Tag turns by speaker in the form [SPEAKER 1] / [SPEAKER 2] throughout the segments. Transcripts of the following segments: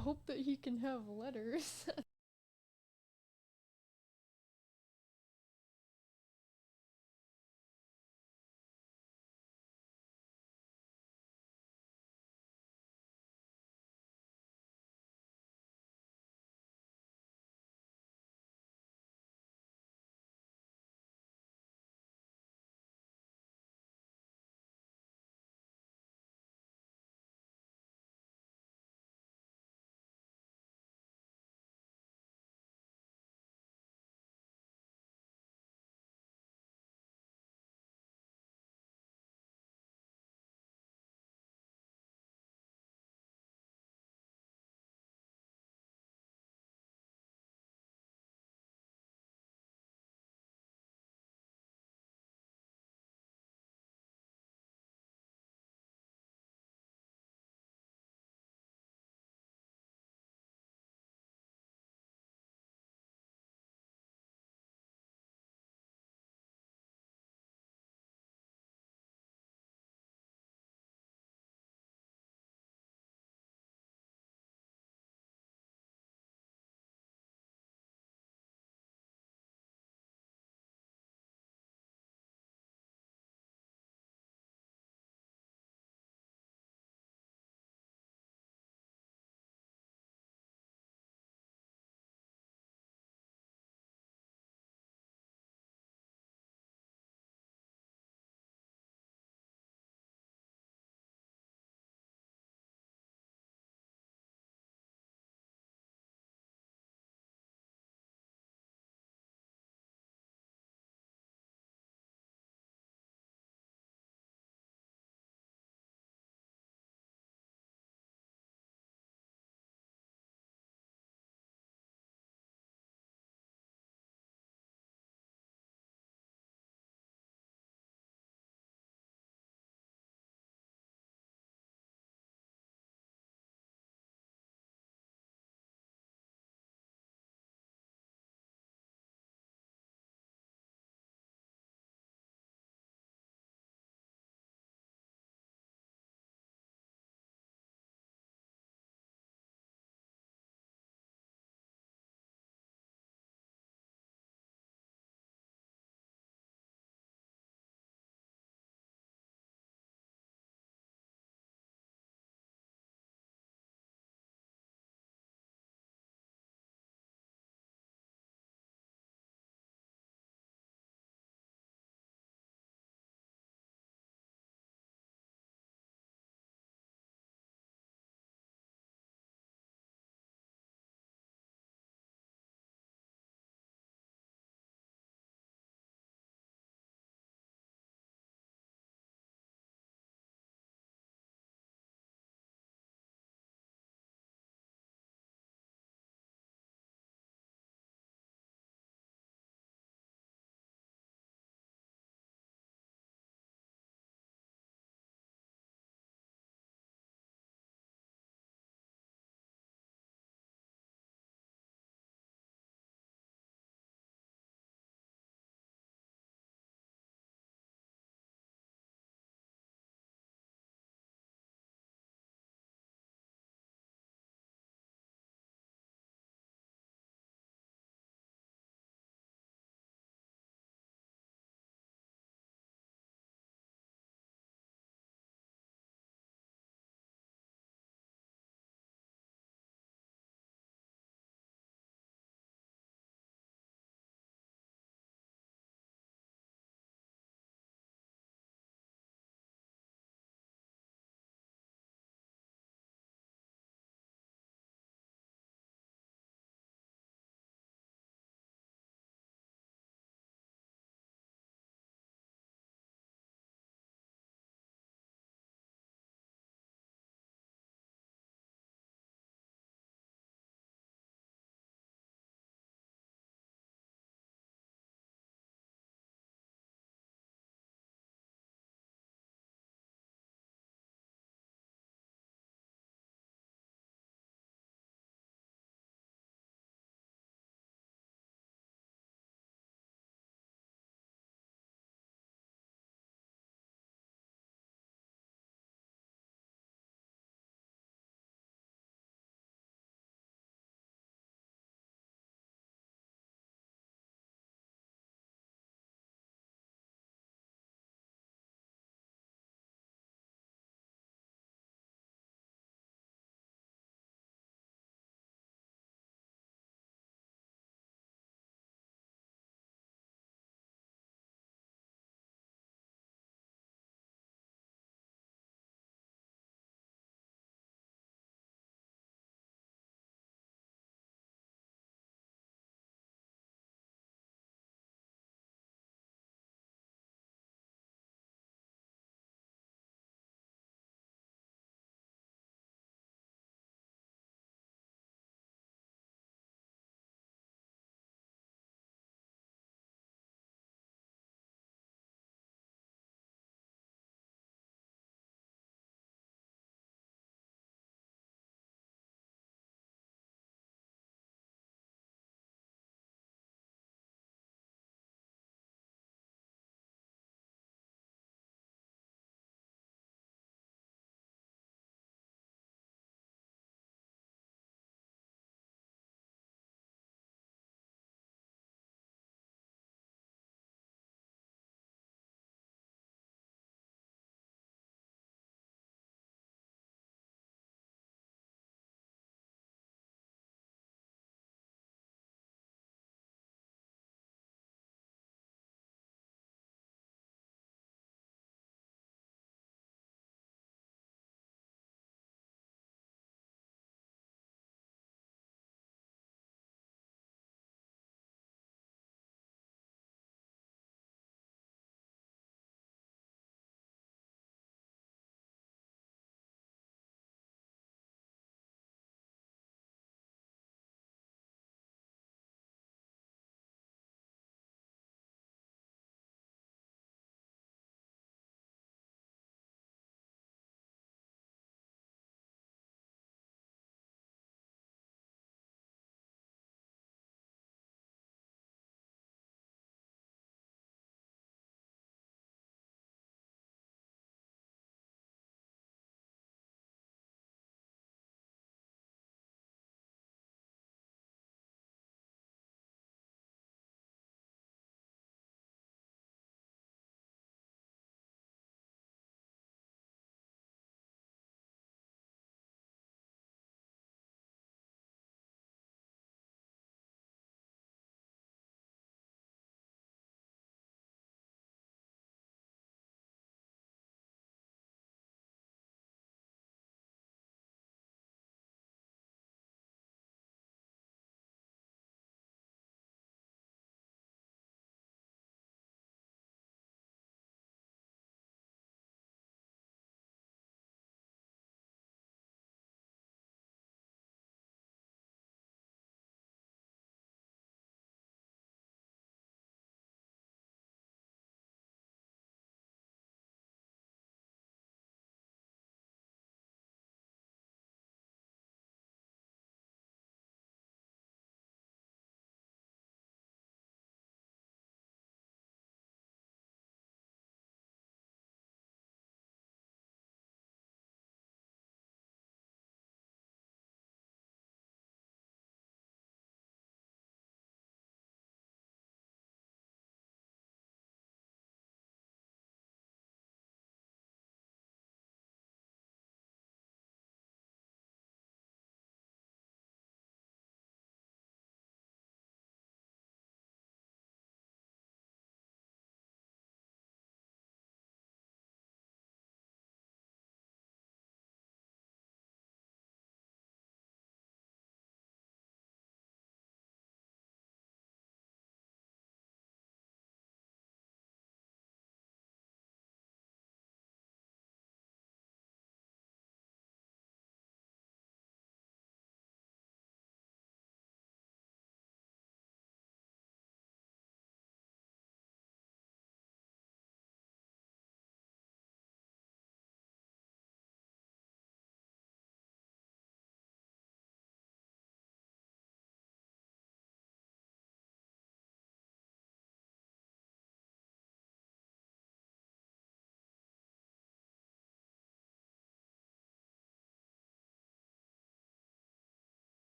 [SPEAKER 1] hope that he can have letters.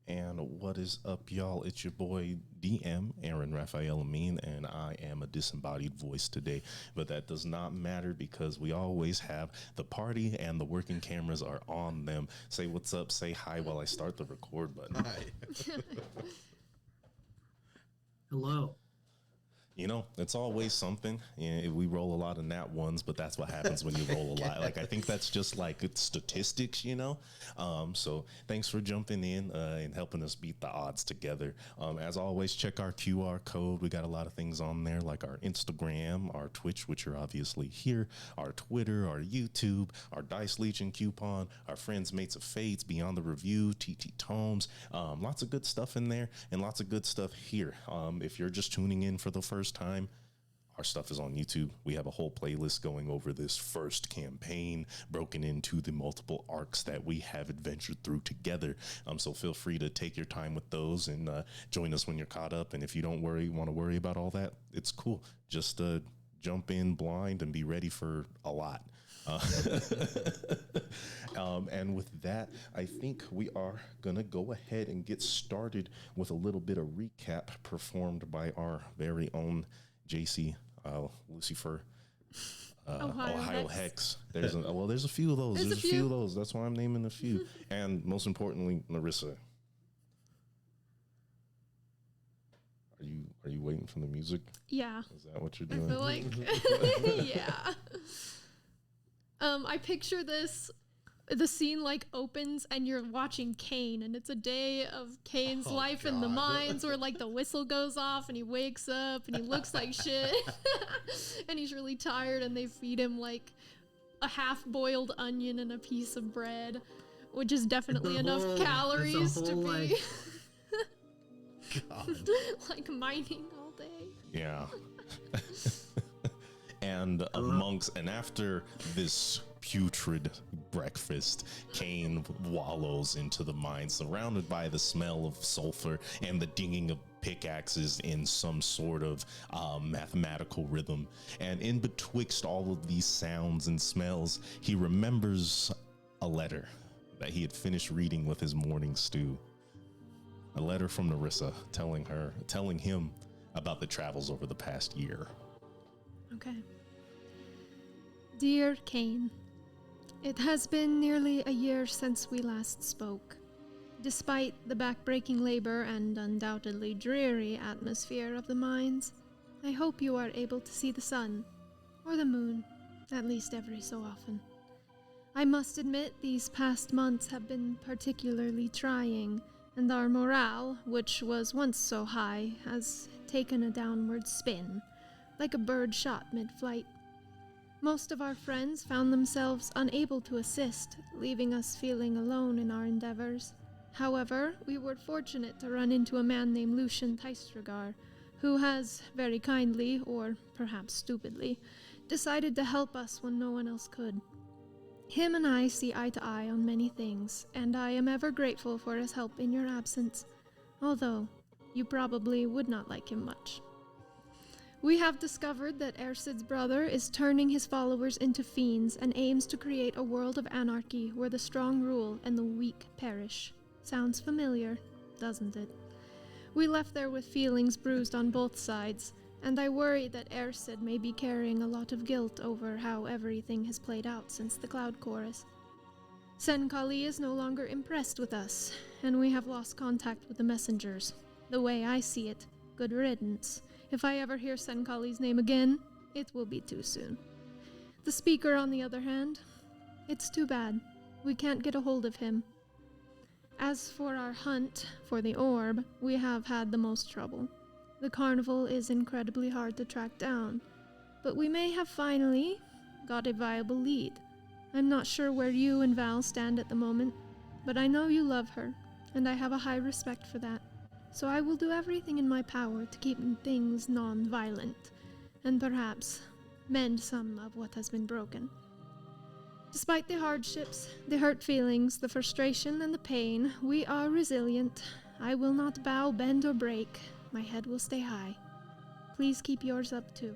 [SPEAKER 2] And what is up, y'all? It's your boy DM, Aaron Raphael Amin, and I am a disembodied voice today. But that does not matter because we always have the party and the working cameras are on them. Say what's up, say hi while I start the record button.
[SPEAKER 3] Hi. Hello.
[SPEAKER 2] You know, it's always something. Yeah, we roll a lot of nat ones, but that's what happens when you roll a lot. Like, I think that's just like it's statistics, you know? So thanks for jumping in and helping us beat the odds together. As always, check our QR code. We got a lot of things on there, like our Instagram, our Twitch, which are obviously here, our Twitter, our YouTube, our Dice Legion coupon, our friends, Mates of Fates, Beyond the Review, TT Tomes. Lots of good stuff in there and lots of good stuff here. If you're just tuning in for the first time, our stuff is on YouTube. We have a whole playlist going over this first campaign, broken into the multiple arcs that we have adventured through together. So feel free to take your time with those and join us when you're caught up. And if you don't want to worry about all that, it's cool. Just jump in blind and be ready for a lot. And with that, I think we are going to go ahead and get started with a little bit of recap performed by our very own JC Lucifer. Ohio Hex. There's a few of those. There's a few of those. That's why I'm naming a few. And most importantly, Narissa. Are you waiting for the music?
[SPEAKER 1] Yeah.
[SPEAKER 2] Is that what you're doing?
[SPEAKER 1] I feel like, yeah. I picture the scene like opens and you're watching Kane, and it's a day of Kane's life in the mines where like the whistle goes off and he wakes up and he looks like shit and he's really tired, and they feed him like a half-boiled onion and a piece of bread, which is definitely enough calories to be like mining all day.
[SPEAKER 2] Yeah. And after this putrid breakfast, Kane wallows into the mine, surrounded by the smell of sulfur and the dinging of pickaxes in some sort of mathematical rhythm. And in betwixt all of these sounds and smells, he remembers a letter that he had finished reading with his morning stew. A letter from Narissa telling him about the travels over the past year.
[SPEAKER 1] Okay. Dear Kane, it has been nearly a year since we last spoke. Despite the back-breaking labor and undoubtedly dreary atmosphere of the mines, I hope you are able to see the sun, or the moon, at least every so often. I must admit these past months have been particularly trying, and our morale, which was once so high, has taken a downward spin, like a bird shot mid-flight. Most of our friends found themselves unable to assist, leaving us feeling alone in our endeavors. However, we were fortunate to run into a man named Lucian Teistragar, who has, very kindly, or perhaps stupidly, decided to help us when no one else could. Him and I see eye to eye on many things, and I am ever grateful for his help in your absence, although you probably would not like him much. We have discovered that Ercid's brother is turning his followers into fiends and aims to create a world of anarchy where the strong rule and the weak perish. Sounds familiar, doesn't it? We left there with feelings bruised on both sides, and I worry that Ercid may be carrying a lot of guilt over how everything has played out since the Cloud Chorus. Sen Kali is no longer impressed with us, and we have lost contact with the messengers. The way I see it, good riddance. If I ever hear Sen Kali's name again, it will be too soon. The speaker, on the other hand, it's too bad. We can't get a hold of him. As for our hunt for the orb, we have had the most trouble. The carnival is incredibly hard to track down, but we may have finally got a viable lead. I'm not sure where you and Val stand at the moment, but I know you love her, and I have a high respect for that. So I will do everything in my power to keep things non-violent, and perhaps mend some of what has been broken. Despite the hardships, the hurt feelings, the frustration, and the pain, we are resilient. I will not bow, bend, or break. My head will stay high. Please keep yours up too.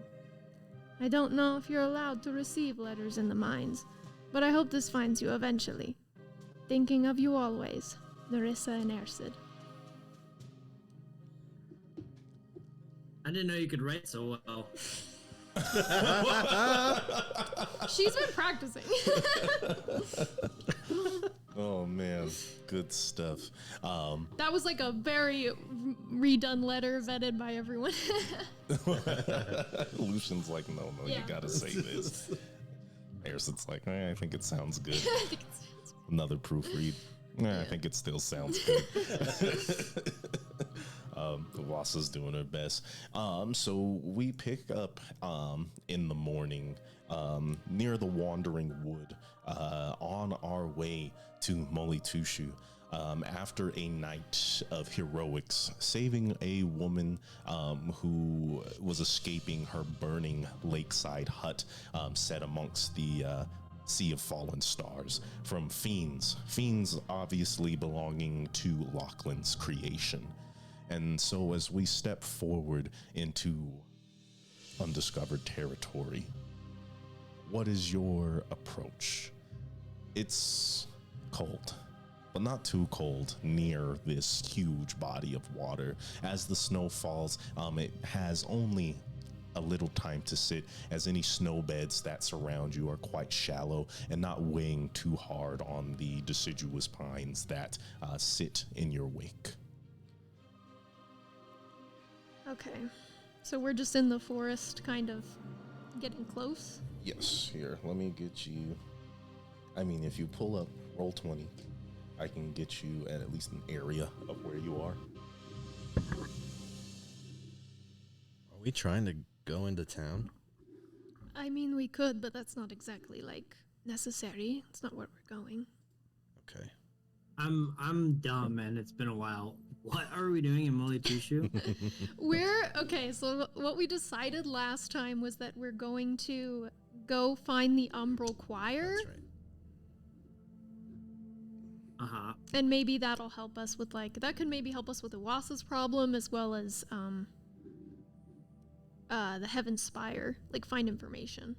[SPEAKER 1] I don't know if you're allowed to receive letters in the mines, but I hope this finds you eventually. Thinking of you always, Narissa and Ercid.
[SPEAKER 3] didn't know you could write so well.
[SPEAKER 1] She's been practicing.
[SPEAKER 2] Oh man, good stuff.
[SPEAKER 1] That was like a very redone letter vetted by everyone.
[SPEAKER 2] Lucian's like, no,
[SPEAKER 1] Yeah.
[SPEAKER 2] you gotta say this. Harrison's like, I think it sounds good.
[SPEAKER 1] I think it's
[SPEAKER 2] Another proofread. I think it still sounds good. Wasa's doing her best. So we pick up in the morning near the Wandering Wood on our way to Molitushu. After a night of heroics, saving a woman who was escaping her burning lakeside hut set amongst the Sea of Fallen Stars from fiends. Fiends obviously belonging to Lachlan's creation. And so as we step forward into undiscovered territory, what is your approach? It's cold, but not too cold near this huge body of water. As the snow falls, it has only a little time to sit, as any snow beds that surround you are quite shallow and not weighing too hard on the deciduous pines that sit in your wake.
[SPEAKER 1] okay. So we're just in the forest, kind of getting close.
[SPEAKER 2] Yes, here, let me get you. I mean, if you pull up Roll20, I can get you at least an area of where you are.
[SPEAKER 4] Are we trying to go into town?
[SPEAKER 1] I mean, we could, but that's not exactly like necessary. It's not where we're going.
[SPEAKER 4] Okay.
[SPEAKER 3] I'm dumb, and it's been a while. What are we doing in Molitushu?
[SPEAKER 1] So what we decided last time was that we're going to go find the Umbral Choir.
[SPEAKER 4] That's right.
[SPEAKER 3] Uh-huh.
[SPEAKER 1] And maybe that'll help us with that could maybe help us with Iwasa's problem, as well as the Heaven Spire, find information.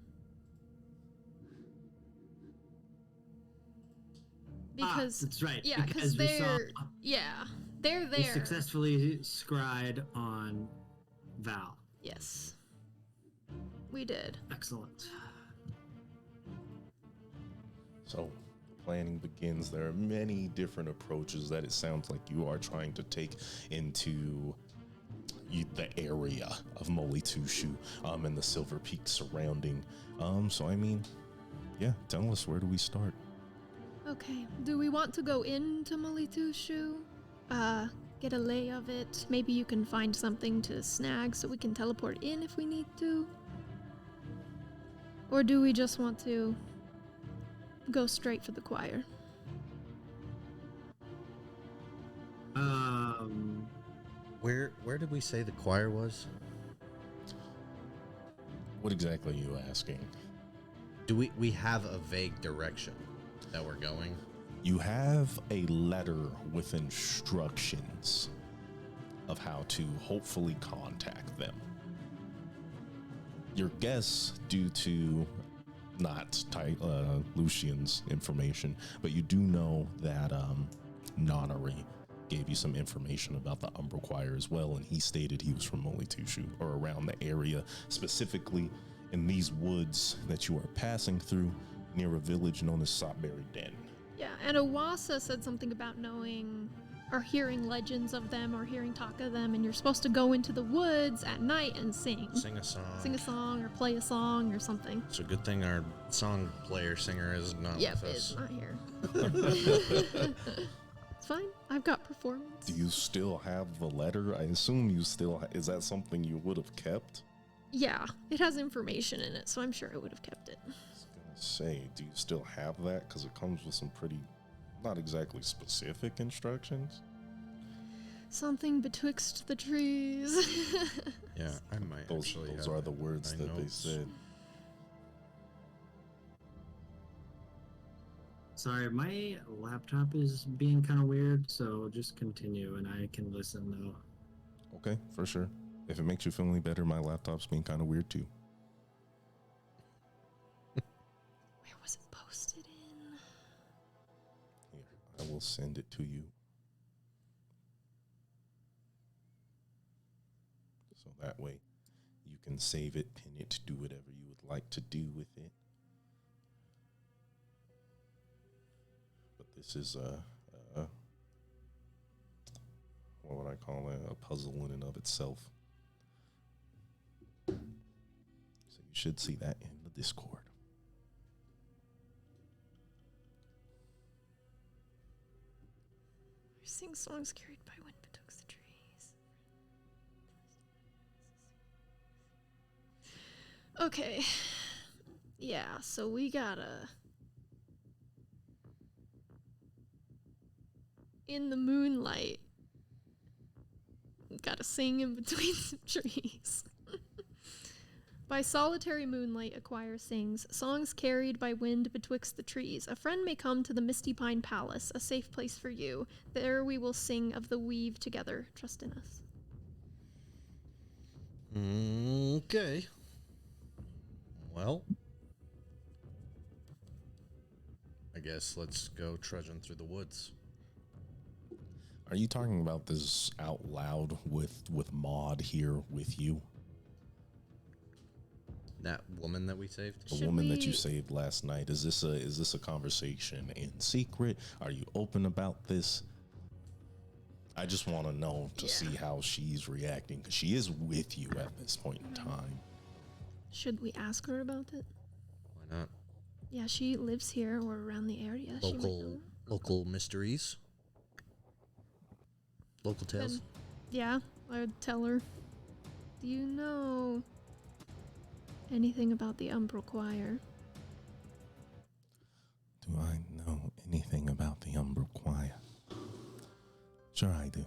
[SPEAKER 1] Because
[SPEAKER 3] that's right.
[SPEAKER 1] yeah, because
[SPEAKER 3] we saw
[SPEAKER 1] they're there.
[SPEAKER 3] we successfully scried on Val.
[SPEAKER 1] Yes, we did.
[SPEAKER 3] Excellent.
[SPEAKER 2] So the planning begins. There are many different approaches that it sounds like you are trying to take into the area of Molitushu and the Silver Peak surrounding. So I mean, yeah, tell us, where do we start?
[SPEAKER 1] Okay. Do we want to go into Molitushu? Get a lay of it. Maybe you can find something to snag so we can teleport in if we need to. Or do we just want to go straight for the choir?
[SPEAKER 4] Where did we say the choir was?
[SPEAKER 2] What exactly are you asking?
[SPEAKER 4] Do we have a vague direction that we're going?
[SPEAKER 2] You have a letter with instructions of how to hopefully contact them. Your guess, due to not Lucian's information, but you do know that Nonary gave you some information about the Umbral Choir as well, and he stated he was from Molitushu, or around the area, specifically in these woods that you are passing through near a village known as Sotberry Den.
[SPEAKER 1] Yeah, and Iwasa said something about knowing or hearing legends of them or hearing talk of them, and you're supposed to go into the woods at night and sing.
[SPEAKER 4] Sing a song.
[SPEAKER 1] Sing a song or play a song or something.
[SPEAKER 4] It's a good thing our song player singer is not
[SPEAKER 1] Yep,
[SPEAKER 4] with
[SPEAKER 1] it's
[SPEAKER 4] us.
[SPEAKER 1] not here. It's fine. I've got performance.
[SPEAKER 2] Do you still have the letter? I assume you still is that something you would have kept?
[SPEAKER 1] Yeah, it has information in it, so I'm sure I would have kept it.
[SPEAKER 2] I was gonna say, do you still have that? Because it comes with some pretty, not exactly specific instructions.
[SPEAKER 1] Something betwixt the trees.
[SPEAKER 4] Yeah, I might
[SPEAKER 2] Those
[SPEAKER 4] actually
[SPEAKER 2] are
[SPEAKER 4] have
[SPEAKER 2] the words
[SPEAKER 4] my
[SPEAKER 2] that
[SPEAKER 4] notes.
[SPEAKER 2] they said.
[SPEAKER 3] Sorry, my laptop is being kind of weird, so just continue and I can listen though.
[SPEAKER 2] Okay, for sure. If it makes you feel any better, my laptop's being kind of weird too.
[SPEAKER 1] Where was it posted in?
[SPEAKER 2] Here, I will send it to you. So That way you can save it, pin it, do whatever you would like to do with it. But this is what would I call it? A puzzle in and of itself. So you should see that in the Discord.
[SPEAKER 1] We're singing songs carried by wind betwixt the trees. Okay. Yeah, so we gotta... In the moonlight. Gotta sing in between some trees. By solitary moonlight a choir sings, songs carried by wind betwixt the trees. A friend may come to the Misty Pine Palace, a safe place for you. There we will sing of the weave together. Trust in us.
[SPEAKER 4] Okay. Well, I guess let's go trudging through the woods.
[SPEAKER 2] Are you talking about this out loud with Maud here with you?
[SPEAKER 4] That woman that we saved?
[SPEAKER 2] The
[SPEAKER 1] Should
[SPEAKER 2] woman that you
[SPEAKER 1] we-
[SPEAKER 2] saved last night. Is this a conversation in secret? Are you open about this? I just want to know to see how she's reacting, because she is with you at this point in time.
[SPEAKER 1] Should we ask her about it?
[SPEAKER 4] Why not?
[SPEAKER 1] Yeah, she lives here or around the area. She might know.
[SPEAKER 4] Local mysteries. Local tales.
[SPEAKER 1] Then, yeah, I would tell her. Do you know anything about the Umbral Choir?
[SPEAKER 2] Do I know anything about the Umbral Choir? Sure I do.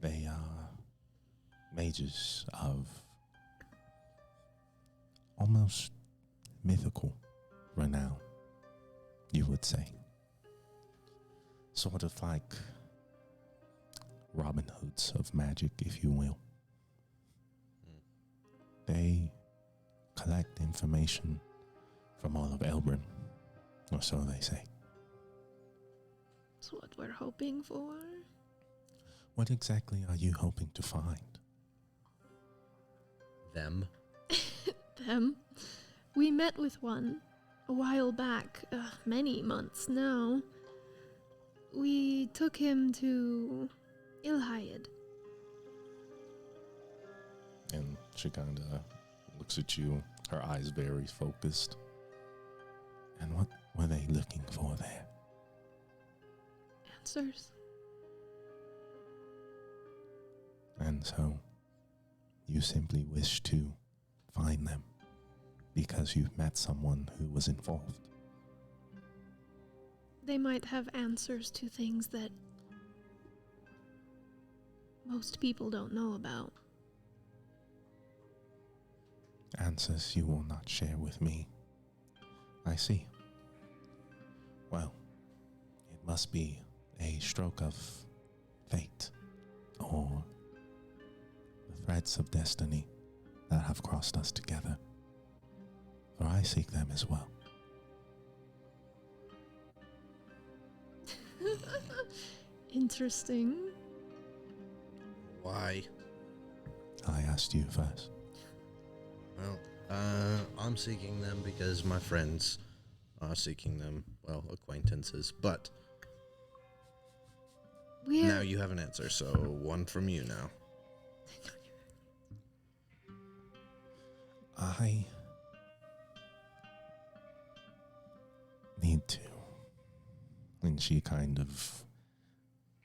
[SPEAKER 2] They are mages of almost mythical renown, you would say. Sort of like Robin Hoods of magic, if you will. They collect information from all of Elbrin, or so they say.
[SPEAKER 1] That's what we're hoping for.
[SPEAKER 2] What exactly are you hoping to find?
[SPEAKER 4] Them.
[SPEAKER 1] Them. We met with one a while back, many months now. We took him to Ilhayed.
[SPEAKER 2] And she kind of looks at you, her eyes very focused. And what were they looking for there?
[SPEAKER 1] Answers.
[SPEAKER 2] And so, you simply wish to find them because you've met someone who was involved.
[SPEAKER 1] They might have answers to things that most people don't know about.
[SPEAKER 2] Answers you will not share with me. I see. Well, it must be a stroke of fate or the threads of destiny that have crossed us together. For I seek them as well.
[SPEAKER 1] Interesting.
[SPEAKER 4] Why?
[SPEAKER 2] I asked you first.
[SPEAKER 4] Well, I'm seeking them because my friends are seeking them. Well, acquaintances. But
[SPEAKER 1] We're
[SPEAKER 4] now you have an answer, so one from you now.
[SPEAKER 2] I need to. And she kind of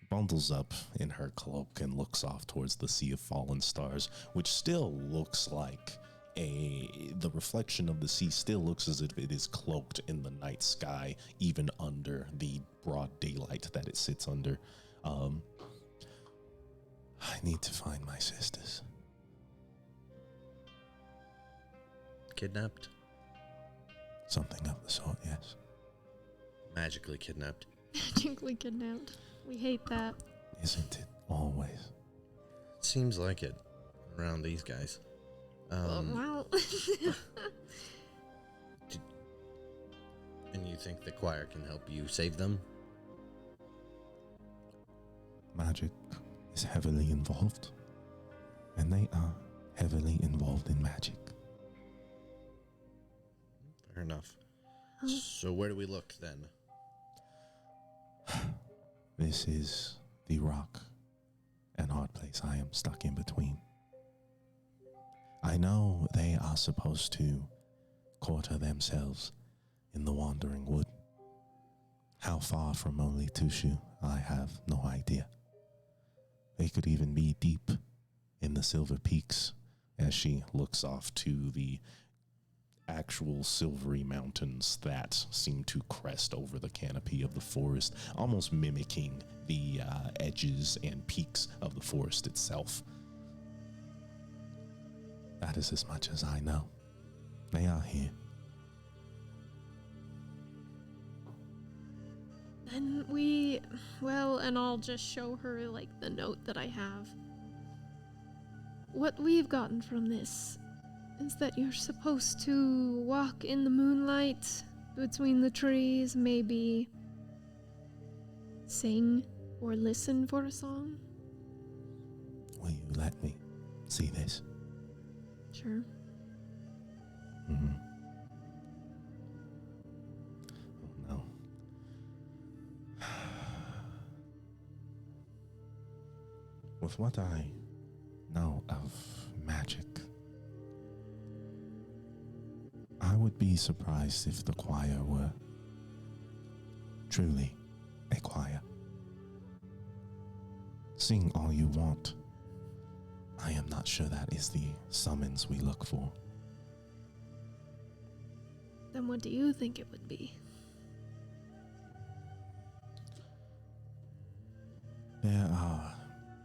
[SPEAKER 2] bundles up in her cloak and looks off towards the Sea of Fallen Stars, which still looks like the reflection of the sea still looks as if it is cloaked in the night sky, even under the broad daylight that it sits under. I need to find my sisters.
[SPEAKER 4] Kidnapped?
[SPEAKER 2] Something of the sort, yes.
[SPEAKER 4] Magically kidnapped.
[SPEAKER 1] magically kidnapped. We hate that.
[SPEAKER 2] Isn't it always?
[SPEAKER 4] Seems like it around these guys.
[SPEAKER 1] Well,
[SPEAKER 4] And you think the choir can help you save them?
[SPEAKER 2] Magic is heavily involved. and they are heavily involved in magic.
[SPEAKER 4] Fair enough.
[SPEAKER 1] Oh.
[SPEAKER 4] So where do we look then?
[SPEAKER 2] This is the rock and hard place I am stuck in between. I know they are supposed to quarter themselves in the Wandering Wood. How far from Only Tushu, I have no idea. They could even be deep in the Silver Peaks, as she looks off to the actual silvery mountains that seem to crest over the canopy of the forest, almost mimicking the edges and peaks of the forest itself. That is as much as I know. They are here.
[SPEAKER 1] Then and I'll just show her, like, the note that I have. What we've gotten from this is that you're supposed to walk in the moonlight between the trees, maybe sing or listen for a song.
[SPEAKER 2] Will you let me see this?
[SPEAKER 1] Sure.
[SPEAKER 2] Mm-hmm. Oh no. With what I know of magic, I would be surprised if the choir were truly a choir. Sing all you want. I am not sure that is the summons we look for.
[SPEAKER 1] Then what do you think it would be?
[SPEAKER 2] There are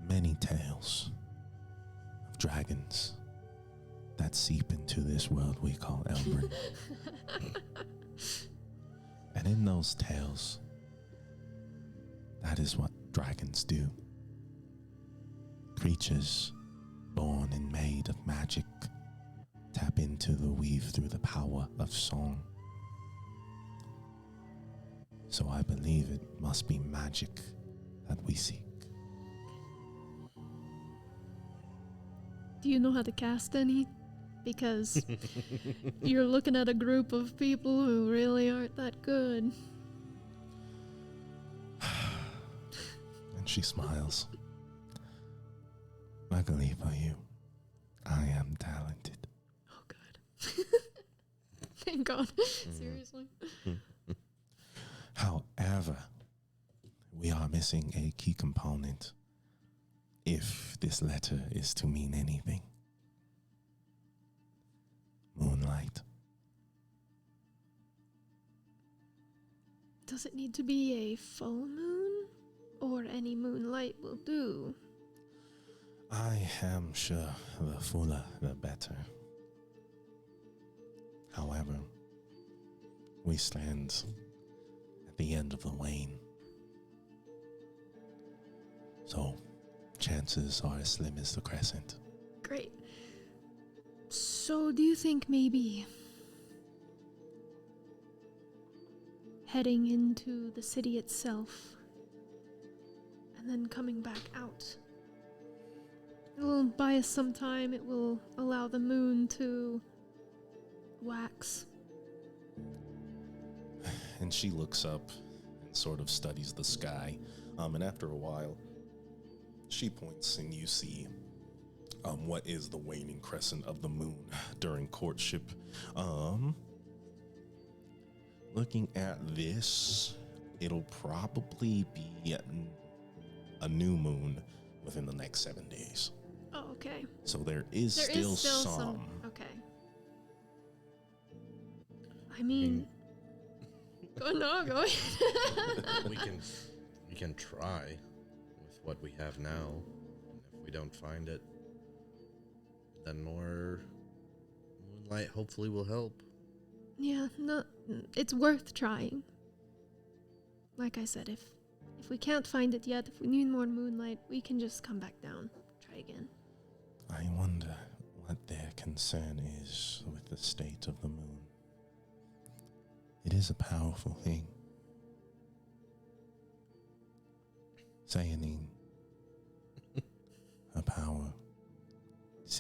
[SPEAKER 2] many tales of dragons that seep into this world we call Elbrin. And in those tales, that is what dragons do. Creatures born and made of magic tap into the weave through the power of song. So I believe it must be magic that we seek.
[SPEAKER 1] Do you know how to cast any? Because you're looking at a group of people who really aren't that good.
[SPEAKER 2] And she smiles. Luckily for you, I am talented.
[SPEAKER 1] Oh, good. Thank God. Seriously.
[SPEAKER 2] However, we are missing a key component if this letter is to mean anything. Moonlight.
[SPEAKER 1] Does it need to be a full moon? Or any moonlight will do?
[SPEAKER 2] I am sure the fuller the better. However, we stand at the end of the wane. So, chances are as slim as the crescent.
[SPEAKER 1] Great. So, do you think maybe heading into the city itself and then coming back out, it will buy us some time, it will allow the moon to wax?
[SPEAKER 2] And she looks up and sort of studies the sky. And after a while, she points and you see what is the waning crescent of the moon during courtship. Looking at this, it'll probably be a new moon within the next 7 days.
[SPEAKER 1] Oh, okay.
[SPEAKER 2] So there is still some.
[SPEAKER 1] Okay. I mean, go ahead.
[SPEAKER 4] we can try with what we have now. And if we don't find it, then more moonlight hopefully will help.
[SPEAKER 1] Yeah, no, it's worth trying. Like I said, if we can't find it yet, if we need more moonlight, we can just come back down, try again.
[SPEAKER 2] I wonder what their concern is with the state of the moon. It is a powerful thing. Saying a power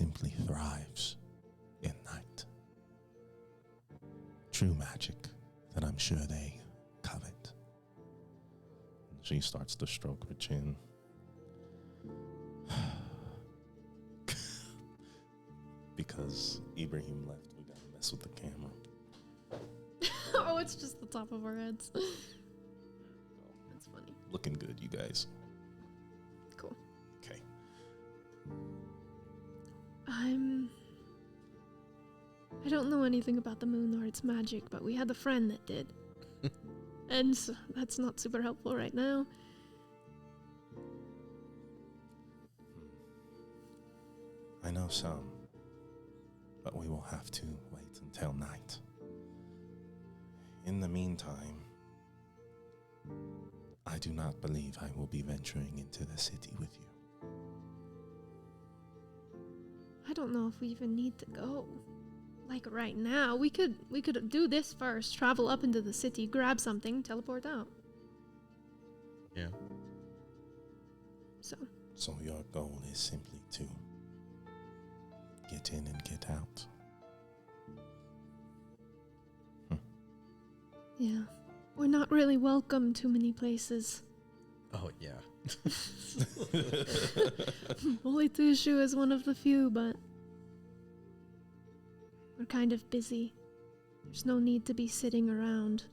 [SPEAKER 2] simply thrives in night. True magic that I'm sure they covet. She starts to stroke her chin. Because Ibrahim left, we gotta mess with the camera.
[SPEAKER 1] Oh, it's just the top of our heads. That's funny.
[SPEAKER 2] Looking good, you guys.
[SPEAKER 1] Cool.
[SPEAKER 2] Okay.
[SPEAKER 1] I don't know anything about the moon or its magic, but we had a friend that did. And so that's not super helpful right now.
[SPEAKER 2] I know some, but we will have to wait until night. In the meantime, I do not believe I will be venturing into the city with you.
[SPEAKER 1] I don't know if we even need to go. Like right now, we could do this first, travel up into the city, grab something, teleport out.
[SPEAKER 4] Yeah.
[SPEAKER 1] So,
[SPEAKER 2] So your goal is simply to get in and get out.
[SPEAKER 1] yeah. We're not really welcome too many places.
[SPEAKER 4] Oh, yeah.
[SPEAKER 1] Holy Tushu is one of the few, but we're kind of busy. There's no need to be sitting around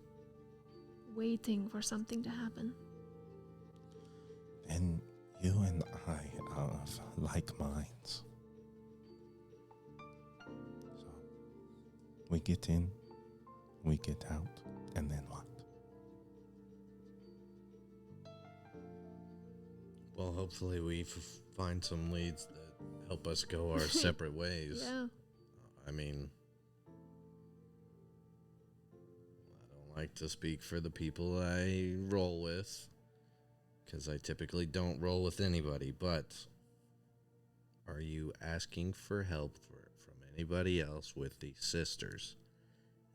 [SPEAKER 1] waiting for something to happen.
[SPEAKER 2] And you and I are of like minds. So we get in, we get out, and then what?
[SPEAKER 4] Well, hopefully we find some leads that help us go our separate ways.
[SPEAKER 1] Yeah.
[SPEAKER 4] I mean, I don't like to speak for the people I roll with, because I typically don't roll with anybody, but are you asking for help from anybody else with these sisters?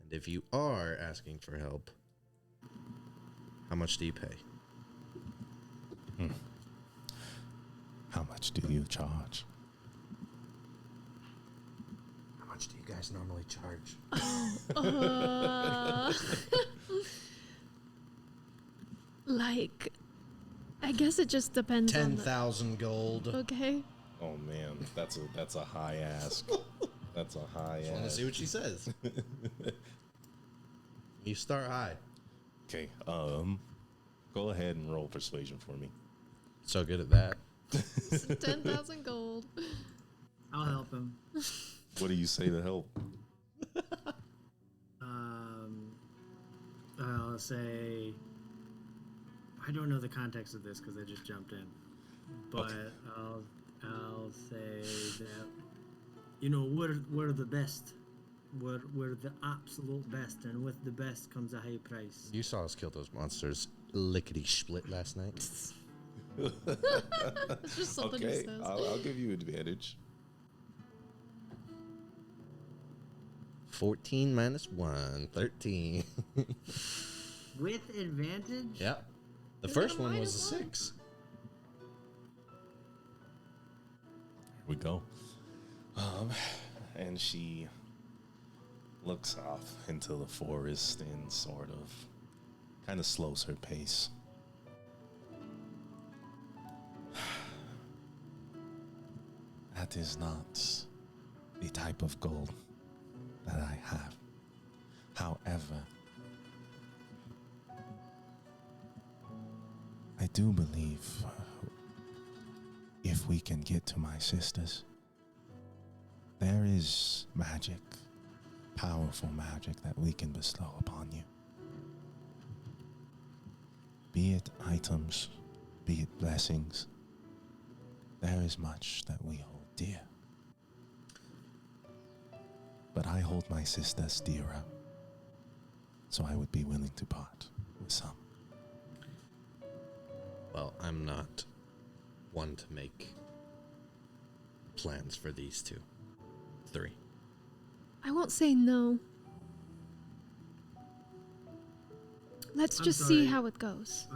[SPEAKER 4] And if you are asking for help, how much do you pay?
[SPEAKER 2] How much do you charge?
[SPEAKER 4] How much do you guys normally charge?
[SPEAKER 1] Like, I guess it just depends on
[SPEAKER 4] 10,000 gold.
[SPEAKER 1] Okay.
[SPEAKER 2] Oh man, that's a high ask. That's a high
[SPEAKER 4] I want to
[SPEAKER 2] ask.
[SPEAKER 4] see what she says. You start high.
[SPEAKER 2] Okay, go ahead and roll persuasion for me.
[SPEAKER 4] So good at that.
[SPEAKER 1] 10,000 gold.
[SPEAKER 3] I'll help him.
[SPEAKER 2] What do you say to help?
[SPEAKER 3] I'll say I don't know the context of this because I just jumped in, but
[SPEAKER 2] Okay.
[SPEAKER 3] I'll say that we're the best. We're the absolute best, and with the best comes a high price.
[SPEAKER 4] You saw us kill those monsters lickety split last night.
[SPEAKER 1] It's just something he
[SPEAKER 2] Okay,
[SPEAKER 1] says.
[SPEAKER 2] I'll give you advantage.
[SPEAKER 4] 14 minus 1, 13.
[SPEAKER 3] With advantage?
[SPEAKER 4] Yep. The
[SPEAKER 1] Is
[SPEAKER 4] first
[SPEAKER 1] it a
[SPEAKER 4] one was a
[SPEAKER 1] -1?
[SPEAKER 4] 6.
[SPEAKER 2] Here we go. And she looks off into the forest and sort of kind of slows her pace. That is not the type of gold that I have. However, I do believe if we can get to my sisters, there is magic, powerful magic that we can bestow upon you. Be it items, be it blessings, there is much that we hold dear. But I hold my sisters dearer, so I would be willing to part with some.
[SPEAKER 4] Well, I'm not one to make plans for these 2. 3.
[SPEAKER 1] I won't say no. Let's
[SPEAKER 3] I'm
[SPEAKER 1] just see
[SPEAKER 3] sorry.
[SPEAKER 1] how it goes.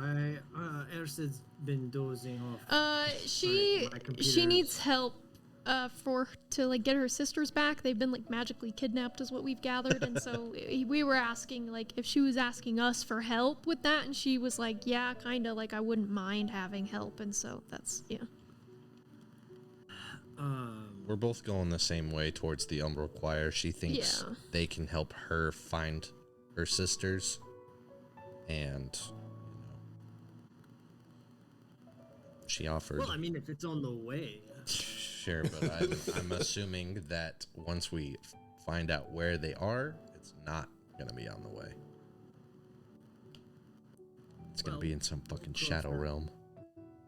[SPEAKER 3] Ersid's been dozing off.
[SPEAKER 1] She
[SPEAKER 3] my
[SPEAKER 1] she needs
[SPEAKER 3] computer's-
[SPEAKER 1] help for to like get her sisters back. They've been like magically kidnapped, is what we've gathered, and so we were asking like if she was asking us for help with that, and she was like, yeah, kind of like I wouldn't mind having help, and so that's yeah.
[SPEAKER 4] We're both going the same way towards the Umbral Choir. She thinks
[SPEAKER 1] Yeah.
[SPEAKER 4] they can help her find her sisters, and she offered.
[SPEAKER 3] Well, I mean, if it's on the way.
[SPEAKER 4] Sure, but I'm assuming that once we find out where they are, it's not gonna be on the way. It's gonna
[SPEAKER 3] Well,
[SPEAKER 4] be in some fucking
[SPEAKER 3] close
[SPEAKER 4] shadow
[SPEAKER 3] enough.
[SPEAKER 4] realm.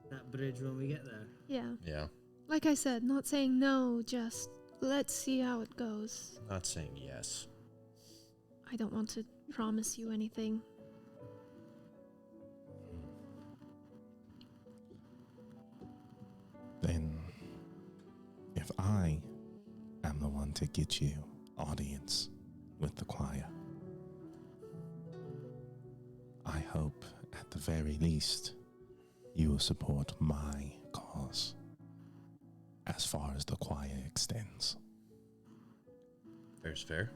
[SPEAKER 3] That bridge when we get there.
[SPEAKER 1] Yeah.
[SPEAKER 4] Yeah,
[SPEAKER 1] Like I said, not saying no, just let's see how it goes.
[SPEAKER 4] not saying yes.
[SPEAKER 1] I don't want to promise you anything.
[SPEAKER 2] Then, if I am the one to get you audience with the choir, I hope at the very least you will support my cause as far as the choir extends.
[SPEAKER 4] Fair's fair.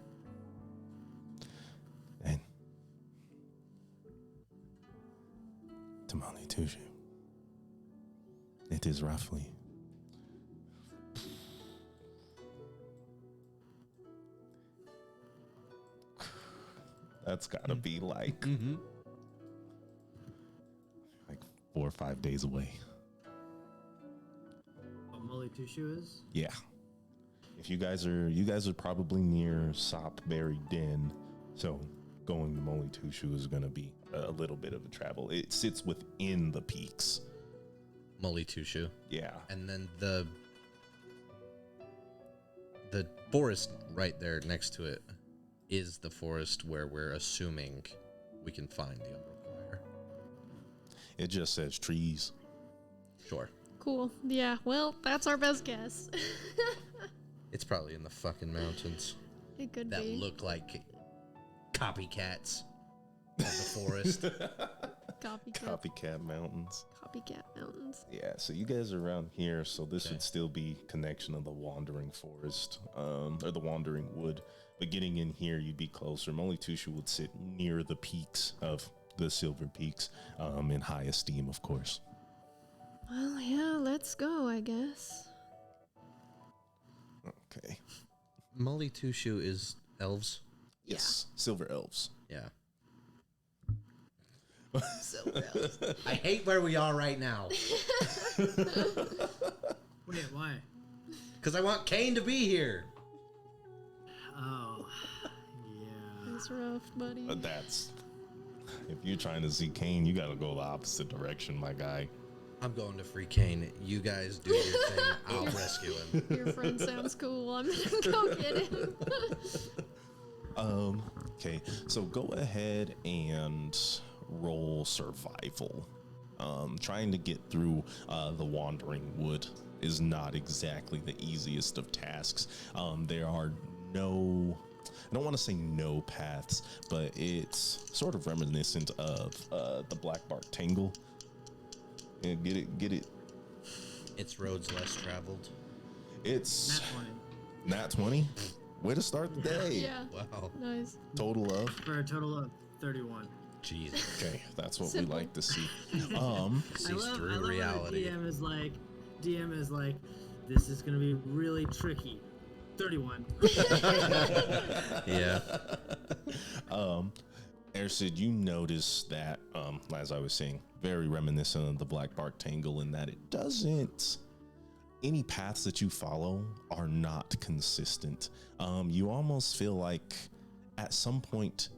[SPEAKER 2] And Tamale Tushu, it is roughly that's gotta be like
[SPEAKER 4] Mm-hmm.
[SPEAKER 2] like 4 or 5 days away.
[SPEAKER 3] What Molly Tushu is?
[SPEAKER 2] Yeah. If you guys are probably near Sopberry Den, so going to Moli Tushu is gonna be a little bit of a travel. It sits within the peaks.
[SPEAKER 4] Molitushu.
[SPEAKER 2] Yeah.
[SPEAKER 4] And then the forest right there next to it is the forest where we're assuming we can find the Umbral Choir.
[SPEAKER 2] It just says trees.
[SPEAKER 4] Sure.
[SPEAKER 1] Cool. Yeah, well, that's our best guess.
[SPEAKER 4] It's probably in the fucking mountains
[SPEAKER 1] It could
[SPEAKER 4] that
[SPEAKER 1] be.
[SPEAKER 4] look like copycats of the forest.
[SPEAKER 1] Copycat
[SPEAKER 2] Mountains.
[SPEAKER 1] Mountains.
[SPEAKER 2] Yeah, so you guys are around here, so this
[SPEAKER 4] Okay.
[SPEAKER 2] would still be connection of the Wandering Forest, or the Wandering Wood. But getting in here, you'd be closer. Moli Tushu would sit near the peaks of the Silver Peaks, in high esteem, of course.
[SPEAKER 1] Well, yeah, let's go, I guess.
[SPEAKER 2] Okay.
[SPEAKER 4] Molitushu is elves.
[SPEAKER 2] Yes, Silver Elves.
[SPEAKER 4] Yeah.
[SPEAKER 1] So
[SPEAKER 4] I hate where we are right now.
[SPEAKER 3] Wait, why?
[SPEAKER 4] Because I want Kane to be here.
[SPEAKER 3] Oh, yeah.
[SPEAKER 1] That's rough, buddy.
[SPEAKER 2] That's if you're trying to see Kane, you gotta go the opposite direction, my guy.
[SPEAKER 4] I'm going to free Kane. You guys do your thing. I'll rescue him.
[SPEAKER 1] Your friend sounds cool. I'm gonna go get him.
[SPEAKER 2] Okay, so go ahead and roll survival. Trying to get through the Wandering Wood is not exactly the easiest of tasks. There are no, I don't want to say no paths, but it's sort of reminiscent of the Black Bark Tangle. Yeah, get it.
[SPEAKER 4] It's roads less traveled.
[SPEAKER 2] It's
[SPEAKER 3] That one.
[SPEAKER 2] Nat 20. Way to start the day.
[SPEAKER 1] Yeah.
[SPEAKER 4] Wow.
[SPEAKER 1] Nice.
[SPEAKER 2] Total of.
[SPEAKER 3] For a total of 31.
[SPEAKER 4] Jesus.
[SPEAKER 2] Okay, that's what
[SPEAKER 1] Simple.
[SPEAKER 2] we like to see.
[SPEAKER 4] Sees through
[SPEAKER 3] I love
[SPEAKER 4] reality.
[SPEAKER 3] How DM is like, this is gonna be really tricky. 31.
[SPEAKER 4] Yeah.
[SPEAKER 2] Ersid, you notice that, as I was saying, very reminiscent of the Black Bark Tangle in that it doesn't. Any paths that you follow are not consistent. You almost feel like at some point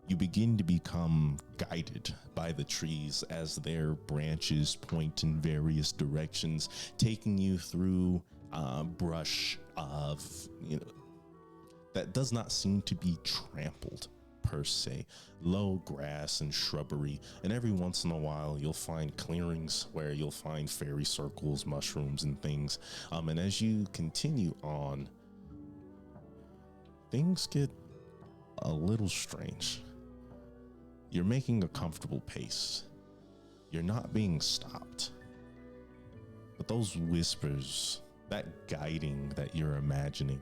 [SPEAKER 2] you begin to become guided by the trees as their branches point in various directions, taking you through brush of, that does not seem to be trampled per se. Low grass and shrubbery, and every once in a while you'll find clearings where you'll find fairy circles, mushrooms, and things. And as you continue on, things get a little strange. You're making a comfortable pace. You're not being stopped. But those whispers that guiding that you're imagining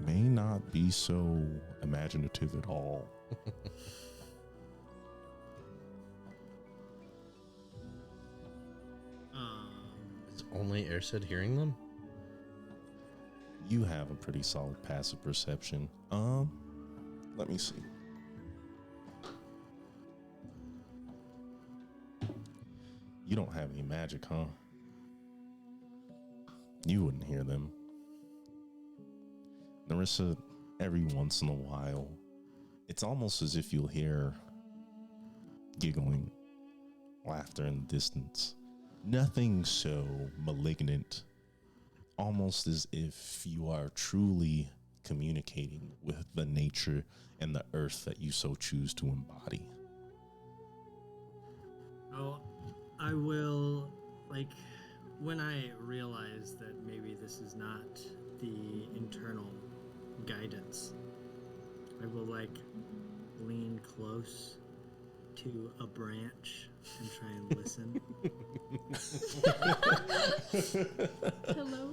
[SPEAKER 2] may not be so imaginative at all.
[SPEAKER 4] Is only Airsid hearing them?
[SPEAKER 2] You have a pretty solid passive perception. Let me see. You don't have any magic, huh? You wouldn't hear them. Narissa, every once in a while, it's almost as if you'll hear giggling, laughter in the distance. Nothing so malignant, almost as if you are truly communicating with the nature and the earth that you so choose to embody.
[SPEAKER 3] Oh, I will, like, when I realize that maybe this is not the internal guidance, I will, like, lean close to a branch and try and listen.
[SPEAKER 1] Hello?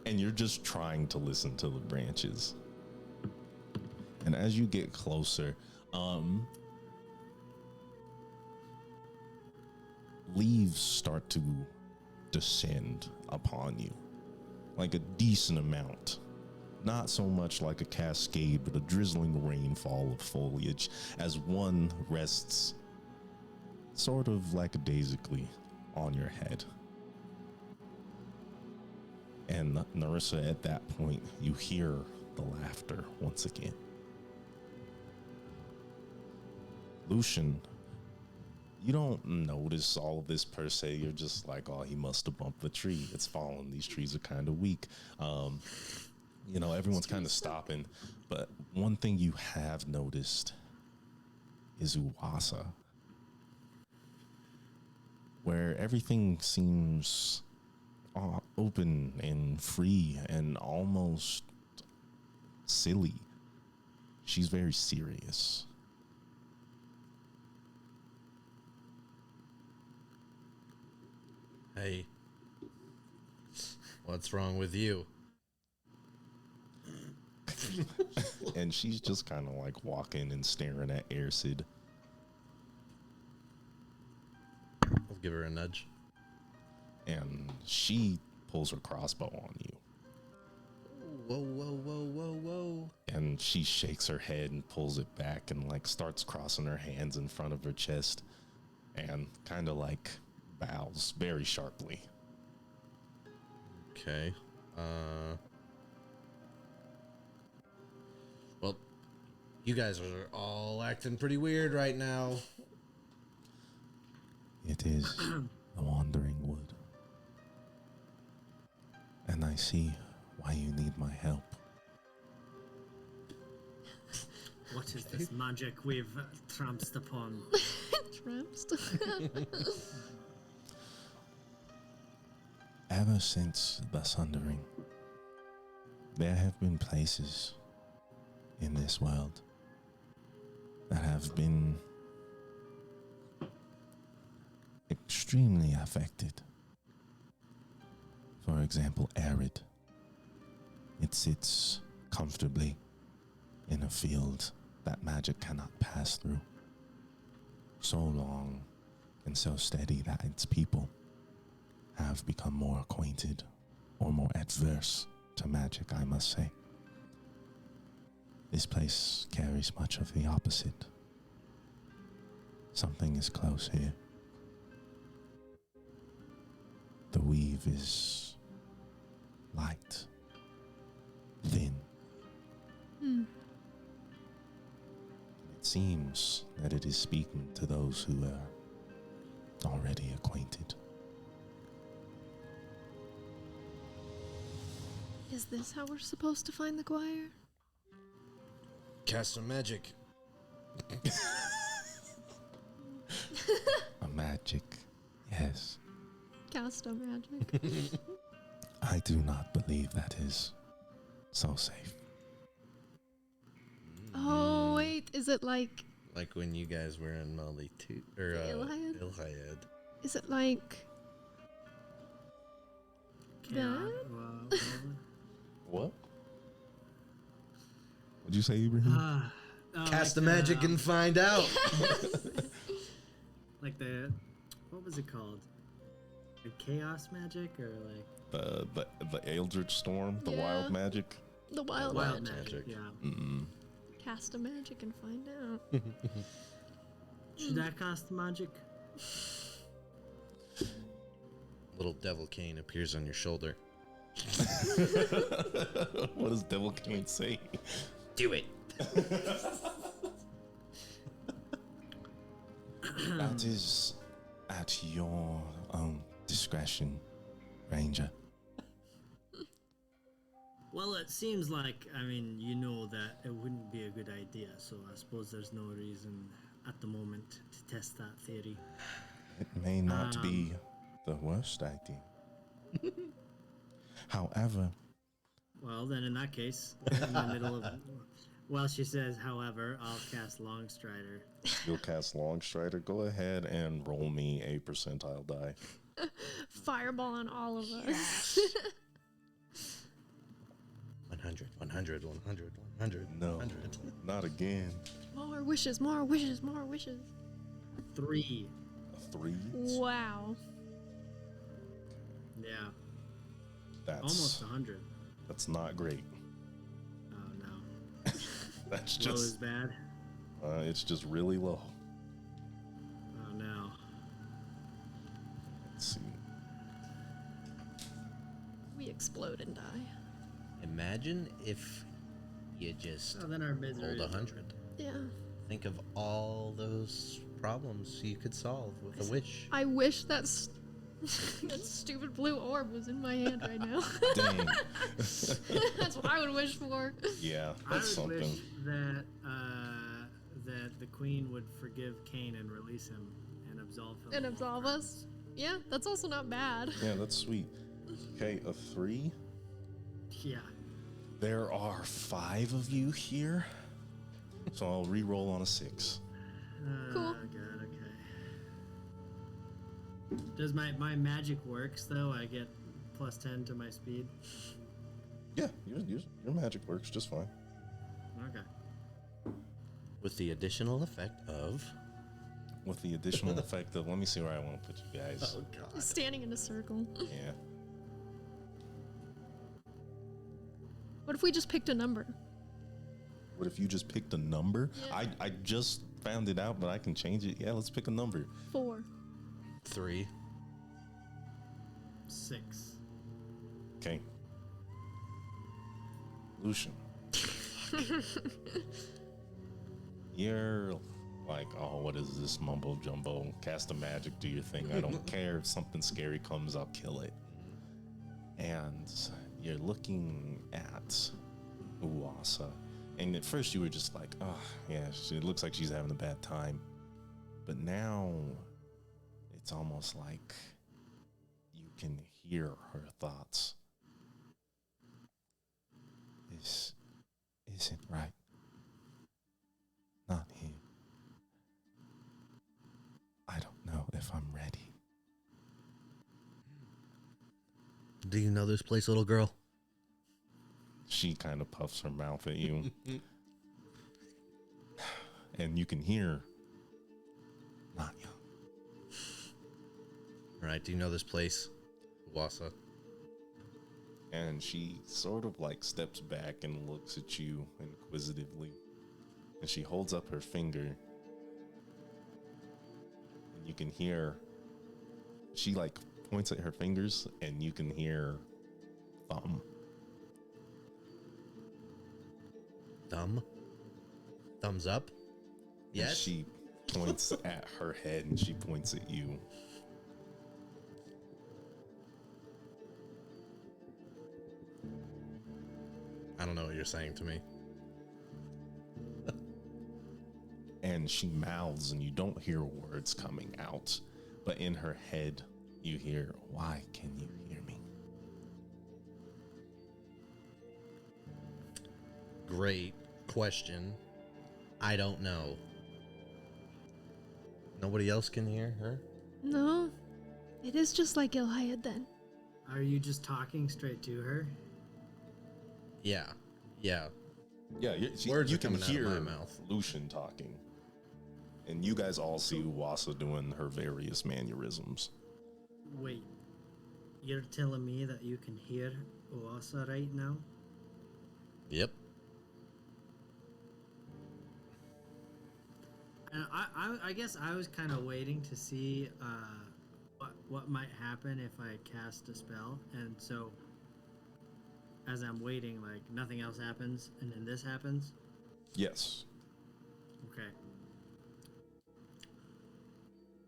[SPEAKER 2] And you're just trying to listen to the branches. And as you get closer, leaves start to descend upon you, like a decent amount. Not so much like a cascade, but a drizzling rainfall of foliage as one rests sort of lackadaisically on your head. And Narissa, at that point, you hear the laughter once again. Lucian, you don't notice all of this per se. You're just like, oh, he must have bumped the tree. It's fallen. These trees are kind of weak. You know, everyone's kind of stopping. But one thing you have noticed is Uwasa, where everything seems open and free and almost silly. She's very serious.
[SPEAKER 4] Hey, what's wrong with you?
[SPEAKER 2] And she's just kind of like walking and staring at Airsid.
[SPEAKER 4] I'll give her a nudge.
[SPEAKER 2] And she pulls her crossbow on you.
[SPEAKER 4] Whoa, whoa, whoa, whoa, whoa.
[SPEAKER 2] And she shakes her head and pulls it back and like starts crossing her hands in front of her chest and kind of like bows very sharply.
[SPEAKER 4] Okay. Well, you guys are all acting pretty weird right now.
[SPEAKER 2] It is the Wandering Wood. And I see why you need my help.
[SPEAKER 3] What is this magic we've tramped upon?
[SPEAKER 1] Tramps?
[SPEAKER 2] Ever since the Sundering, there have been places in this world that have been extremely affected. For example, Arid. It sits comfortably in a field that magic cannot pass through. So long and so steady that its people have become more acquainted or more adverse to magic, I must say. This place carries much of the opposite. Something is close here. The weave is light, thin. It seems that it is speaking to those who are already acquainted.
[SPEAKER 1] Is this how we're supposed to find the choir?
[SPEAKER 4] Cast some magic.
[SPEAKER 2] A magic, yes.
[SPEAKER 1] Cast a magic.
[SPEAKER 2] I do not believe that is so safe.
[SPEAKER 1] Oh, wait. Is it like
[SPEAKER 4] Like when you guys were in Melody 2 or
[SPEAKER 1] Ilhayed?
[SPEAKER 4] Ilhayed.
[SPEAKER 1] Is it like
[SPEAKER 3] Chaos.
[SPEAKER 1] that?
[SPEAKER 2] What? What'd you say, Ibrahim?
[SPEAKER 4] Cast the magic and find out.
[SPEAKER 3] like the what was it called? The chaos magic or like
[SPEAKER 2] The Eldritch Storm, the
[SPEAKER 1] Yeah.
[SPEAKER 2] wild magic.
[SPEAKER 1] The wild,
[SPEAKER 3] wild
[SPEAKER 1] magic.
[SPEAKER 3] magic? Yeah.
[SPEAKER 2] Mm-mm.
[SPEAKER 1] Cast a magic and find out.
[SPEAKER 3] Should I cast magic?
[SPEAKER 4] Little devil cane appears on your shoulder.
[SPEAKER 2] What does Devil Cane say?
[SPEAKER 4] Do it.
[SPEAKER 2] That is at your own discretion, Ranger.
[SPEAKER 3] Well, it seems like, I mean, you know that it wouldn't be a good idea, so I suppose there's no reason at the moment to test that theory.
[SPEAKER 2] It may not be the worst idea. However,
[SPEAKER 3] Well, then in that case, in the middle of. Well, she says, however, I'll cast Longstrider.
[SPEAKER 2] you'll cast Longstrider. Go ahead and roll me a percentile die.
[SPEAKER 1] Fireball on all of us.
[SPEAKER 4] 100, 100, 100, 100,
[SPEAKER 2] No,
[SPEAKER 4] 100.
[SPEAKER 2] not again.
[SPEAKER 1] More wishes, more wishes, more wishes.
[SPEAKER 3] 3.
[SPEAKER 2] A 3.
[SPEAKER 1] Wow.
[SPEAKER 3] Yeah.
[SPEAKER 2] That's
[SPEAKER 3] Almost 100.
[SPEAKER 2] That's not great.
[SPEAKER 3] Oh, no.
[SPEAKER 2] That's
[SPEAKER 3] Low is
[SPEAKER 2] just
[SPEAKER 3] bad.
[SPEAKER 2] it's just really low.
[SPEAKER 3] Oh, no.
[SPEAKER 2] Let's see.
[SPEAKER 1] We explode and die.
[SPEAKER 4] Imagine if you just
[SPEAKER 3] Oh, then our misery.
[SPEAKER 4] rolled
[SPEAKER 3] is
[SPEAKER 4] 100.
[SPEAKER 1] Yeah.
[SPEAKER 4] Think of all those problems you could solve with a wish.
[SPEAKER 1] I wish that stupid blue orb was in my hand right now.
[SPEAKER 2] Dang.
[SPEAKER 1] That's what I would wish for.
[SPEAKER 2] Yeah,
[SPEAKER 3] I would
[SPEAKER 2] that's something.
[SPEAKER 3] wish that that the queen would forgive Cain and release him and absolve him.
[SPEAKER 1] And
[SPEAKER 3] of all
[SPEAKER 1] absolve
[SPEAKER 3] crimes.
[SPEAKER 1] us. Yeah, that's also not bad.
[SPEAKER 2] Yeah, that's sweet. Okay, a 3.
[SPEAKER 3] Yeah.
[SPEAKER 2] There are 5 of you here, so I'll re-roll on a 6.
[SPEAKER 1] Cool.
[SPEAKER 3] Oh, God, okay. Does my magic works, though? I get plus 10 to my speed?
[SPEAKER 2] Yeah, your magic works just fine.
[SPEAKER 3] Okay.
[SPEAKER 4] With the additional effect of.
[SPEAKER 2] With the additional effect of, let me see where I want to put you guys.
[SPEAKER 4] God.
[SPEAKER 1] Standing in a circle.
[SPEAKER 2] Yeah.
[SPEAKER 1] What if we just picked a number?
[SPEAKER 2] What if you just picked a number?
[SPEAKER 1] Yeah.
[SPEAKER 2] I just found it out, but I can change it. Yeah, let's pick a number.
[SPEAKER 1] 4.
[SPEAKER 4] 3.
[SPEAKER 3] 6.
[SPEAKER 2] Okay. Lucian. You're like, oh, what is this mumbo jumbo? Cast a magic, do your thing. I don't care if something scary comes, I'll kill it. And you're looking at Uwasa. And at first you were just like, oh, yeah, it looks like she's having a bad time. But now it's almost like you can hear her thoughts. This isn't right. Not here. I don't know if I'm ready.
[SPEAKER 4] Do you know this place, little girl?
[SPEAKER 2] She kind of puffs her mouth at you. And you can hear, not young.
[SPEAKER 4] All right, do you know this place, Wassa?
[SPEAKER 2] And she sort of like steps back and looks at you inquisitively. And she holds up her finger. And you can hear, she like points at her fingers and you can hear thumb.
[SPEAKER 4] Thumb? Thumbs up?
[SPEAKER 2] And
[SPEAKER 4] Yes?
[SPEAKER 2] she points at her head and she points at you.
[SPEAKER 4] I don't know what you're saying to me.
[SPEAKER 2] And she mouths and you don't hear words coming out. But in her head, you hear, why can you hear me?
[SPEAKER 4] Great question. I don't know. Nobody else can hear her?
[SPEAKER 1] No, it is just like Ilhayat then.
[SPEAKER 3] Are you just talking straight to her?
[SPEAKER 4] Yeah. Yeah.
[SPEAKER 2] Yeah,
[SPEAKER 4] Words
[SPEAKER 2] you
[SPEAKER 4] are
[SPEAKER 2] can
[SPEAKER 4] coming out of
[SPEAKER 2] hear
[SPEAKER 4] my mouth.
[SPEAKER 2] Lucian talking. And you guys all see Uwasa doing her various mannerisms.
[SPEAKER 3] Wait, you're telling me that you can hear Oasa right now?
[SPEAKER 4] Yep.
[SPEAKER 3] And I guess I was kind of waiting to see what might happen if I cast a spell, and so as I'm waiting, like nothing else happens, and then this happens.
[SPEAKER 2] Yes.
[SPEAKER 3] Okay.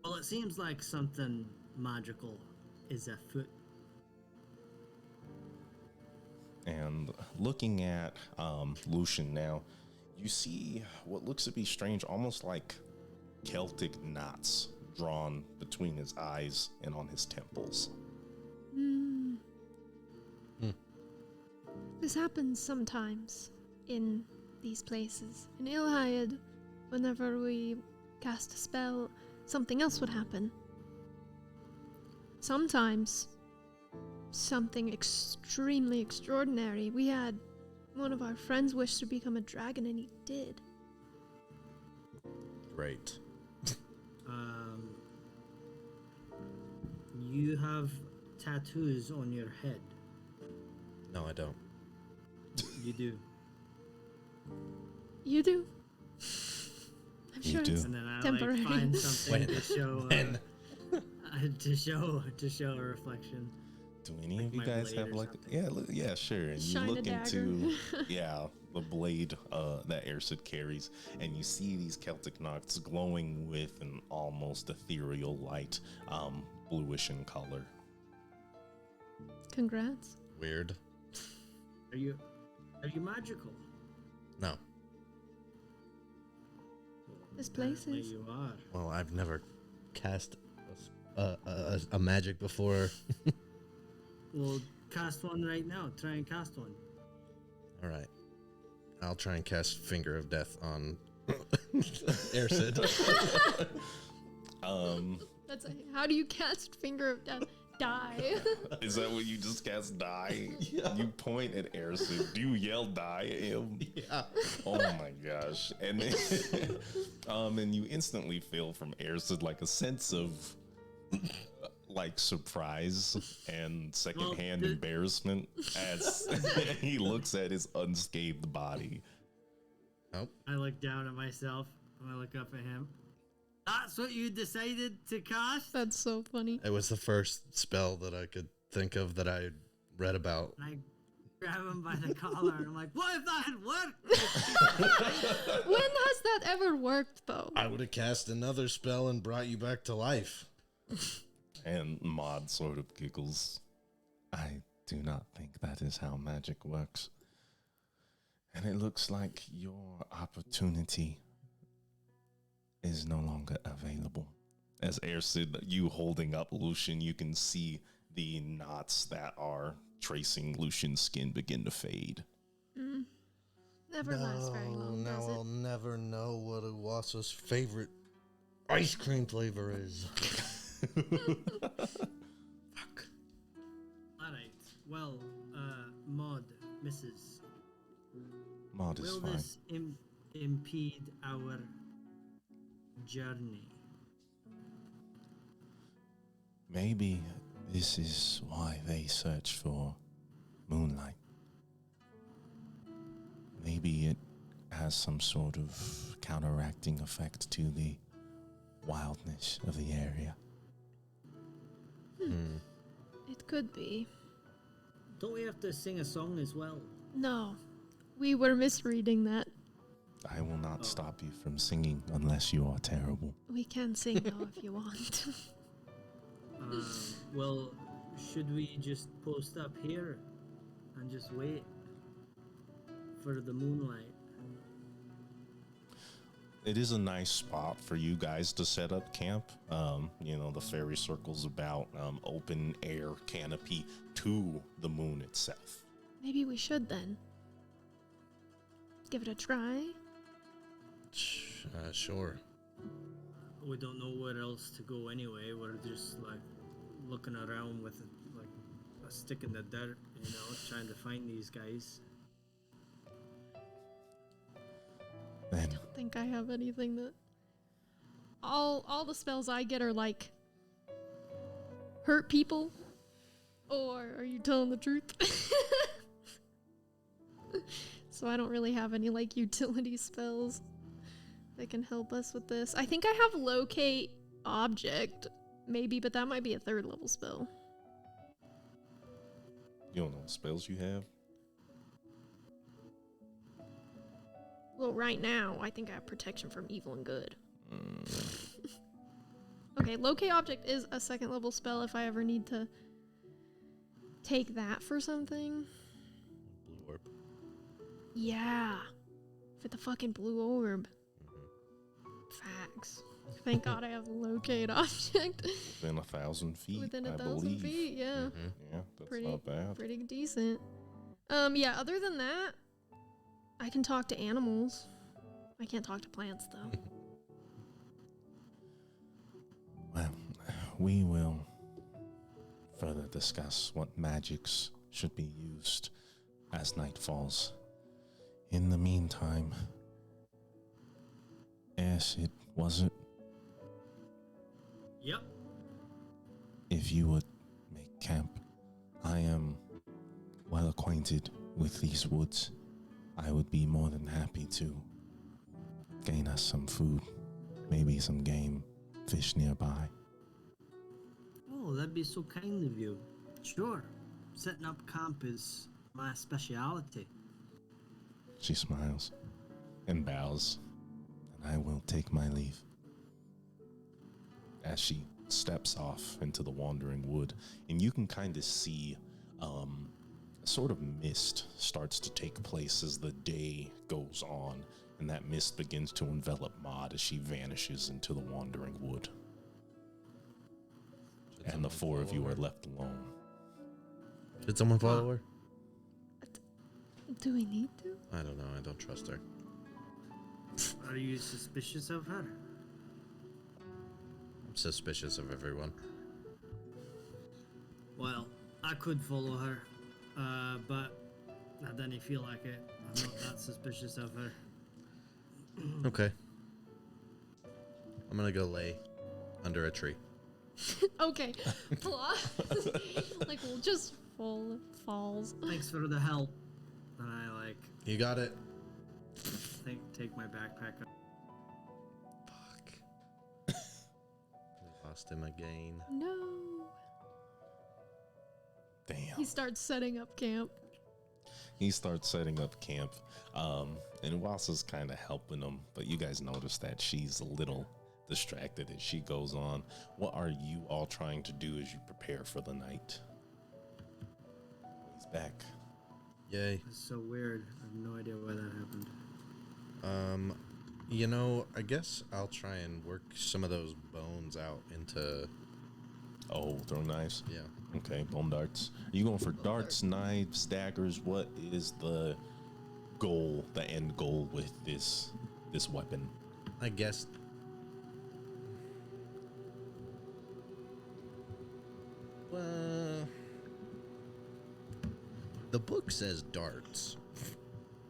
[SPEAKER 3] Well, it seems like something magical is afoot.
[SPEAKER 2] And looking at Lucian now, you see what looks to be strange, almost like Celtic knots drawn between his eyes and on his temples.
[SPEAKER 1] This happens sometimes in these places. In Ilhayat, whenever we cast a spell, something else would happen. Sometimes, something extremely extraordinary. We had one of our friends wish to become a dragon, and he did.
[SPEAKER 4] Great.
[SPEAKER 3] You have tattoos on your head.
[SPEAKER 4] No, I don't.
[SPEAKER 3] You do.
[SPEAKER 1] You do? I'm
[SPEAKER 2] You
[SPEAKER 1] sure
[SPEAKER 2] do.
[SPEAKER 1] it's
[SPEAKER 3] And then I
[SPEAKER 1] temporary.
[SPEAKER 3] like find something to show
[SPEAKER 4] When?
[SPEAKER 3] to show a reflection.
[SPEAKER 2] Do any
[SPEAKER 3] Like
[SPEAKER 2] of you
[SPEAKER 3] my
[SPEAKER 2] guys
[SPEAKER 3] blade
[SPEAKER 2] have
[SPEAKER 3] or
[SPEAKER 2] like
[SPEAKER 3] something.
[SPEAKER 2] yeah, sure. And
[SPEAKER 1] Shine
[SPEAKER 2] you
[SPEAKER 1] a
[SPEAKER 2] look
[SPEAKER 1] dagger.
[SPEAKER 2] into the blade that Ersid carries, and you see these Celtic knots glowing with an almost ethereal light, bluish in color.
[SPEAKER 1] Congrats.
[SPEAKER 4] Weird.
[SPEAKER 3] Are you magical?
[SPEAKER 4] No.
[SPEAKER 1] This place
[SPEAKER 3] Apparently
[SPEAKER 1] is.
[SPEAKER 3] You are.
[SPEAKER 4] Well, I've never cast a magic before.
[SPEAKER 3] Well, cast one right now. Try and cast one.
[SPEAKER 4] All right. I'll try and cast Finger of Death on Ersid.
[SPEAKER 1] That's how do you cast Finger of Death? Die.
[SPEAKER 2] Is that what you just cast? Die? Yeah. You point at Ersid. Do you yell die at him?
[SPEAKER 4] Yeah.
[SPEAKER 2] Oh my gosh. And then, and you instantly feel from Ersid like a sense of like surprise and secondhand
[SPEAKER 3] Well,
[SPEAKER 2] embarrassment as he looks at his unscathed body.
[SPEAKER 4] Oh,
[SPEAKER 3] I look down at myself and I look up at him. That's what you decided to cast?
[SPEAKER 1] That's so funny.
[SPEAKER 4] it was the first spell that I could think of that I read about.
[SPEAKER 3] And I grab him by the collar and I'm like, what if that had worked?
[SPEAKER 1] When has that ever worked, though?
[SPEAKER 4] I would have cast another spell and brought you back to life.
[SPEAKER 2] And Maud sort of giggles. I do not think that is how magic works. And it looks like your opportunity is no longer available. As Ersid, you holding up Lucian, you can see the knots that are tracing Lucian's skin begin to fade.
[SPEAKER 1] Never lasts very long,
[SPEAKER 4] now
[SPEAKER 1] does
[SPEAKER 4] I'll
[SPEAKER 1] it?
[SPEAKER 4] never know what Iwasa's favorite ice cream flavor is. Fuck.
[SPEAKER 3] Alright. Well, Maud, Mrs.
[SPEAKER 2] Maud is
[SPEAKER 3] Will
[SPEAKER 2] fine.
[SPEAKER 3] this impede our journey?
[SPEAKER 2] Maybe this is why they search for moonlight. Maybe it has some sort of counteracting effect to the wildness of the area.
[SPEAKER 1] It could be.
[SPEAKER 3] Don't we have to sing a song as well?
[SPEAKER 1] No, we were misreading that.
[SPEAKER 2] I will not stop you from singing unless you are terrible.
[SPEAKER 1] We can sing though if you want.
[SPEAKER 3] Well, should we just post up here and just wait for the moonlight?
[SPEAKER 2] It is a nice spot for you guys to set up camp. The fairy circle's about open air canopy to the moon itself.
[SPEAKER 1] Maybe we should then. Give it a try.
[SPEAKER 4] Sure.
[SPEAKER 3] we don't know where else to go anyway. We're just like looking around with like a stick in the dirt, you know, trying to find these guys.
[SPEAKER 2] Then
[SPEAKER 1] I don't think I have anything that. All the spells I get are like hurt people. Or are you telling the truth? So I don't really have any like utility spells that can help us with this. I think I have locate object, maybe, but that might be a 3rd level spell.
[SPEAKER 2] you don't know what spells you have.
[SPEAKER 1] Well, right now, I think I have protection from evil and good. Okay, locate object is a 2nd level spell if I ever need to take that for something.
[SPEAKER 4] Blue orb.
[SPEAKER 1] Yeah. For the fucking blue orb. Facts. Thank God I have locate object.
[SPEAKER 2] Within 1,000 feet,
[SPEAKER 1] Within
[SPEAKER 2] I
[SPEAKER 1] 1,000
[SPEAKER 2] believe.
[SPEAKER 1] feet, yeah.
[SPEAKER 4] Mm-hmm.
[SPEAKER 2] Yeah, that's
[SPEAKER 1] Pretty-
[SPEAKER 2] not bad.
[SPEAKER 1] Pretty decent. Yeah, other than that, I can talk to animals. I can't talk to plants, though.
[SPEAKER 2] Well, we will further discuss what magics should be used as night falls. In the meantime, Acid, was it?
[SPEAKER 3] Yep.
[SPEAKER 2] If you would make camp, I am well acquainted with these woods. I would be more than happy to gain us some food, maybe some game, fish nearby.
[SPEAKER 3] Oh, that'd be so kind of you. Sure. Setting up camp is my speciality.
[SPEAKER 2] She smiles and bows, and I will take my leave. As she steps off into the wandering wood, and you can kind of see a sort of mist starts to take place as the day goes on, and that mist begins to envelop Maud as she vanishes into the wandering wood. And the 4 of you are left alone.
[SPEAKER 4] Did someone follow her?
[SPEAKER 1] Do we need to?
[SPEAKER 4] I don't know. I don't trust her.
[SPEAKER 3] Are you suspicious of her?
[SPEAKER 4] I'm suspicious of everyone.
[SPEAKER 3] Well, I could follow her, but I didn't feel like it. I'm not that suspicious of her.
[SPEAKER 4] Okay. I'm gonna go lay under a tree.
[SPEAKER 1] Okay. Like, we'll just falls.
[SPEAKER 3] Thanks for the help. And I like
[SPEAKER 4] You got it.
[SPEAKER 3] take my backpack up.
[SPEAKER 4] Fuck. We lost him again.
[SPEAKER 1] No.
[SPEAKER 2] Damn.
[SPEAKER 1] He starts setting up camp.
[SPEAKER 2] He starts setting up camp, and Wasa's kind of helping him, but you guys notice that she's a little distracted as she goes on. What are you all trying to do as you prepare for the night? He's back.
[SPEAKER 4] Yay.
[SPEAKER 3] It's so weird. I have no idea why that happened.
[SPEAKER 4] You know, I guess I'll try and work some of those bones out into.
[SPEAKER 2] Oh, throw knives?
[SPEAKER 4] Yeah.
[SPEAKER 2] Okay, bone darts. Are you going for darts, knives, daggers? What is the goal, the end goal with this weapon?
[SPEAKER 4] I guess. Well, the book says darts,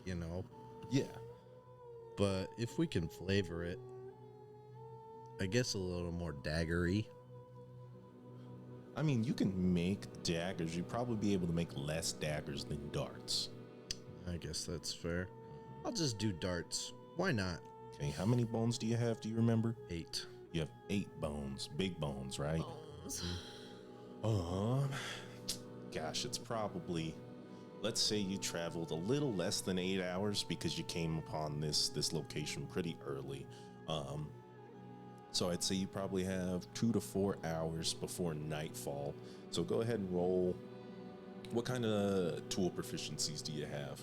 [SPEAKER 4] you know,
[SPEAKER 2] Yeah.
[SPEAKER 4] but if we can flavor it, I guess a little more daggery.
[SPEAKER 2] I mean, you can make daggers. You'd probably be able to make less daggers than darts.
[SPEAKER 4] I guess that's fair. I'll just do darts. Why not?
[SPEAKER 2] Okay, how many bones do you have? Do you remember?
[SPEAKER 4] 8.
[SPEAKER 2] You have 8 bones, big bones, right?
[SPEAKER 1] Bones.
[SPEAKER 2] Gosh, it's probably, let's say you traveled a little less than 8 hours because you came upon this location pretty early. So I'd say you probably have 2 to 4 hours before nightfall. So go ahead and roll. What kind of tool proficiencies do you have?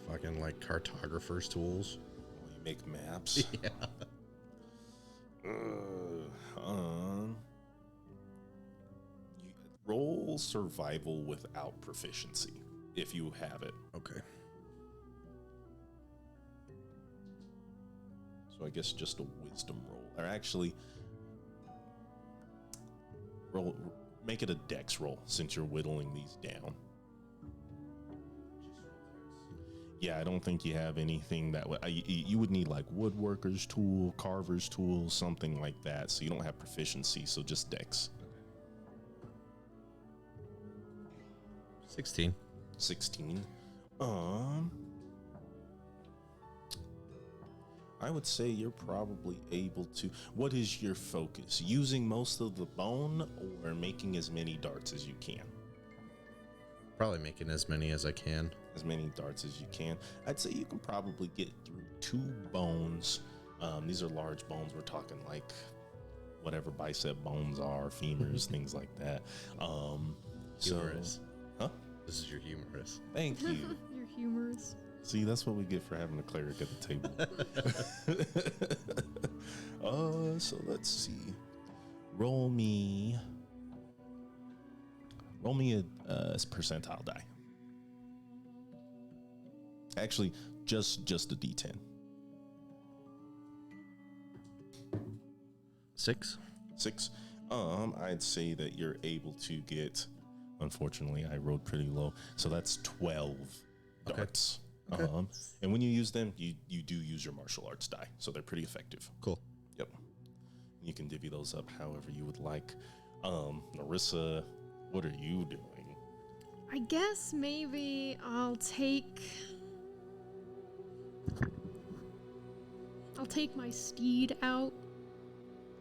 [SPEAKER 4] Fucking like cartographer's tools.
[SPEAKER 2] Well, you make maps.
[SPEAKER 4] Yeah.
[SPEAKER 2] You roll survival without proficiency if you have it.
[SPEAKER 4] Okay.
[SPEAKER 2] So I guess just a wisdom roll. Or actually, roll. Make it a dex roll since you're whittling these down. Yeah, I don't think you have anything that would. You would need like woodworker's tool, carver's tool, something like that. So you don't have proficiency. So just dex.
[SPEAKER 4] 16.
[SPEAKER 2] 16. I would say you're probably able to. What is your focus? Using most of the bone or making as many darts as you can?
[SPEAKER 4] Probably making as many as I can.
[SPEAKER 2] As many darts as you can. I'd say you can probably get through 2 bones. These are large bones. We're talking like whatever bicep bones are, femurs, things like that.
[SPEAKER 4] Humorous.
[SPEAKER 2] Huh?
[SPEAKER 4] This is your humorous.
[SPEAKER 2] Thank you.
[SPEAKER 1] You're humorous.
[SPEAKER 2] See, that's what we get for having a cleric at the table. So let's see. Roll me a percentile die. Actually, just a D10.
[SPEAKER 4] 6.
[SPEAKER 2] 6. I'd say that you're able to get. Unfortunately, I rolled pretty low, so that's 12 darts.
[SPEAKER 4] Okay.
[SPEAKER 2] And when you use them, you do use your martial arts die, so they're pretty effective.
[SPEAKER 4] Cool.
[SPEAKER 2] Yep. You can divvy those up however you would like. Narissa, what are you doing?
[SPEAKER 1] I guess maybe I'll take my steed out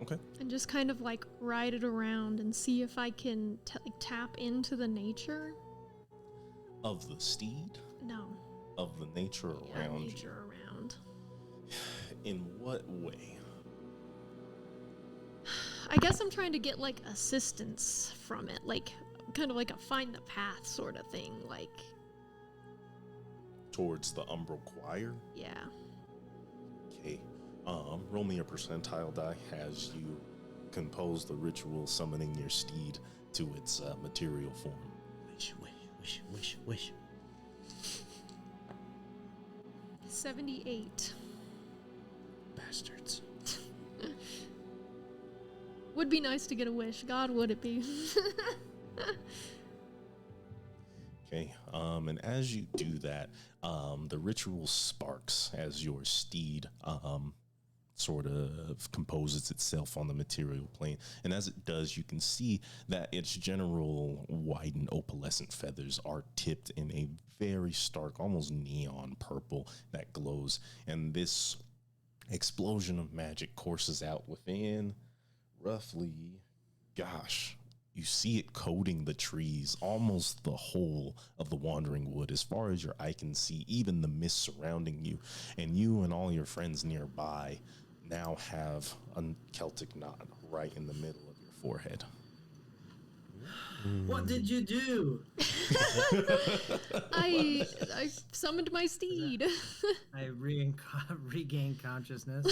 [SPEAKER 2] Okay.
[SPEAKER 1] and just kind of like ride it around and see if I can tap into the nature.
[SPEAKER 2] Of the steed?
[SPEAKER 1] No.
[SPEAKER 2] Of the nature around you?
[SPEAKER 1] nature around.
[SPEAKER 2] In what way?
[SPEAKER 1] I guess I'm trying to get like assistance from it, like kind of like a find the path sort of thing, like
[SPEAKER 2] Towards the Umbral Choir?
[SPEAKER 1] yeah.
[SPEAKER 2] Okay. Roll me a percentile die as you compose the ritual summoning your steed to its material form.
[SPEAKER 4] Wish, wish, wish, wish, wish.
[SPEAKER 1] 78.
[SPEAKER 4] Bastards.
[SPEAKER 1] Would be nice to get a wish. God, would it be?
[SPEAKER 2] Okay, and as you do that, the ritual sparks as your steed sort of composes itself on the material plane. And as it does, you can see that its general white and opalescent feathers are tipped in a very stark, almost neon purple that glows. And this explosion of magic courses out within roughly, gosh, you see it coating the trees, almost the whole of the Wandering Wood, as far as your eye can see, even the mist surrounding you. And you and all your friends nearby now have a Celtic knot right in the middle of your forehead.
[SPEAKER 3] What did you do?
[SPEAKER 1] I summoned my steed.
[SPEAKER 3] I regained consciousness.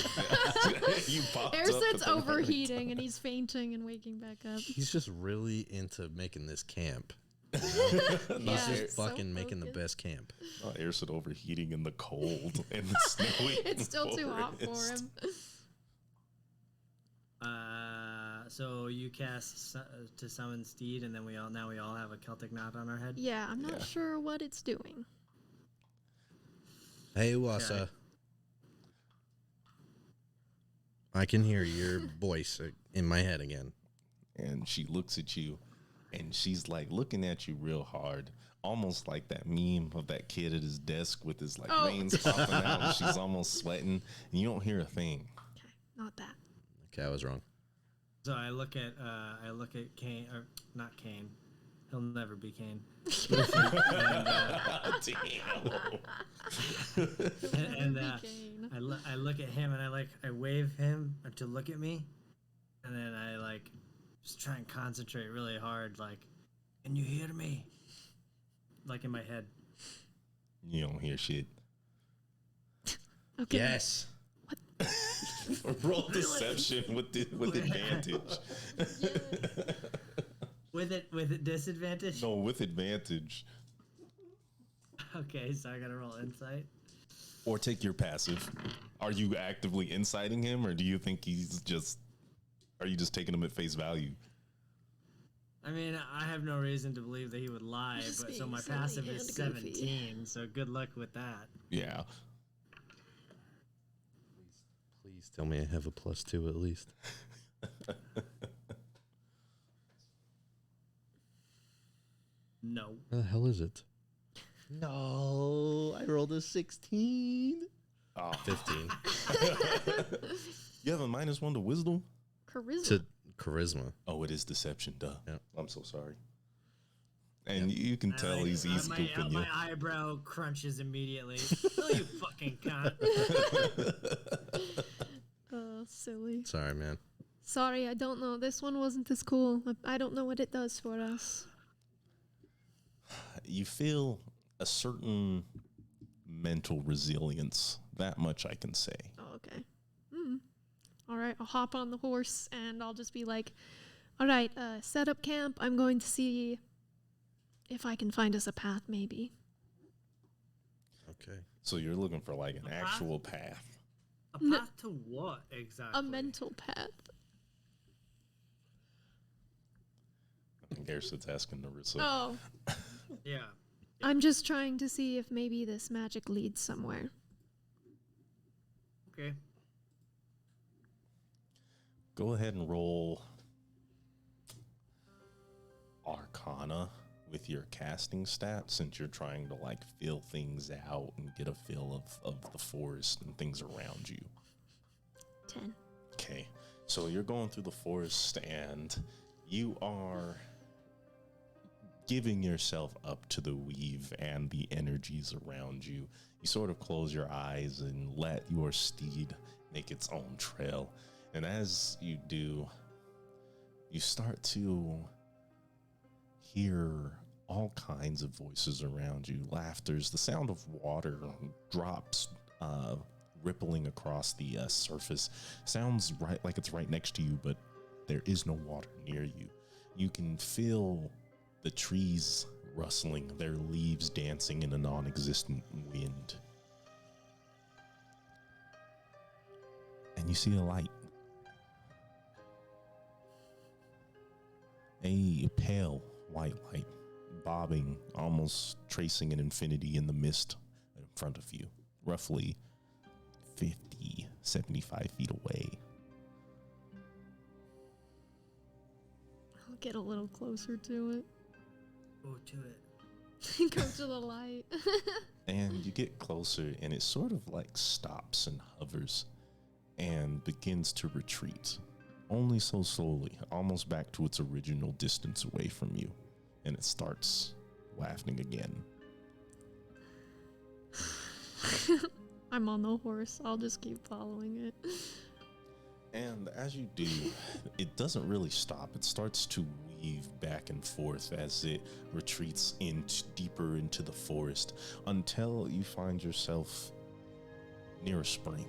[SPEAKER 2] You popped up
[SPEAKER 1] Erset's
[SPEAKER 2] at the right
[SPEAKER 1] overheating and he's fainting and waking back up.
[SPEAKER 4] He's just really into making this camp. He's
[SPEAKER 1] Yeah,
[SPEAKER 4] just
[SPEAKER 1] so
[SPEAKER 4] fucking making the
[SPEAKER 1] focused.
[SPEAKER 4] best camp.
[SPEAKER 2] Airset overheating in the cold and the snowy.
[SPEAKER 1] It's still too hot for
[SPEAKER 2] forest.
[SPEAKER 1] him.
[SPEAKER 3] So you cast to summon steed, and then we all have a Celtic knot on our head.
[SPEAKER 1] Yeah, I'm not
[SPEAKER 2] Yeah.
[SPEAKER 1] sure what it's doing.
[SPEAKER 4] Hey, Wassa. I can hear your voice in my head again.
[SPEAKER 2] And she looks at you and she's like looking at you real hard, almost like that meme of that kid at his desk with his like
[SPEAKER 1] Oh.
[SPEAKER 2] veins popping out and she's almost sweating and you don't hear a thing.
[SPEAKER 1] Okay, not that.
[SPEAKER 4] Okay, I was wrong.
[SPEAKER 3] So I look at Kane, or not Kane. He'll never be Kane.
[SPEAKER 2] Damn.
[SPEAKER 3] And
[SPEAKER 1] Kane.
[SPEAKER 3] I look at him and I wave him to look at me, and then I just try and concentrate really hard. Can you hear me? In my head.
[SPEAKER 2] You don't hear shit.
[SPEAKER 1] Okay.
[SPEAKER 4] Yes.
[SPEAKER 2] Roll deception with advantage.
[SPEAKER 3] With it disadvantage.
[SPEAKER 2] No, with advantage.
[SPEAKER 3] Okay, so I gotta roll insight.
[SPEAKER 2] Or take your passive. Are you actively inciting him or do you think are you just taking him at face value?
[SPEAKER 3] I mean, I have no reason to believe that he would lie,
[SPEAKER 1] Just
[SPEAKER 3] but so
[SPEAKER 1] being
[SPEAKER 3] my
[SPEAKER 1] silly
[SPEAKER 3] passive
[SPEAKER 1] and
[SPEAKER 3] is
[SPEAKER 1] goofy.
[SPEAKER 3] 17, so good luck with that.
[SPEAKER 2] Yeah.
[SPEAKER 4] Please tell me I have a +2 at least.
[SPEAKER 3] No.
[SPEAKER 4] Where the hell is it? No, I rolled a 16.
[SPEAKER 2] Oh,
[SPEAKER 4] 15
[SPEAKER 2] you have a -1 to wisdom?
[SPEAKER 1] Charisma.
[SPEAKER 4] to charisma.
[SPEAKER 2] Oh, it is deception. Duh.
[SPEAKER 4] Yep.
[SPEAKER 2] I'm so sorry. And you can tell he's easy goofing you.
[SPEAKER 3] My eyebrow crunches immediately. Oh, you fucking cunt.
[SPEAKER 1] Silly.
[SPEAKER 4] Sorry, man.
[SPEAKER 1] Sorry, I don't know. This one wasn't as cool. I don't know what it does for us.
[SPEAKER 2] You feel a certain mental resilience. That much I can say.
[SPEAKER 1] Oh, okay. All right, I'll hop on the horse and I'll just be like, all right, set up camp. I'm going to see if I can find us a path, maybe.
[SPEAKER 4] Okay.
[SPEAKER 2] So you're looking for like an
[SPEAKER 3] A path?
[SPEAKER 2] actual path.
[SPEAKER 3] A
[SPEAKER 1] No.
[SPEAKER 3] path to what exactly?
[SPEAKER 1] A mental path.
[SPEAKER 2] I think Garrett's asking Narissa.
[SPEAKER 1] Oh,
[SPEAKER 3] Yeah.
[SPEAKER 1] I'm just trying to see if maybe this magic leads somewhere.
[SPEAKER 3] Okay.
[SPEAKER 2] Go ahead and roll Arcana with your casting stat, since you're trying to like feel things out and get a feel of the forest and things around you.
[SPEAKER 1] 10.
[SPEAKER 2] Okay, so you're going through the forest and you are giving yourself up to the weave and the energies around you. You sort of close your eyes and let your steed make its own trail. And as you do, you start to hear all kinds of voices around you. Laughters, the sound of water, drops rippling across the surface. Sounds right like it's right next to you, but there is no water near you. You can feel the trees rustling, their leaves dancing in a non-existent wind. And you see a light. A pale white light, bobbing, almost tracing an infinity in the mist in front of you, roughly 50, 75 feet away.
[SPEAKER 1] I'll get a little closer to it.
[SPEAKER 3] Go to it.
[SPEAKER 1] Go to the light.
[SPEAKER 2] And you get closer, and it sort of like stops and hovers and begins to retreat. Only so slowly, almost back to its original distance away from you. And it starts laughing again.
[SPEAKER 1] I'm on the horse. I'll just keep following it.
[SPEAKER 2] And as you do, it doesn't really stop. It starts to weave back and forth as it retreats deeper into the forest until you find yourself near a spring.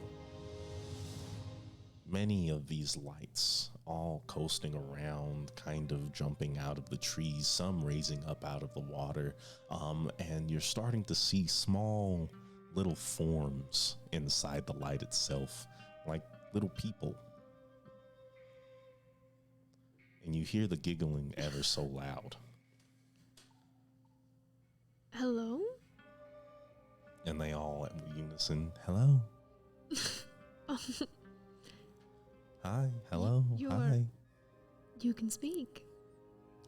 [SPEAKER 2] Many of these lights all coasting around, kind of jumping out of the trees, some raising up out of the water, and you're starting to see small little forms inside the light itself, like little people. And you hear the giggling ever so loud.
[SPEAKER 1] Hello?
[SPEAKER 2] And they all at unison, hello,
[SPEAKER 1] Oh,
[SPEAKER 2] hi, hello,
[SPEAKER 1] You
[SPEAKER 2] hi.
[SPEAKER 1] are- you can speak.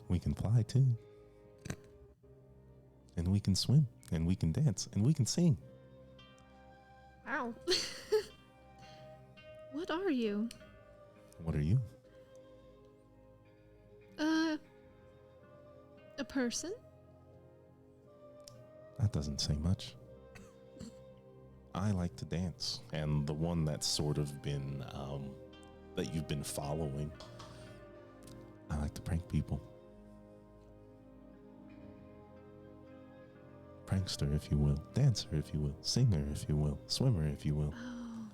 [SPEAKER 2] We can fly too. And we can swim, and we can dance, and we can sing.
[SPEAKER 1] Wow. What are you?
[SPEAKER 2] What are you?
[SPEAKER 1] A person?
[SPEAKER 2] That doesn't say much. I like to dance, and the one that's sort of been, that you've been following, I like to prank people. Prankster, if you will. Dancer, if you will. Singer, if you will. Swimmer, if you will.
[SPEAKER 1] Oh.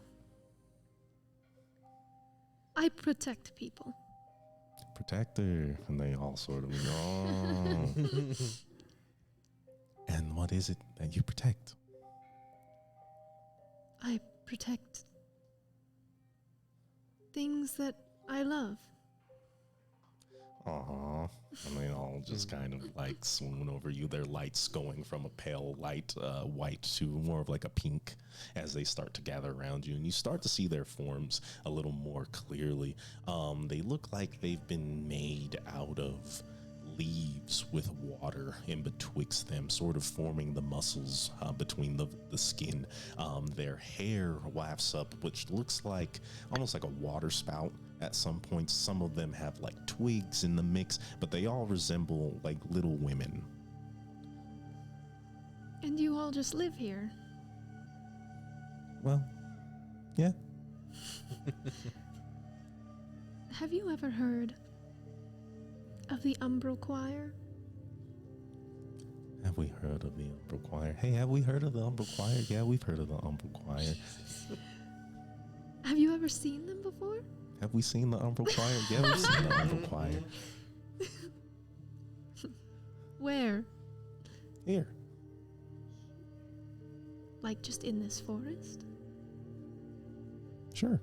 [SPEAKER 1] I protect people.
[SPEAKER 2] Protector, and they all sort of, oh. And what is it that you protect?
[SPEAKER 1] I protect things that I love.
[SPEAKER 2] Aw. And they all just kind of like swoon over you. Their lights going from a pale light white to more of like a pink as they start to gather around you. And you start to see their forms a little more clearly. They look like they've been made out of leaves with water in betwixt them, sort of forming the muscles between the skin. Their hair wafts up, which looks like almost like a water spout at some points. Some of them have like twigs in the mix, but they all resemble like little women.
[SPEAKER 1] And you all just live here?
[SPEAKER 2] Well, yeah.
[SPEAKER 1] Have you ever heard of the Umbral Choir?
[SPEAKER 2] Have we heard of the Umbral Choir? Hey, have we heard of the Umbral Choir? Yeah, we've heard of the Umbral Choir.
[SPEAKER 1] Have you ever seen them before?
[SPEAKER 2] Have we seen the Umbral Choir? Yeah, we've seen the Umbral Choir.
[SPEAKER 1] Where?
[SPEAKER 2] Here.
[SPEAKER 1] Like just in this forest?
[SPEAKER 2] Sure.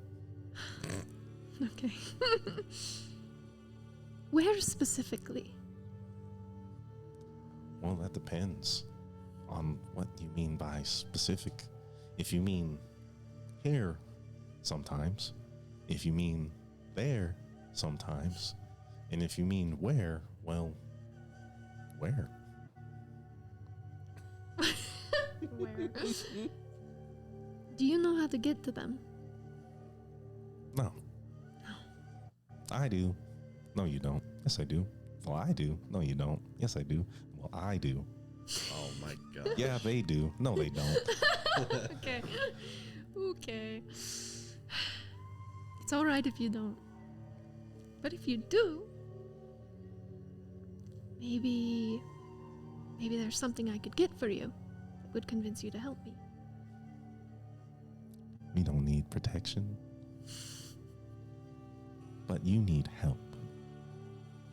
[SPEAKER 1] Okay. Where specifically?
[SPEAKER 2] Well, that depends on what you mean by specific. If you mean here, sometimes. If you mean there, sometimes. And if you mean where, well, where?
[SPEAKER 1] Where? Do you know how to get to them?
[SPEAKER 2] No. I do. No, you don't. Yes, I do. Well, I do. No, you don't. Yes, I do. Well, I do.
[SPEAKER 4] Oh my god.
[SPEAKER 2] Yeah, they do. No, they don't.
[SPEAKER 1] Okay. Okay. It's alright if you don't. But if you do, maybe there's something I could get for you that would convince you to help me.
[SPEAKER 2] We don't need protection. But you need help.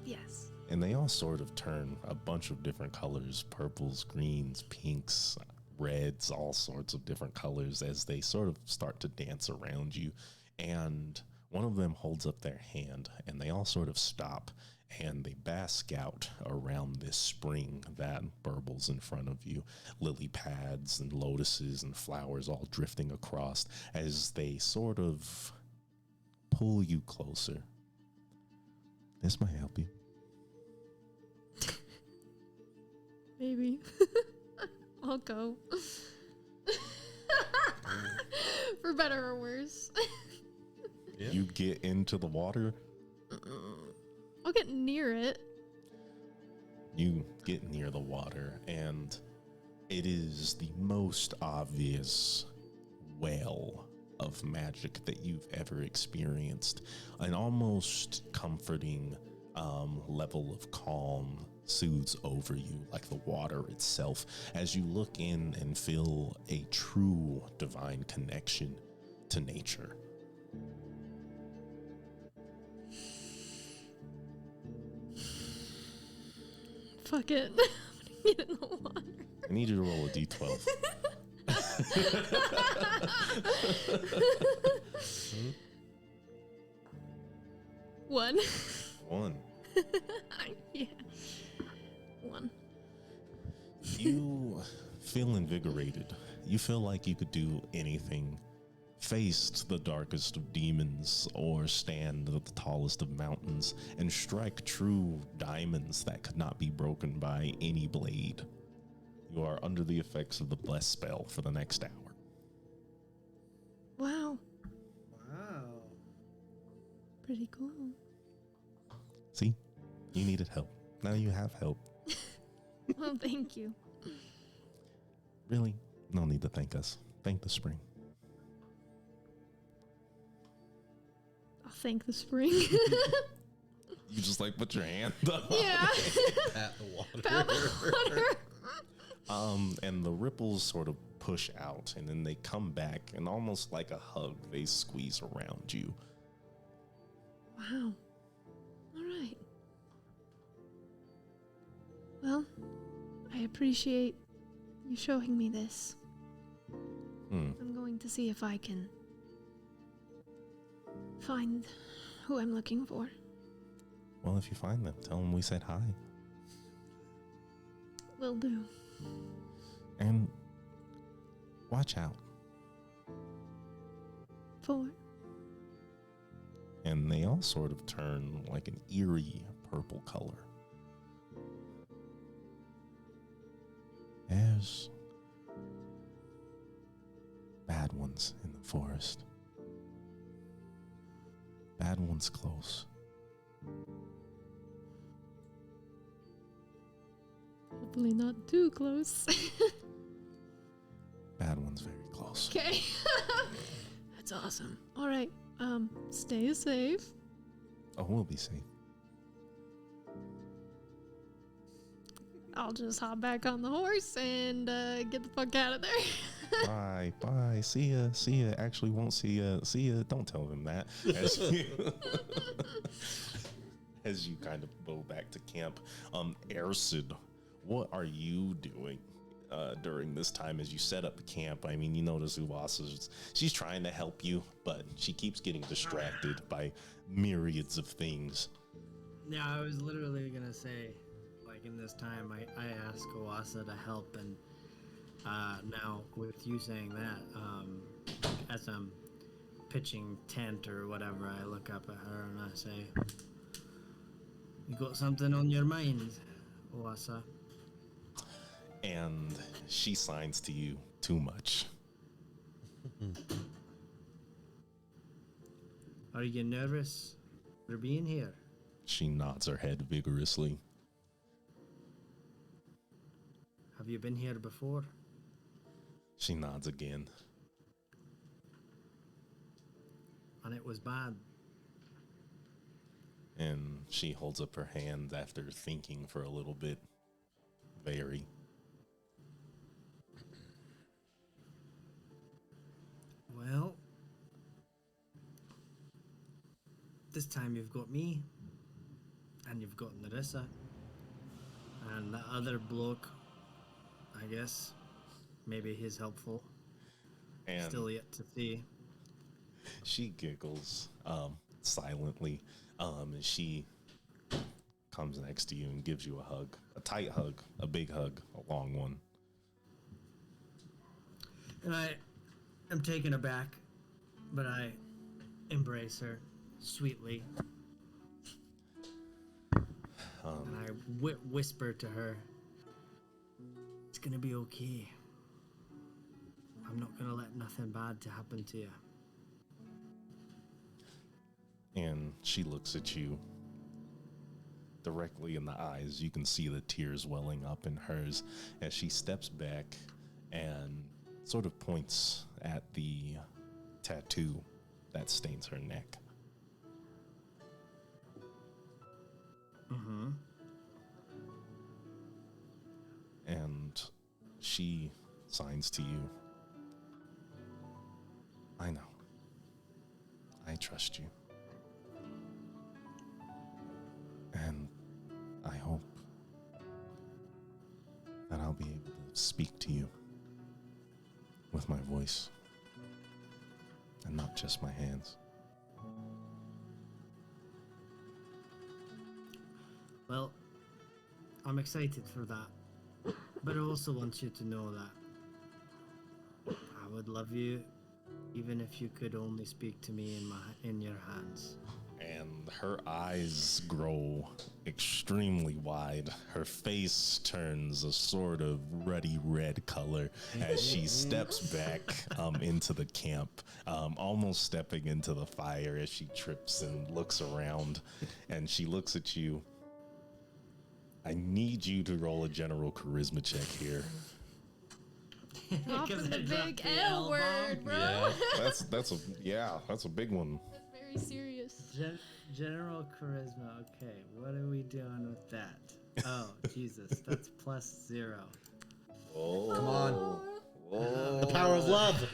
[SPEAKER 1] Yes.
[SPEAKER 2] And they all sort of turn a bunch of different colors, purples, greens, pinks, reds, all sorts of different colors as they sort of start to dance around you. And one of them holds up their hand and they all sort of stop and they bask out around this spring that burbles in front of you. Lily pads and lotuses and flowers all drifting across as they sort of pull you closer. This might help you.
[SPEAKER 1] Maybe. I'll go. For better or worse.
[SPEAKER 4] Yeah.
[SPEAKER 2] You get into the water.
[SPEAKER 1] I'll get near it.
[SPEAKER 2] You get near the water, and it is the most obvious well of magic that you've ever experienced. An almost comforting level of calm soothes over you like the water itself as you look in and feel a true divine connection to nature.
[SPEAKER 1] Fuck it. I'm gonna get in the water.
[SPEAKER 2] I need you to roll a d12.
[SPEAKER 1] One.
[SPEAKER 2] 1.
[SPEAKER 1] Yeah. One.
[SPEAKER 2] You feel invigorated. You feel like you could do anything. Face the darkest of demons or stand at the tallest of mountains and strike true diamonds that could not be broken by any blade. You are under the effects of the bless spell for the next hour.
[SPEAKER 1] Wow.
[SPEAKER 3] Wow.
[SPEAKER 1] Pretty cool.
[SPEAKER 2] See? You needed help. Now you have help.
[SPEAKER 1] Well, thank you.
[SPEAKER 2] Really? No need to thank us. Thank the spring.
[SPEAKER 1] I'll thank the spring.
[SPEAKER 2] You just like put your hand up.
[SPEAKER 1] Yeah.
[SPEAKER 4] At the water.
[SPEAKER 1] Pat the water.
[SPEAKER 2] And the ripples sort of push out and then they come back and almost like a hug, they squeeze around you.
[SPEAKER 1] Wow. All right. Well, I appreciate you showing me this. I'm going to see if I can find who I'm looking for.
[SPEAKER 2] Well, if you find them, tell them we said hi.
[SPEAKER 1] Will do.
[SPEAKER 2] And watch out.
[SPEAKER 1] 4.
[SPEAKER 2] And they all sort of turn like an eerie purple color. There's bad ones in the forest. Bad ones close.
[SPEAKER 1] Hopefully not too close.
[SPEAKER 2] Bad ones very close.
[SPEAKER 1] Okay. That's awesome. All right. Stay safe.
[SPEAKER 2] Oh, we'll be safe.
[SPEAKER 1] I'll just hop back on the horse and get the fuck out of there.
[SPEAKER 2] Bye, bye. See ya, see ya. Actually, won't see ya. See ya. Don't tell him that. As you kind of go back to camp, Ersid, what are you doing during this time as you set up camp? I mean, you notice Uwasa's, she's trying to help you, but she keeps getting distracted by myriads of things.
[SPEAKER 3] Yeah, I was literally gonna say, like in this time, I asked Kawasa to help, and now with you saying that, as I'm pitching tent or whatever, I look up at her and I say, "You got something on your mind, Kawasa?"
[SPEAKER 2] And she signs to you too much.
[SPEAKER 3] Are you nervous for being here?
[SPEAKER 2] She nods her head vigorously.
[SPEAKER 3] Have you been here before?
[SPEAKER 2] She nods again.
[SPEAKER 3] And it was bad.
[SPEAKER 2] And she holds up her hand after thinking for a little bit. Very.
[SPEAKER 3] Well, this time you've got me, and you've got Narissa, and the other bloke, I guess. Maybe he's helpful.
[SPEAKER 2] And
[SPEAKER 3] Still yet to see.
[SPEAKER 2] she giggles silently. And she comes next to you and gives you a hug. A tight hug, a big hug, a long one.
[SPEAKER 3] And I am taken aback, but I embrace her sweetly. And I whisper to her, "It's gonna be okay. I'm not gonna let nothing bad to happen to you."
[SPEAKER 2] And she looks at you directly in the eyes. You can see the tears welling up in hers as she steps back and sort of points at the tattoo that stains her neck.
[SPEAKER 3] Mm-hmm.
[SPEAKER 2] And she signs to you. I know. I trust you. And I hope that I'll be able to speak to you with my voice and not just my hands.
[SPEAKER 3] Well, I'm excited for that, but I also want you to know that I would love you even if you could only speak to me in your hands.
[SPEAKER 2] And her eyes grow extremely wide. Her face turns a sort of ruddy red color as she steps back into the camp, almost stepping into the fire as she trips and looks around. And she looks at you. I need you to roll a general charisma check here.
[SPEAKER 1] Dropping the big L word, bro.
[SPEAKER 4] Yeah.
[SPEAKER 2] That's a big one.
[SPEAKER 1] That's very serious.
[SPEAKER 3] General charisma. Okay, what are we doing with that? Oh, Jesus, that's +0.
[SPEAKER 2] Oh,
[SPEAKER 4] Come on.
[SPEAKER 2] Whoa.
[SPEAKER 4] The power of love.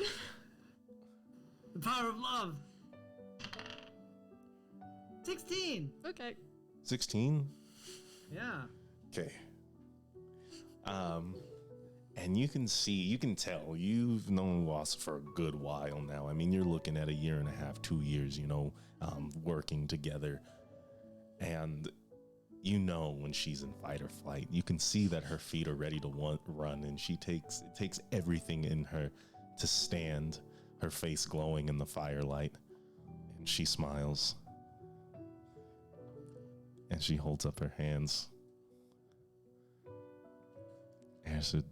[SPEAKER 3] The power of love. 16.
[SPEAKER 1] Okay.
[SPEAKER 2] 16?
[SPEAKER 3] Yeah.
[SPEAKER 2] Okay. And you can tell you've known Wasa for a good while now. I mean, you're looking at a year and a half, 2 years, working together. And you know when she's in fight or flight, you can see that her feet are ready to run, and it takes everything in her to stand, her face glowing in the firelight. And she smiles. And she holds up her hands. Ersid,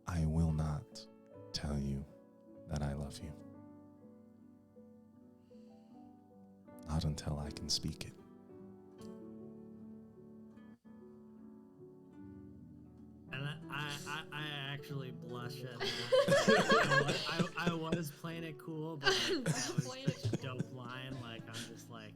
[SPEAKER 2] I will not tell you that I love you. Not until I can speak it.
[SPEAKER 3] And I actually blush at that. I was playing it cool, but like, that was
[SPEAKER 1] Playing it
[SPEAKER 3] a dope line. Like, I'm just like,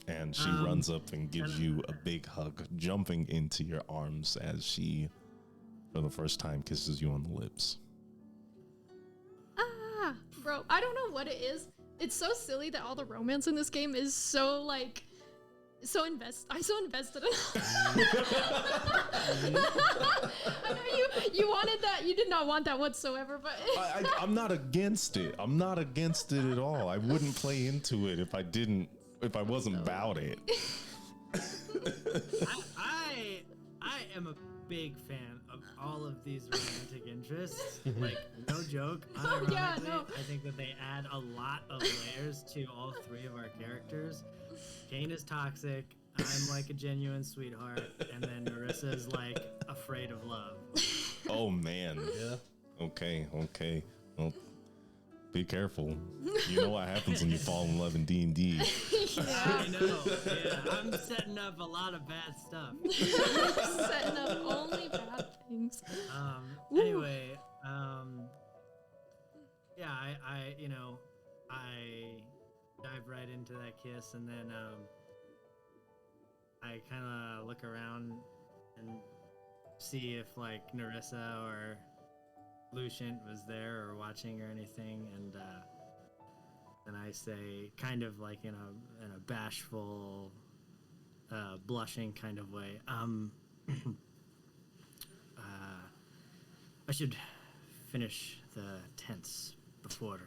[SPEAKER 2] And she runs up and gives you a big hug, jumping into your arms as she, for the first time, kisses you on the lips.
[SPEAKER 1] Bro, I don't know what it is. It's so silly that all the romance in this game is so like I'm so invested in I know you wanted that. You did not want that whatsoever, but
[SPEAKER 2] I'm not against it. I'm not against it at all. I wouldn't play into it if I wasn't about it.
[SPEAKER 3] I am a big fan of all of these romantic interests. Like, no joke.
[SPEAKER 1] Oh, yeah, no.
[SPEAKER 3] I think that they add a lot of layers to all three of our characters. Kane is toxic. I'm like a genuine sweetheart, and then Narissa is like afraid of love.
[SPEAKER 2] Oh man.
[SPEAKER 4] Yeah.
[SPEAKER 2] Okay. Well, be careful. You know what happens when you fall in love in D&D.
[SPEAKER 3] I know. Yeah, I'm setting up a lot of bad stuff.
[SPEAKER 1] setting up only bad things.
[SPEAKER 3] Anyway, yeah, I dive right into that kiss, and then I kind of look around and see if like Narissa or Lucian was there or watching or anything, and I say, kind of like in a bashful, blushing kind of way, I should finish the tents before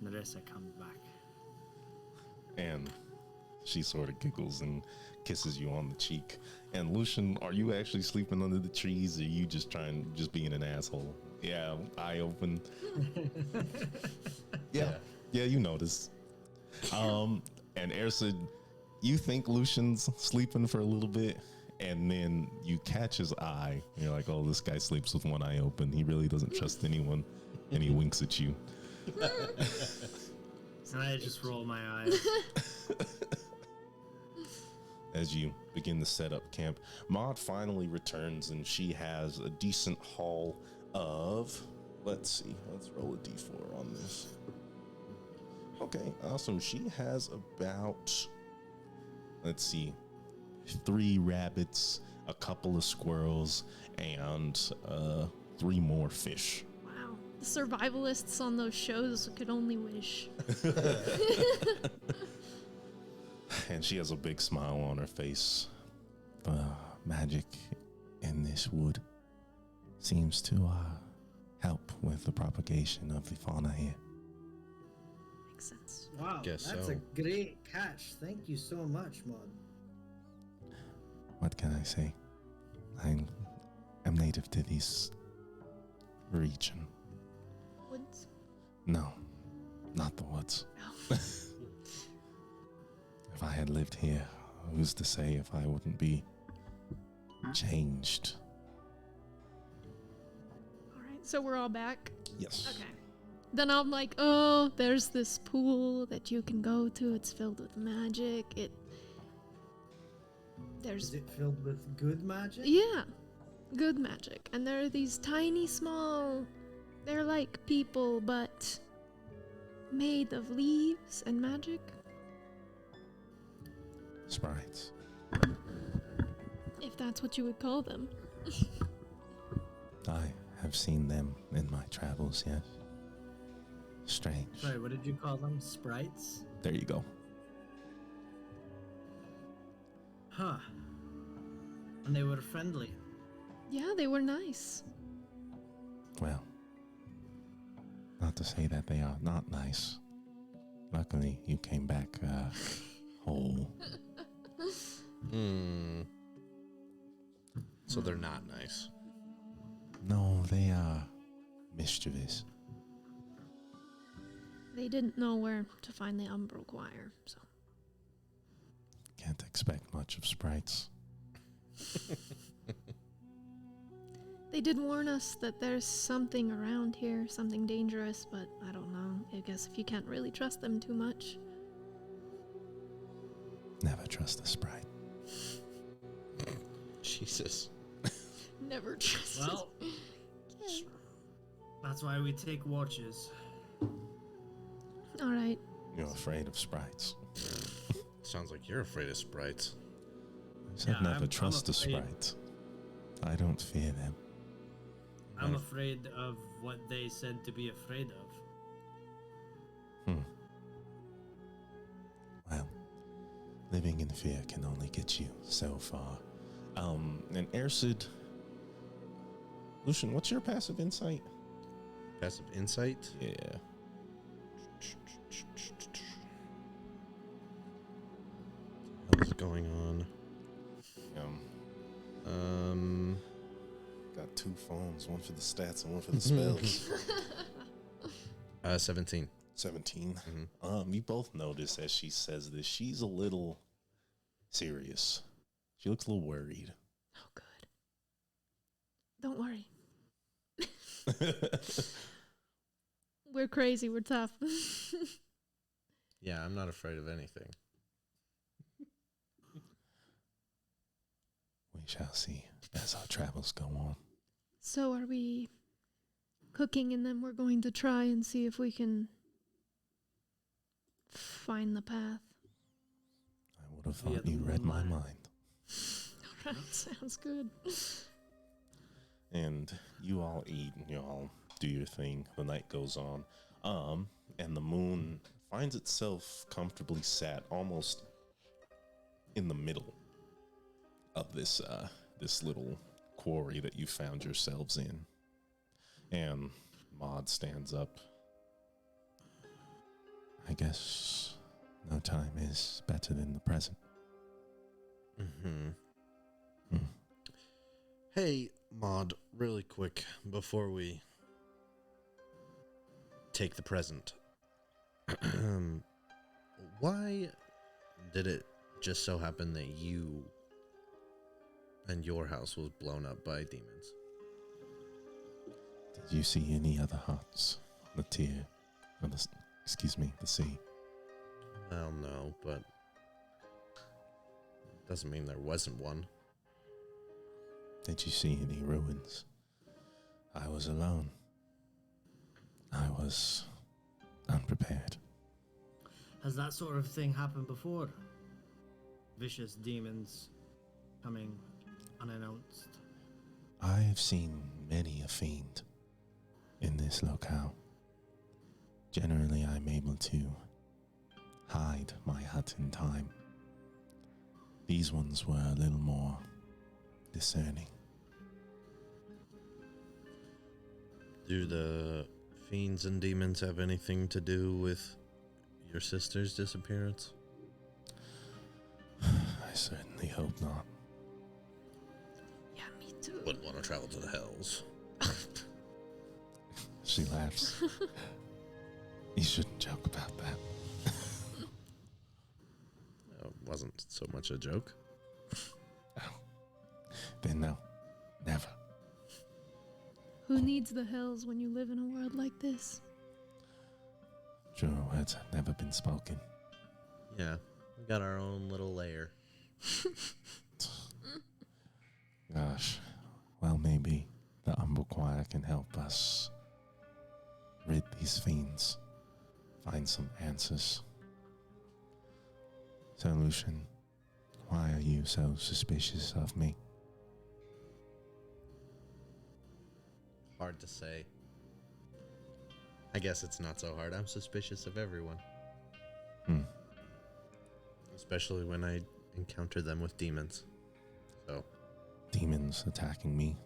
[SPEAKER 3] Narissa comes back.
[SPEAKER 2] And she sort of giggles and kisses you on the cheek. And Lucian, are you actually sleeping under the trees, or are you just being an asshole? Yeah, eye open. Yeah, you notice. And Ersid, you think Lucian's sleeping for a little bit, and then you catch his eye. And you're like, oh, this guy sleeps with one eye open. He really doesn't trust anyone. And he winks at you.
[SPEAKER 3] And I just roll my eyes.
[SPEAKER 2] As you begin to set up camp, Maud finally returns, and she has a decent haul of, let's roll a d4 on this. Okay, awesome. She has about, 3 rabbits, a couple of squirrels, and 3 more fish.
[SPEAKER 1] Wow. The survivalists on those shows could only wish.
[SPEAKER 2] And she has a big smile on her face. The magic in this wood seems to help with the propagation of the fauna here.
[SPEAKER 1] Makes sense.
[SPEAKER 5] Wow,
[SPEAKER 4] Guess
[SPEAKER 5] that's
[SPEAKER 4] so.
[SPEAKER 5] a great catch. Thank you so much, Maud.
[SPEAKER 2] What can I say? I am native to this region.
[SPEAKER 1] Woods.
[SPEAKER 2] No, not the woods.
[SPEAKER 1] Oh.
[SPEAKER 2] If I had lived here, who's to say if I wouldn't be changed?
[SPEAKER 1] All right, so we're all back.
[SPEAKER 2] Yes.
[SPEAKER 1] Okay. Then I'm like, oh, there's this pool that you can go to. It's filled with magic.
[SPEAKER 5] Is it filled with good magic?
[SPEAKER 1] Yeah, good magic. And there are these tiny, small, they're like people, but made of leaves and magic.
[SPEAKER 2] Sprites.
[SPEAKER 1] If that's what you would call them.
[SPEAKER 2] I have seen them in my travels, yes. Strange.
[SPEAKER 3] Sorry, what did you call them? Sprites?
[SPEAKER 2] There you go.
[SPEAKER 3] Huh. And they were friendly.
[SPEAKER 1] Yeah, they were nice.
[SPEAKER 2] Well, not to say that they are not nice. Luckily, you came back whole.
[SPEAKER 4] So they're not nice.
[SPEAKER 2] No, they are mischievous.
[SPEAKER 1] They didn't know where to find the Umbral Choir, so.
[SPEAKER 2] Can't expect much of sprites.
[SPEAKER 1] They did warn us that there's something around here, something dangerous, but I don't know. I guess if you can't really trust them too much.
[SPEAKER 2] Never trust a sprite.
[SPEAKER 4] Jesus.
[SPEAKER 1] Never trust.
[SPEAKER 3] Well, that's why we take watches.
[SPEAKER 1] All right.
[SPEAKER 2] You're afraid of sprites.
[SPEAKER 4] Sounds like you're afraid of sprites.
[SPEAKER 2] I said
[SPEAKER 3] Yeah,
[SPEAKER 2] never
[SPEAKER 3] I'm
[SPEAKER 2] trust a
[SPEAKER 3] afraid.
[SPEAKER 2] sprite. I don't fear them.
[SPEAKER 3] I'm afraid of what they said to be afraid of.
[SPEAKER 2] Well, living in fear can only get you so far. And Ersid, Lucian, what's your passive insight?
[SPEAKER 4] Passive insight?
[SPEAKER 2] Yeah.
[SPEAKER 4] What's going on?
[SPEAKER 2] Um, got two phones, one for the stats and one for the spells.
[SPEAKER 4] 17.
[SPEAKER 2] 17.
[SPEAKER 4] Mhm.
[SPEAKER 2] You both notice as she says this, she's a little serious. She looks a little worried.
[SPEAKER 1] Oh, good. Don't worry. We're crazy. We're tough.
[SPEAKER 4] Yeah, I'm not afraid of anything.
[SPEAKER 2] We shall see as our travels go on.
[SPEAKER 1] So are we cooking and then we're going to try and see if we can find the path?
[SPEAKER 2] I would have
[SPEAKER 3] Yeah,
[SPEAKER 2] thought
[SPEAKER 3] the
[SPEAKER 2] you read my
[SPEAKER 3] moonlight.
[SPEAKER 2] mind.
[SPEAKER 1] All right, sounds good.
[SPEAKER 2] And you all eat and you all do your thing. The night goes on. And the moon finds itself comfortably sat almost in the middle of this this little quarry that you found yourselves in. And Maud stands up. I guess no time is better than the present.
[SPEAKER 4] Mm-hmm.
[SPEAKER 2] Hmm.
[SPEAKER 4] Hey, Maud, really quick, before we take the present. Why did it just so happen that you and your house was blown up by demons?
[SPEAKER 2] Did you see any other huts on the tier? Or the sea?
[SPEAKER 4] Well, no, but doesn't mean there wasn't one.
[SPEAKER 2] Did you see any ruins? I was alone. I was unprepared.
[SPEAKER 3] Has that sort of thing happened before? Vicious demons coming unannounced.
[SPEAKER 2] I have seen many a fiend in this locale. Generally, I'm able to hide my hut in time. These ones were a little more discerning.
[SPEAKER 4] Do the fiends and demons have anything to do with your sister's disappearance?
[SPEAKER 2] I certainly hope not.
[SPEAKER 1] Yeah, me too.
[SPEAKER 4] Wouldn't want to travel to the hells.
[SPEAKER 2] She laughs. You shouldn't joke about that.
[SPEAKER 4] It wasn't so much a joke.
[SPEAKER 2] Then no, never.
[SPEAKER 1] Who needs the hells when you live in a world like this?
[SPEAKER 2] Truer words have never been spoken.
[SPEAKER 4] Yeah, we got our own little lair.
[SPEAKER 2] Gosh, well, maybe the Umbral Choir can help us rid these fiends, find some answers. So, Lucian, why are you so suspicious of me?
[SPEAKER 4] Hard to say. I guess it's not so hard. I'm suspicious of everyone. Especially when I encounter them with demons. So,
[SPEAKER 2] Demons attacking me?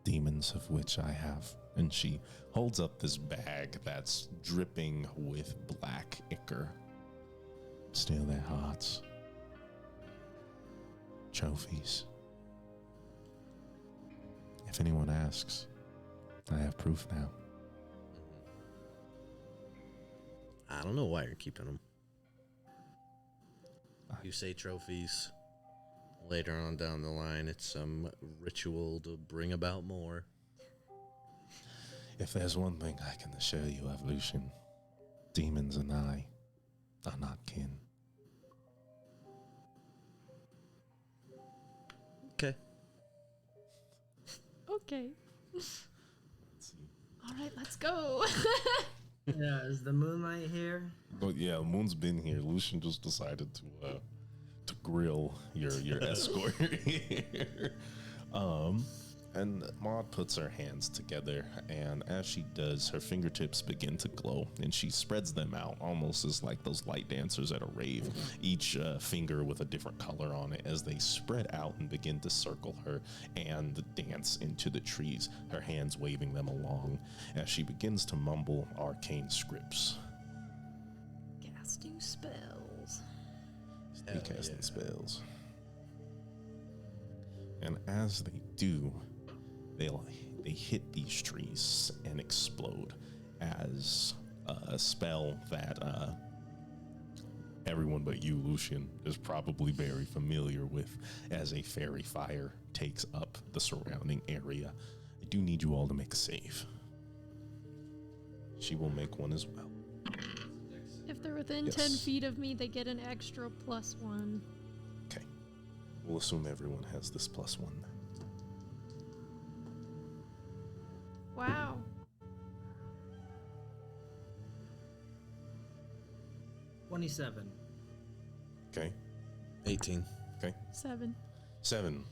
[SPEAKER 2] demons of which I have. And she holds up this bag that's dripping with black ichor. Steal their hearts. Trophies. If anyone asks, I have proof now.
[SPEAKER 4] I don't know why you're keeping them. You say trophies. Later on down the line, it's some ritual to bring about more.
[SPEAKER 2] If there's one thing I can assure you of, Lucian, demons and I are not kin.
[SPEAKER 4] Okay.
[SPEAKER 1] Okay. All right, let's go.
[SPEAKER 5] Yeah, is the Moonlight here?
[SPEAKER 2] But yeah, Moon's been here. Lucian just decided to grill your escort here. And Maud puts her hands together, and as she does, her fingertips begin to glow, and she spreads them out almost as like those light dancers at a rave, each finger with a different color on it as they spread out and begin to circle her and dance into the trees, her hands waving them along as she begins to mumble arcane scripts.
[SPEAKER 1] Casting spells.
[SPEAKER 2] Be casting spells. And as they do, they hit these trees and explode as a spell that everyone but you, Lucian, is probably very familiar with, as a fairy fire takes up the surrounding area. I do need you all to make a save. She will make one as well.
[SPEAKER 1] If they're within
[SPEAKER 2] Yes.
[SPEAKER 1] 10 feet of me, they get an extra +1.
[SPEAKER 2] Okay. We'll assume everyone has this +1 then.
[SPEAKER 1] Wow.
[SPEAKER 5] $27.
[SPEAKER 2] Okay.
[SPEAKER 4] 18.
[SPEAKER 2] Okay.
[SPEAKER 1] 7.
[SPEAKER 2] 7.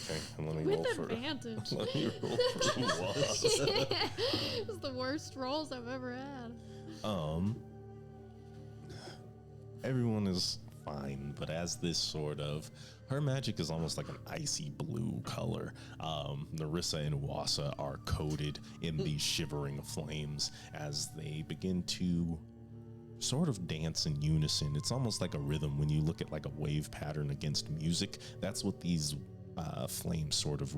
[SPEAKER 2] Okay. And let me
[SPEAKER 1] With
[SPEAKER 2] roll for
[SPEAKER 1] advantage.
[SPEAKER 2] let me roll for loss.
[SPEAKER 1] It was the worst rolls I've ever had.
[SPEAKER 2] Everyone is fine, but as this sort of, her magic is almost like an icy blue color. Narissa and Wassa are coated in these shivering flames as they begin to sort of dance in unison. It's almost like a rhythm when you look at like a wave pattern against music. That's what these flames sort of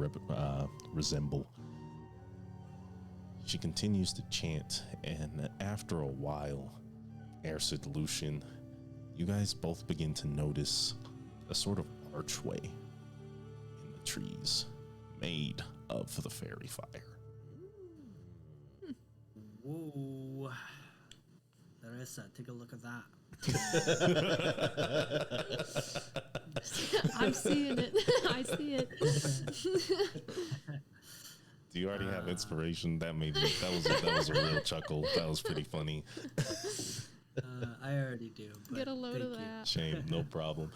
[SPEAKER 2] resemble. She continues to chant, and after a while, Ersid, Lucian, you guys both begin to notice a sort of archway in the trees made of the fairy fire.
[SPEAKER 5] Whoa. Larissa, take a look at that.
[SPEAKER 1] I'm seeing it. I see it.
[SPEAKER 2] Do you already have inspiration? That was a real chuckle. That was pretty funny.
[SPEAKER 5] I already do. But
[SPEAKER 1] Get a load of
[SPEAKER 5] thank you.
[SPEAKER 1] that.
[SPEAKER 2] Shame, no problem.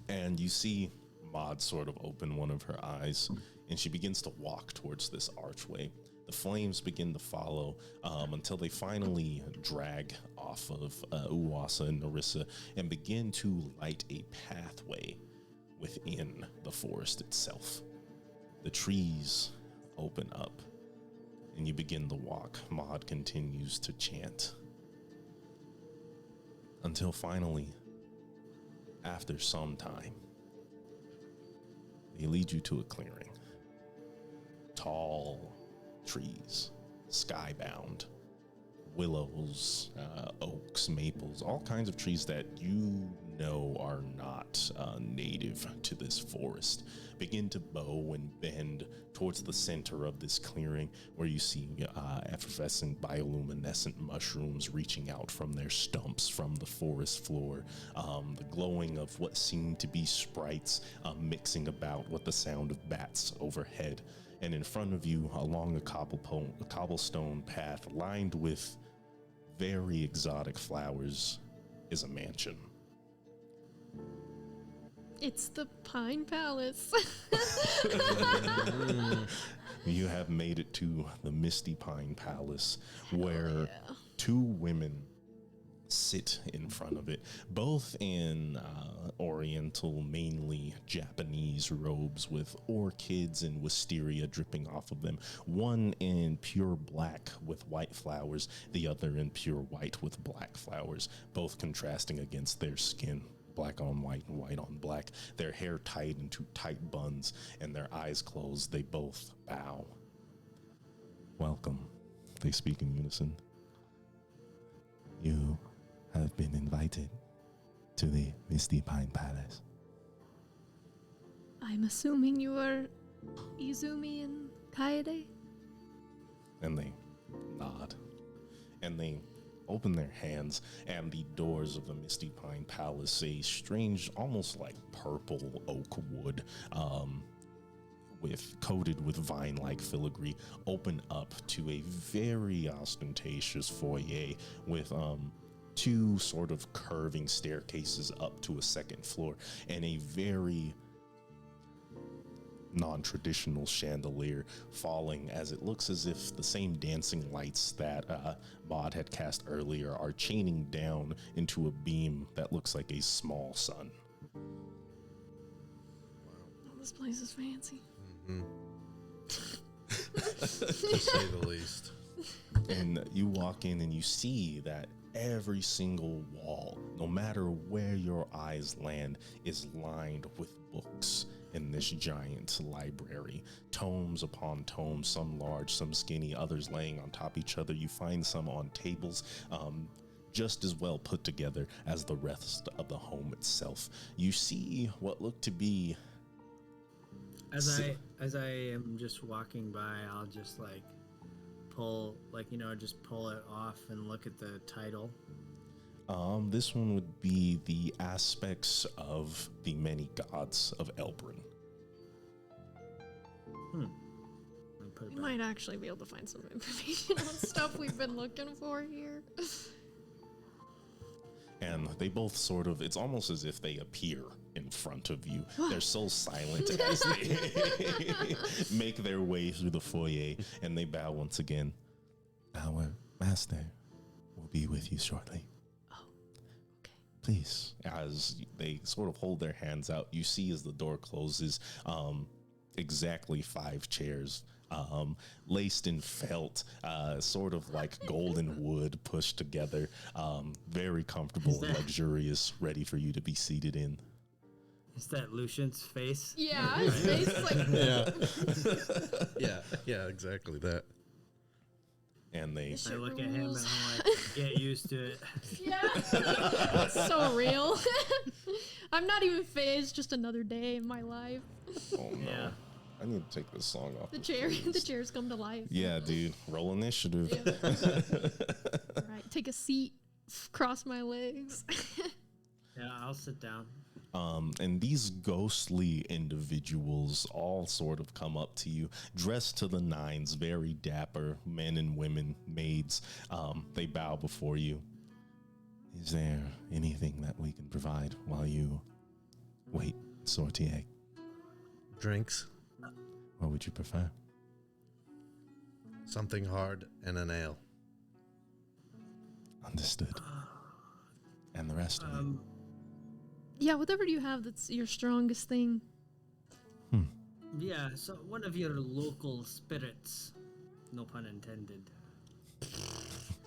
[SPEAKER 2] And you see Maud sort of open one of her eyes, and she begins to walk towards this archway. The flames begin to follow until they finally drag off of Uwasa and Narissa and begin to light a pathway within the forest itself. The trees open up, and you begin to walk. Maud continues to chant. Until finally, after some time, they lead you to a clearing. Tall trees, skybound, willows, oaks, maples, all kinds of trees that you know are not native to this forest, begin to bow and bend towards the center of this clearing, where you see effervescent bioluminescent mushrooms reaching out from their stumps from the forest floor, the glowing of what seem to be sprites mixing about with the sound of bats overhead. And in front of you, along a cobblestone path lined with very exotic flowers, is a mansion.
[SPEAKER 1] It's the Pine Palace.
[SPEAKER 2] You have made it to the Misty Pine Palace, where two women sit in front of it, both in oriental, mainly Japanese robes with orchids and wisteria dripping off of them. One in pure black with white flowers, the other in pure white with black flowers, both contrasting against their skin. Black on white and white on black, their hair tied into tight buns, and their eyes closed. They both bow. Welcome, they speak in unison. You have been invited to the Misty Pine Palace.
[SPEAKER 1] I'm assuming you are Izumi and Kaede?
[SPEAKER 2] And they nod. And they open their hands, and the doors of the Misty Pine Palace, a strange, almost like purple oak wood, coated with vine-like filigree, open up to a very ostentatious foyer with two sort of curving staircases up to a second floor, and a very non-traditional chandelier falling, as it looks as if the same dancing lights that Maud had cast earlier are chaining down into a beam that looks like a small sun.
[SPEAKER 1] Oh, this place is fancy.
[SPEAKER 4] To say the least.
[SPEAKER 2] And you walk in and you see that every single wall, no matter where your eyes land, is lined with books in this giant library. Tomes upon tomes, some large, some skinny, others laying on top of each other. You find some on tables, just as well put together as the rest of the home itself. You see what look to be...
[SPEAKER 3] As I am just walking by, I'll just like pull, just pull it off and look at the title.
[SPEAKER 2] This one would be the aspects of the many gods of Elbrin.
[SPEAKER 3] I'll put it
[SPEAKER 1] We
[SPEAKER 3] back.
[SPEAKER 1] might actually be able to find some information on stuff we've been looking for here.
[SPEAKER 2] And they both sort of, it's almost as if they appear in front of you. They're so silent as they make their way through the foyer, and they bow once again. Our master will be with you shortly.
[SPEAKER 1] Oh, okay.
[SPEAKER 2] Please. As they sort of hold their hands out, you see as the door closes, exactly 5 chairs, laced in felt, sort of like golden wood pushed together, very comfortable and luxurious, ready for you to be seated in.
[SPEAKER 3] Is that Lucian's face?
[SPEAKER 1] Yeah, his face is like...
[SPEAKER 4] Yeah, exactly that.
[SPEAKER 2] And they
[SPEAKER 3] I look at him and I'm like, get used to it.
[SPEAKER 1] Yeah. It's so real. I'm not even phased, just another day in my life.
[SPEAKER 2] oh no,
[SPEAKER 3] Yeah.
[SPEAKER 2] I need to take this song off.
[SPEAKER 1] The chairs come to life.
[SPEAKER 2] Yeah, dude, roll initiative.
[SPEAKER 1] All right, take a seat, cross my legs.
[SPEAKER 3] Yeah, I'll sit down.
[SPEAKER 2] And these ghostly individuals all sort of come up to you, dressed to the nines, very dapper men and women, maids. They bow before you. Is there anything that we can provide while you wait, Sortier?
[SPEAKER 4] Drinks,
[SPEAKER 2] What would you prefer?
[SPEAKER 4] something hard, and an ale.
[SPEAKER 2] Understood. And the rest of you?
[SPEAKER 1] Yeah, whatever you have that's your strongest thing.
[SPEAKER 3] Yeah, so one of your local spirits, no pun intended.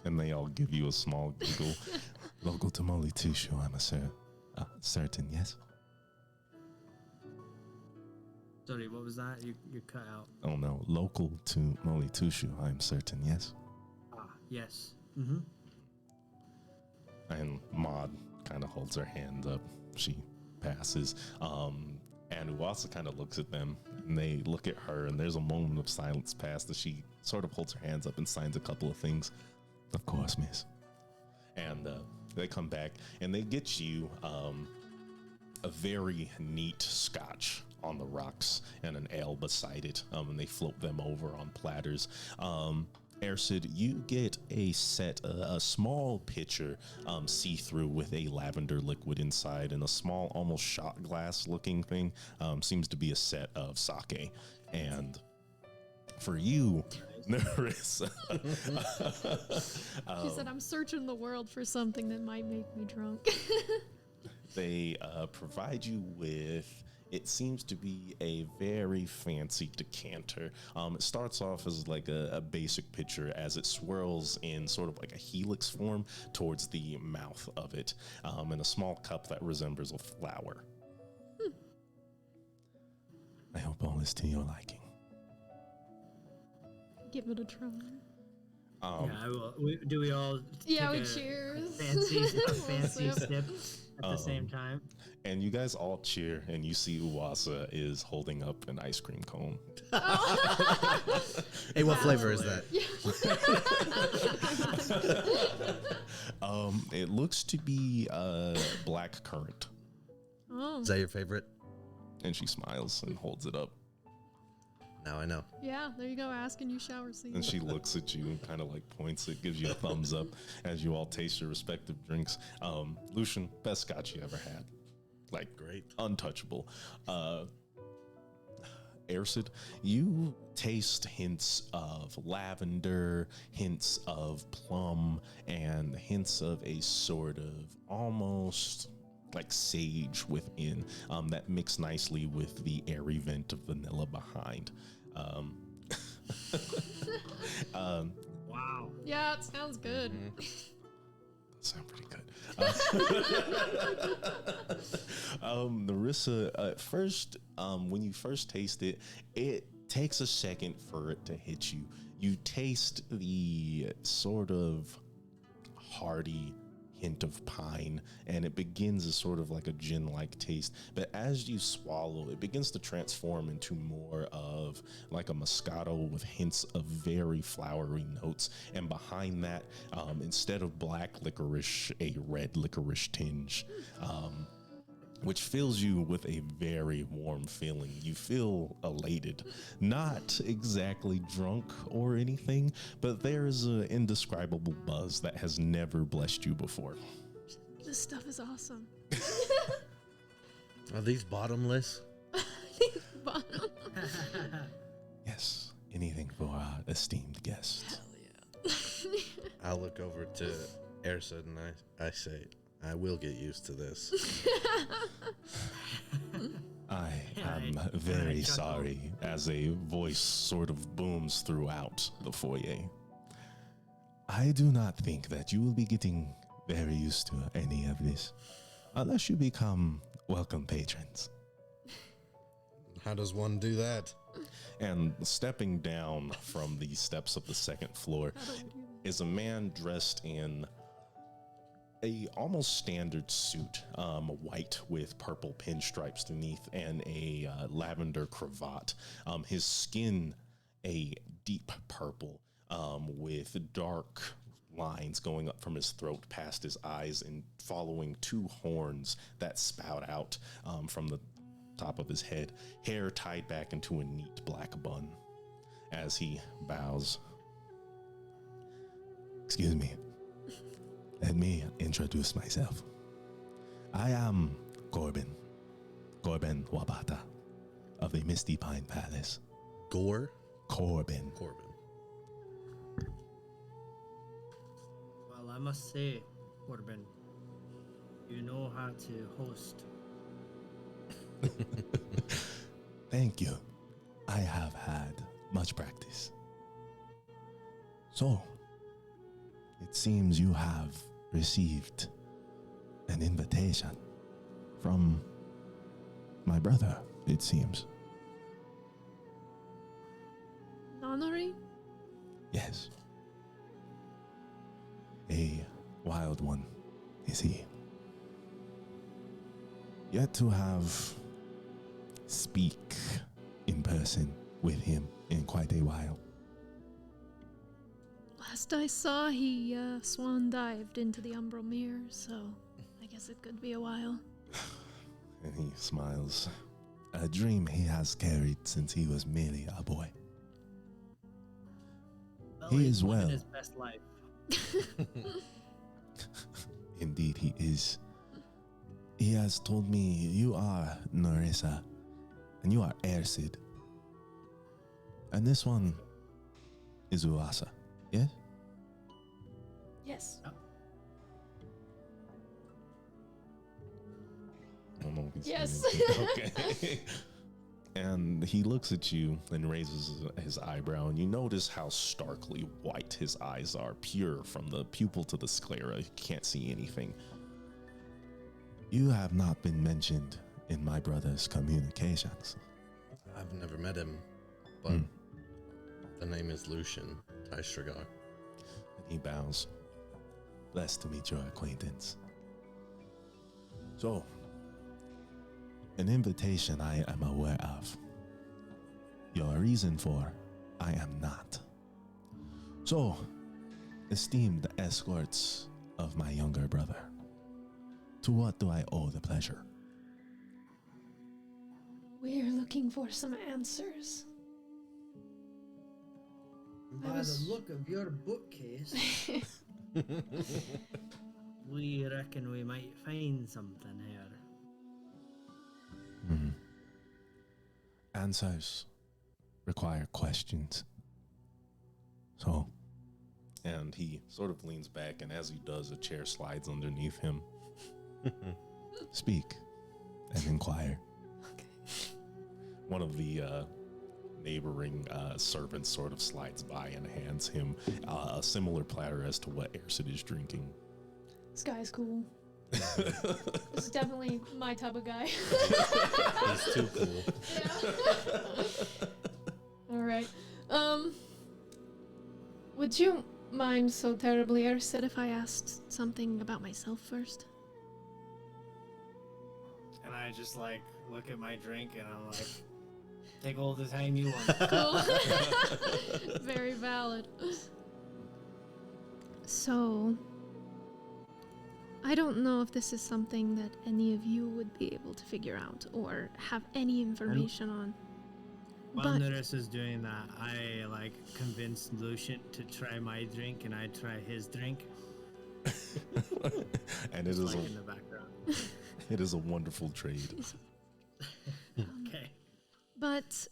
[SPEAKER 2] And they all give you a small giggle. Local to Molly-Tushu, I'm certain, yes?
[SPEAKER 3] Sorry, what was that? You cut out.
[SPEAKER 2] Oh no, local to Molly-Tushu, I'm certain, yes?
[SPEAKER 3] Ah, yes. Mm-hmm.
[SPEAKER 2] And Maud kind of holds her hand up. She passes. And Uwasa kind of looks at them, and they look at her, and there's a moment of silence past as she sort of holds her hands up and signs a couple of things. Of course, miss. And they come back, and they get you a very neat scotch on the rocks and an ale beside it, and they float them over on platters. Ersid, you get a small pitcher, see-through with a lavender liquid inside, and a small, almost shot glass looking thing, seems to be a set of sake. And for you, Nerissa.
[SPEAKER 1] She said, I'm searching the world for something that might make me drunk.
[SPEAKER 2] They provide you with, it seems to be a very fancy decanter. It starts off as like a basic pitcher as it swirls in sort of like a helix form towards the mouth of it, in a small cup that resembles a flower. I hope all is to your liking.
[SPEAKER 1] Give it a try.
[SPEAKER 3] Yeah, I will. Do we all?
[SPEAKER 1] Yeah,
[SPEAKER 3] take
[SPEAKER 1] we
[SPEAKER 3] a
[SPEAKER 1] cheers.
[SPEAKER 3] fancy
[SPEAKER 1] Sip.
[SPEAKER 3] sip at the same time.
[SPEAKER 2] And you guys all cheer, and you see Uwasa is holding up an ice cream cone.
[SPEAKER 4] Hey, what flavor is that?
[SPEAKER 2] It looks to be black currant.
[SPEAKER 1] Oh,
[SPEAKER 4] Is that your favorite?
[SPEAKER 2] And she smiles and holds it up.
[SPEAKER 4] Now I know.
[SPEAKER 1] yeah, there you go. Asking you shower scene.
[SPEAKER 2] And she looks at you and kind of like points it, gives you a thumbs up as you all taste your respective drinks. Lucian, best scotch you ever had. Like,
[SPEAKER 4] Great.
[SPEAKER 2] untouchable. Ersid, you taste hints of lavender, hints of plum, and hints of a sort of almost like sage within, that mix nicely with the airy vent of vanilla behind.
[SPEAKER 3] Wow.
[SPEAKER 1] Yeah, it sounds good.
[SPEAKER 2] Sound pretty good. Nerissa, at first, when you first taste it, it takes a second for it to hit you. You taste the sort of hearty hint of pine, and it begins as sort of like a gin-like taste. But as you swallow, it begins to transform into more of like a Moscato with hints of very flowery notes. And behind that, instead of black licorice, a red licorice tinge, which fills you with a very warm feeling. You feel elated, not exactly drunk or anything, but there is an indescribable buzz that has never blessed you before.
[SPEAKER 1] This stuff is awesome.
[SPEAKER 4] Are these bottomless?
[SPEAKER 1] Bottom.
[SPEAKER 2] Yes, anything for our esteemed guests.
[SPEAKER 4] I'll look over to Ersa and I say, I will get used to this.
[SPEAKER 2] I am very sorry, as a voice sort of booms throughout the foyer. I do not think that you will be getting very used to any of this, unless you become welcome patrons.
[SPEAKER 4] How does one do that?
[SPEAKER 2] And stepping down from the steps of the second floor is a man dressed in a almost standard suit, white with purple pinstripes beneath and a lavender cravat. His skin a deep purple, with dark lines going up from his throat past his eyes and following two horns that spout out from the top of his head, hair tied back into a neat black bun as he bows. Excuse me. Let me introduce myself. I am Corbin Wabata of the Misty Pine Palace.
[SPEAKER 4] Gore?
[SPEAKER 2] Corbin.
[SPEAKER 3] Well, I must say, Corbin, you know how to host.
[SPEAKER 2] Thank you. I have had much practice. So, it seems you have received an invitation from my brother, it seems.
[SPEAKER 1] Nonary?
[SPEAKER 2] Yes. A wild one, is he? Yet to have speak in person with him in quite a while.
[SPEAKER 1] Last I saw, he swan dived into the Umbral Mirror, so I guess it could be a while.
[SPEAKER 2] And he smiles. A dream he has carried since he was merely a boy.
[SPEAKER 3] Well,
[SPEAKER 2] He
[SPEAKER 3] he's
[SPEAKER 2] is
[SPEAKER 3] living
[SPEAKER 2] well.
[SPEAKER 3] his best life.
[SPEAKER 2] Indeed, he is. He has told me you are Nerissa, and you are Ersid. And this one Izuasa, yes?
[SPEAKER 1] Yes.
[SPEAKER 2] I don't know if he's
[SPEAKER 1] Yes.
[SPEAKER 2] okay. And he looks at you and raises his eyebrow, and you notice how starkly white his eyes are, pure from the pupil to the sclera. You can't see anything. You have not been mentioned in my brother's communications.
[SPEAKER 4] I've never met him, but the name is Lucian Tystragar.
[SPEAKER 2] And he bows. Blessed to meet your acquaintance. So, an invitation I am aware of. Your reason for, I am not. So, esteemed escorts of my younger brother, to what do I owe the pleasure?
[SPEAKER 1] We're looking for some answers.
[SPEAKER 5] By the look of your bookcase, we reckon we might find something here.
[SPEAKER 2] Answers require questions. So, and he sort of leans back, and as he does, a chair slides underneath him. Speak and inquire. One of the neighboring servants sort of slides by and hands him a similar platter as to what Ersid is drinking.
[SPEAKER 1] This guy's cool. This is definitely my type of guy.
[SPEAKER 4] He's too cool.
[SPEAKER 1] All right. Would you mind so terribly, Ersid, if I asked something about myself first?
[SPEAKER 3] And I just like look at my drink and I'm like, take all the time you want.
[SPEAKER 1] Cool. Very valid. So, I don't know if this is something that any of you would be able to figure out or have any information on.
[SPEAKER 3] While Nerys is doing that, I like convinced Lucian to try my drink and I try his drink.
[SPEAKER 2] And it is
[SPEAKER 3] Like
[SPEAKER 2] a
[SPEAKER 3] in the background.
[SPEAKER 2] it is a wonderful trade.
[SPEAKER 3] Okay.
[SPEAKER 1] But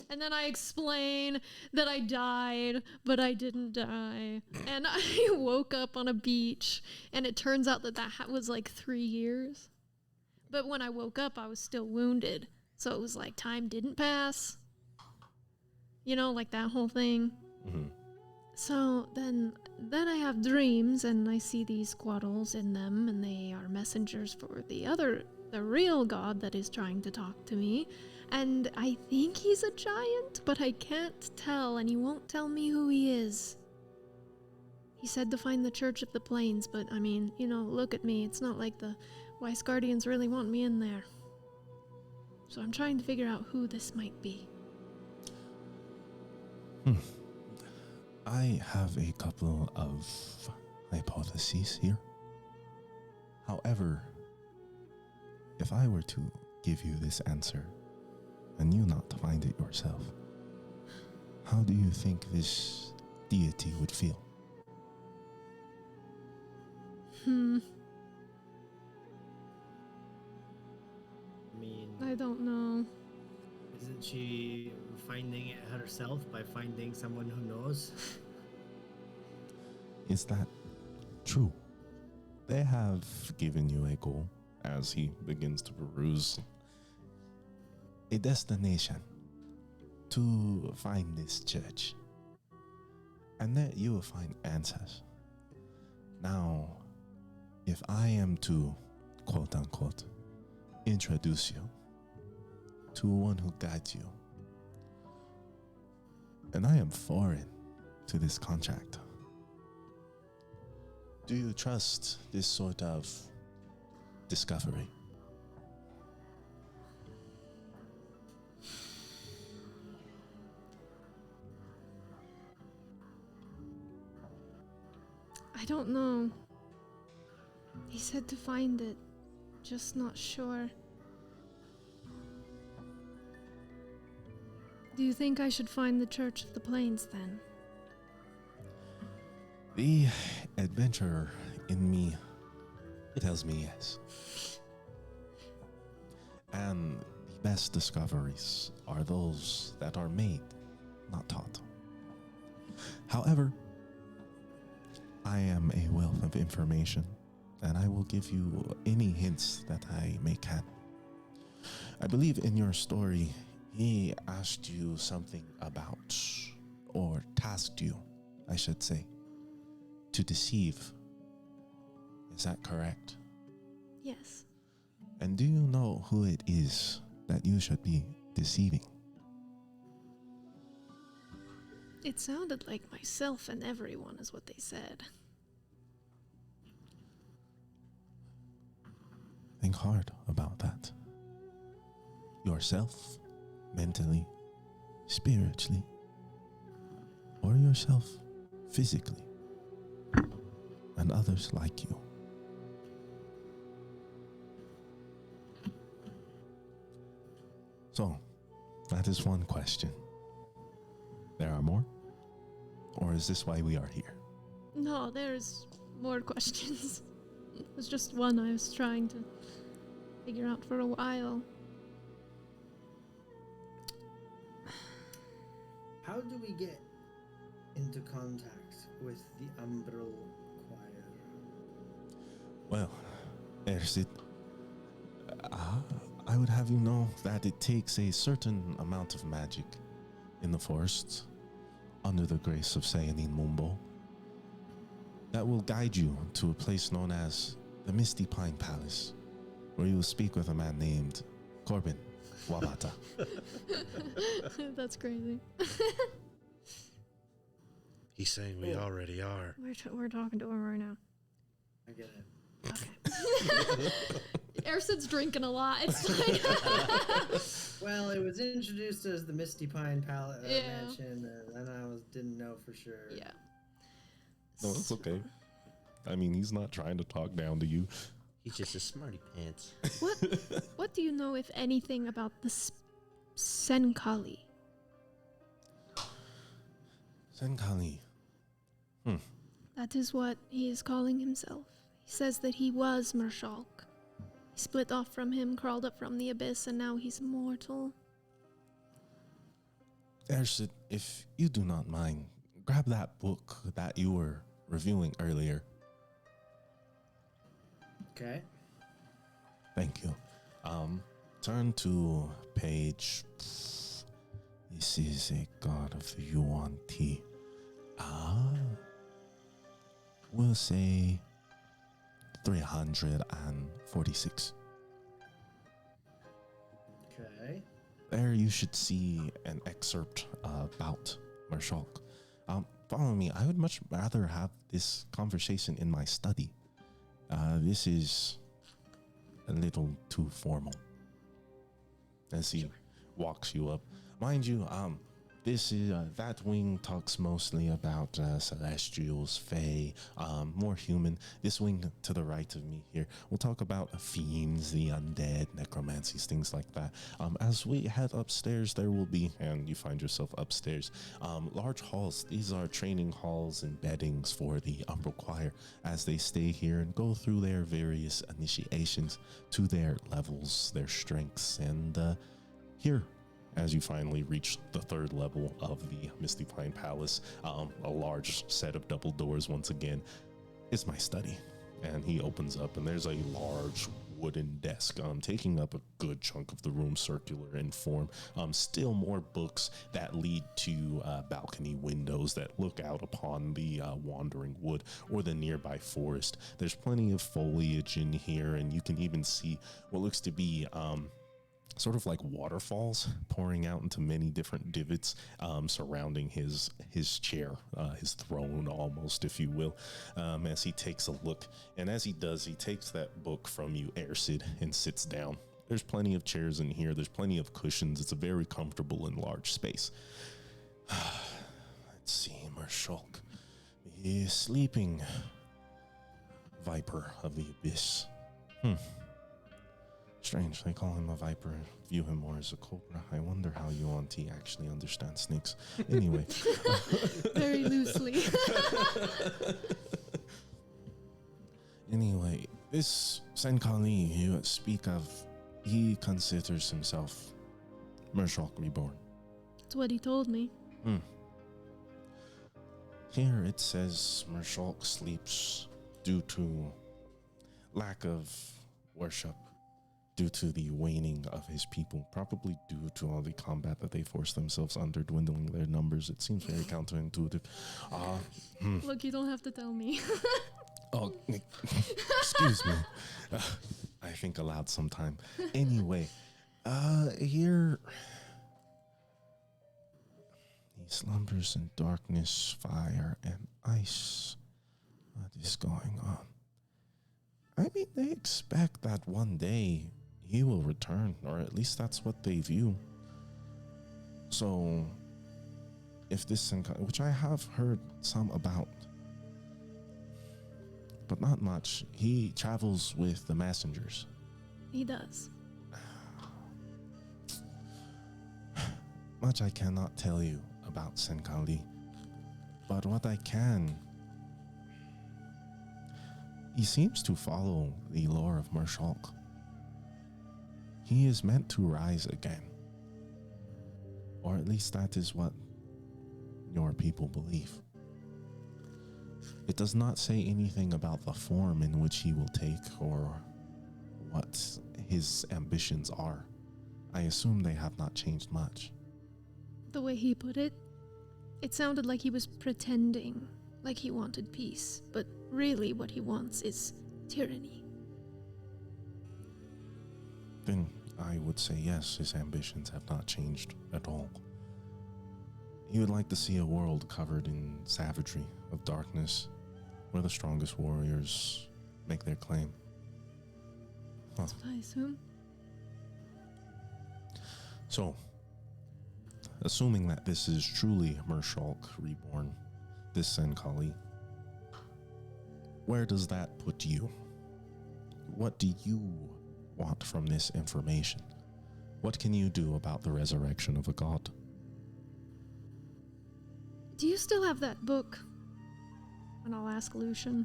[SPEAKER 1] and then I explain that I died, but I didn't die. And I woke up on a beach, and it turns out that was like 3 years. But when I woke up, I was still wounded. So it was like time didn't pass. You know, like that whole thing.
[SPEAKER 2] Mm-hmm.
[SPEAKER 1] So then I have dreams, and I see these squaddles in them, and they are messengers for the real god that is trying to talk to me. And I think he's a giant, but I can't tell, and he won't tell me who he is. He said to find the Church of the Plains, but I mean, you know, look at me. It's not like the Weiss Guardians really want me in there. So I'm trying to figure out who this might be.
[SPEAKER 2] I have a couple of hypotheses here. However, if I were to give you this answer and you not find it yourself, how do you think this deity would feel?
[SPEAKER 3] I mean,
[SPEAKER 1] I don't know.
[SPEAKER 3] isn't she finding it herself by finding someone who knows?
[SPEAKER 2] Is that true? They have given you a goal as he begins to peruse. A destination to find this church. And that you will find answers. Now, if I am to, quote unquote, introduce you to one who guides you, and I am foreign to this contract, do you trust this sort of discovery?
[SPEAKER 1] I don't know. He said to find it, just not sure. Do you think I should find the Church of the Plains then?
[SPEAKER 2] The adventurer in me tells me yes. And The best discoveries are those that are made, not taught. However, I am a wealth of information, and I will give you any hints that I may can. I believe in your story, he asked you something about, or tasked you, I should say, to deceive. Is that correct?
[SPEAKER 1] Yes.
[SPEAKER 2] And do you know who it is that you should be deceiving?
[SPEAKER 1] It sounded like myself and everyone is what they said.
[SPEAKER 2] Think hard about that. Yourself, mentally, spiritually, or yourself, physically, and others like you. So, that is one question. There are more? Or is this why we are here?
[SPEAKER 1] No, there's more questions. It was just one I was trying to figure out for a while.
[SPEAKER 5] How do we get into contact with the Umbral Choir?
[SPEAKER 2] Well, Ersid, I would have you know that it takes a certain amount of magic in the forests, under the grace of Sayanin Mumbo, that will guide you to a place known as the Misty Pine Palace, where you will speak with a man named Corbin Wabata.
[SPEAKER 1] That's crazy.
[SPEAKER 4] He's saying we already are.
[SPEAKER 1] We're talking to him right now.
[SPEAKER 5] I get it.
[SPEAKER 1] Okay. Ersid's drinking a lot. It's like
[SPEAKER 5] Well, it was introduced as the Misty Pine
[SPEAKER 1] Yeah.
[SPEAKER 5] Mansion, and I didn't know for sure.
[SPEAKER 1] yeah.
[SPEAKER 2] No, it's okay. I mean, he's not trying to talk down to you.
[SPEAKER 4] He's just a smarty pants.
[SPEAKER 1] What do you know, if anything, about the Senkali?
[SPEAKER 2] Senkali.
[SPEAKER 1] That is what he is calling himself. He says that he was Mershalk. He split off from him, crawled up from the abyss, and now he's mortal.
[SPEAKER 2] Ersid, if you do not mind, grab that book that you were reviewing earlier.
[SPEAKER 5] Okay.
[SPEAKER 2] Thank you. Turn to page. This is a god of Yuan Ti. We'll say 346.
[SPEAKER 5] Okay.
[SPEAKER 2] There you should see an excerpt about Mershalk. Follow me. I would much rather have this conversation in my study. This is a little too formal. As he walks you up. Mind you, this is, that wing talks mostly about celestials, fae, more human. This wing to the right of me here, we'll talk about fiends, the undead, necromancies, things like that. As we head upstairs, there will be, and you find yourself upstairs, large halls. These are training halls and beddings for the Umbral Choir as they stay here and go through their various initiations to their levels, their strengths, and here, as you finally reach the third level of the Misty Pine Palace, a large set of double doors once again, is my study. And he opens up, and there's a large wooden desk taking up a good chunk of the room, circular in form. Still more books that lead to balcony windows that look out upon the wandering wood or the nearby forest. There's plenty of foliage in here, and you can even see what looks to be sort of like waterfalls pouring out into many different divots surrounding his chair, his throne almost, if you will, as he takes a look. And as he does, he takes that book from you, Ersid, and sits down. There's plenty of chairs in here. There's plenty of cushions. It's a very comfortable and large space. Let's see, Mershalk. He is sleeping. Viper of the Abyss. Strange, they call him a viper and view him more as a cobra. I wonder how Yuan Ti actually understands snakes. Anyway.
[SPEAKER 1] Very loosely.
[SPEAKER 2] Anyway, this Senkali you speak of, he considers himself Mershok Reborn.
[SPEAKER 1] That's what he told me.
[SPEAKER 2] Here it says Mershok sleeps due to lack of worship, due to the waning of his people, probably due to all the combat that they force themselves under, dwindling their numbers. It seems very counterintuitive.
[SPEAKER 1] Look, you don't have to tell me.
[SPEAKER 2] Oh, excuse me. I think aloud sometime. Anyway, here he slumbers in darkness, fire, and ice. What is going on? I mean, they expect that one day he will return, or at least that's what they view. So, if this, which I have heard some about, but not much, he travels with the messengers.
[SPEAKER 1] He does.
[SPEAKER 2] Much I cannot tell you about Senkali, but what I can, he seems to follow the lore of Mershok. He is meant to rise again, or at least that is what your people believe. It does not say anything about the form in which he will take or what his ambitions are. I assume they have not changed much.
[SPEAKER 1] The way he put it, it sounded like he was pretending, like he wanted peace, but really what he wants is tyranny.
[SPEAKER 2] Then I would say yes, his ambitions have not changed at all. He would like to see a world covered in savagery of darkness, where the strongest warriors make their claim.
[SPEAKER 1] That's what I assume.
[SPEAKER 2] So, assuming that this is truly Mershok Reborn, this Senkali, where does that put you? What do you want from this information? What can you do about the resurrection of a god?
[SPEAKER 1] Do you still have that book? And I'll ask Lucian.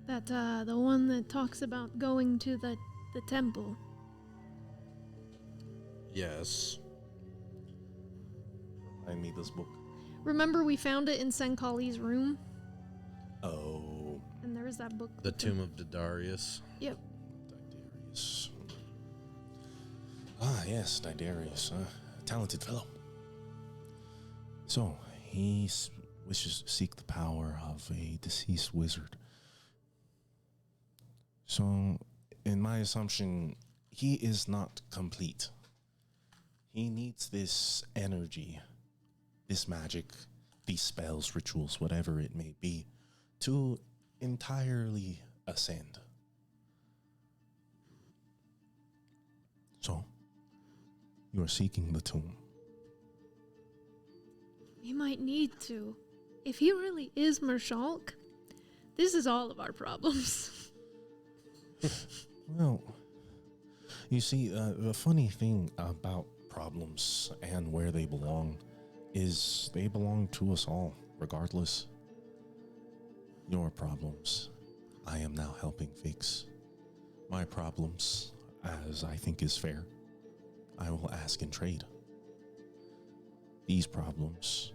[SPEAKER 1] That, the one that talks about going to the temple.
[SPEAKER 4] Yes.
[SPEAKER 2] Remind me this book.
[SPEAKER 1] Remember we found it in Senkali's room?
[SPEAKER 2] Oh,
[SPEAKER 1] And there was that book.
[SPEAKER 4] The
[SPEAKER 1] with
[SPEAKER 4] Tomb of Didarius.
[SPEAKER 1] Yep.
[SPEAKER 2] Didarius. Ah, yes, Didarius, talented fellow. So, he wishes to seek the power of a deceased wizard. So, in my assumption, he is not complete. He needs this energy, this magic, these spells, rituals, whatever it may be, to entirely ascend. So, you are seeking the tomb.
[SPEAKER 1] He might need to. If he really is Mershok, this is all of our problems.
[SPEAKER 2] Well, you see, the funny thing about problems and where they belong is they belong to us all, regardless. Your problems, I am now helping fix. My problems, as I think is fair, I will ask in trade. These problems,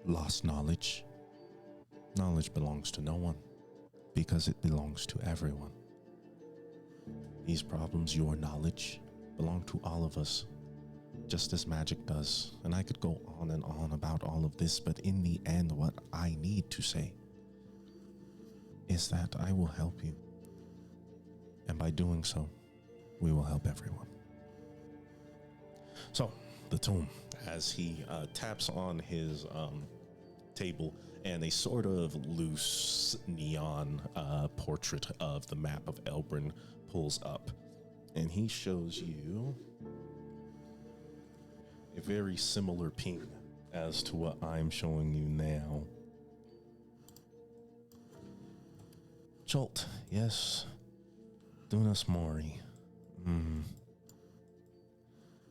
[SPEAKER 2] lost knowledge. Knowledge belongs to no one, because it belongs to everyone. These problems, your knowledge, belong to all of us, just as magic does. And I could go on and on about all of this, but in the end, what I need to say is that I will help you. And by doing so, we will help everyone. So, the tomb, as he taps on his table, and a sort of loose neon portrait of the map of Elbrin pulls up, and he shows you a very similar ping as to what I'm showing you now. Jolt, yes. Dunas Mori.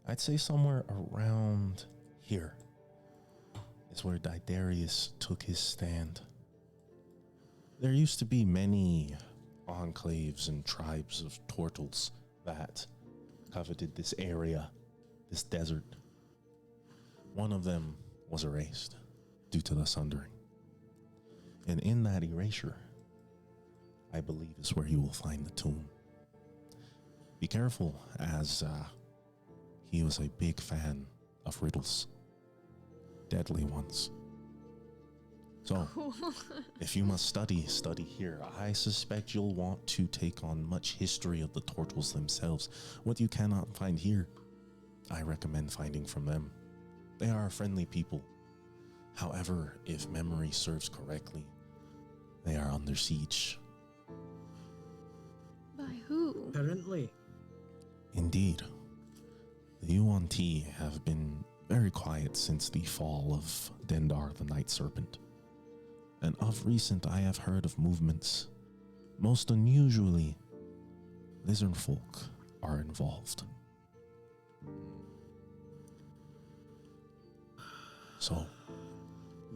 [SPEAKER 2] I'd say somewhere around here is where Didarius took his stand. There used to be many enclaves and tribes of turtles that coveted this area, this desert. One of them was erased due to the sundering. And in that erasure, I believe is where you will find the tomb. Be careful, as he was a big fan of riddles, deadly ones. So, if you must study here. I suspect you'll want to take on much history of the Tortles themselves. What you cannot find here, I recommend finding from them. They are friendly people. However, if memory serves correctly, they are under siege.
[SPEAKER 1] By who?
[SPEAKER 5] Apparently.
[SPEAKER 2] Indeed. The Yuan-Ti have been very quiet since the fall of Dendar the Night Serpent. And of recent I have heard of movements. Most unusually, lizard folk are involved. So,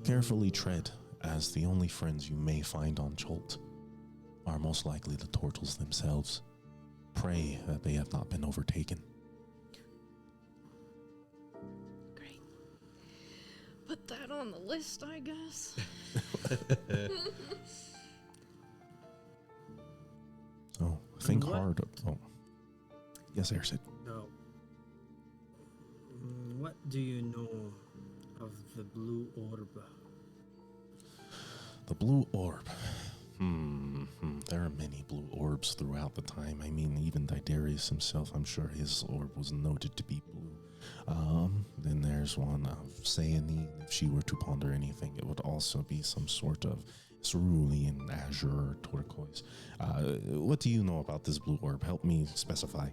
[SPEAKER 2] carefully tread, as the only friends you may find on Jolt are most likely the Tortles themselves. Pray that they have not been overtaken.
[SPEAKER 1] Great. Put that on the list, I guess.
[SPEAKER 2] So, think
[SPEAKER 5] What?
[SPEAKER 2] hard. Oh. Yes, Ersid.
[SPEAKER 5] No. What do you know of the blue orb?
[SPEAKER 2] The blue orb. There are many blue orbs throughout the time. I mean, even Didarius himself, I'm sure his orb was noted to be blue. Then there's one of Sayane. If she were to ponder anything, it would also be some sort of cerulean, azure, or turquoise. What do you know about this blue orb? Help me specify.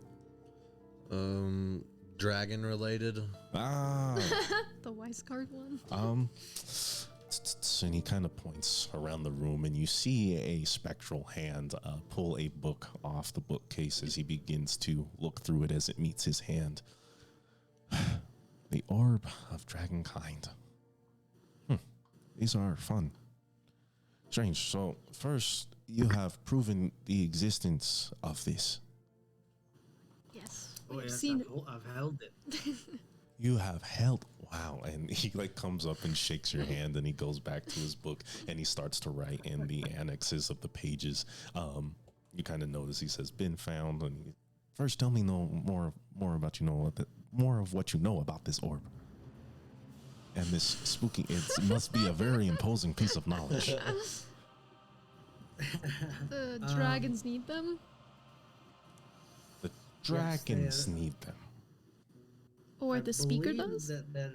[SPEAKER 4] Dragon related.
[SPEAKER 1] The wise card one.
[SPEAKER 2] And he kind of points around the room, and you see a spectral hand pull a book off the bookcase as he begins to look through it as it meets his hand. The Orb of Dragonkind. These are fun. Strange. So, first, you have proven the existence of this.
[SPEAKER 1] Yes.
[SPEAKER 5] Oh,
[SPEAKER 1] We've
[SPEAKER 5] yes,
[SPEAKER 1] seen
[SPEAKER 5] I've held it.
[SPEAKER 2] You have held. Wow. And he comes up and shakes your hand, and he goes back to his book and he starts to write in the annexes of the pages. You kind of notice he says been found, and first tell me more about more of what you know about this orb. And this spooky, it must be a very imposing piece of knowledge.
[SPEAKER 1] the dragons need them.
[SPEAKER 2] The dragons
[SPEAKER 5] they-
[SPEAKER 2] need them.
[SPEAKER 1] Or
[SPEAKER 5] I
[SPEAKER 1] the speaker
[SPEAKER 5] believe
[SPEAKER 1] does?
[SPEAKER 5] That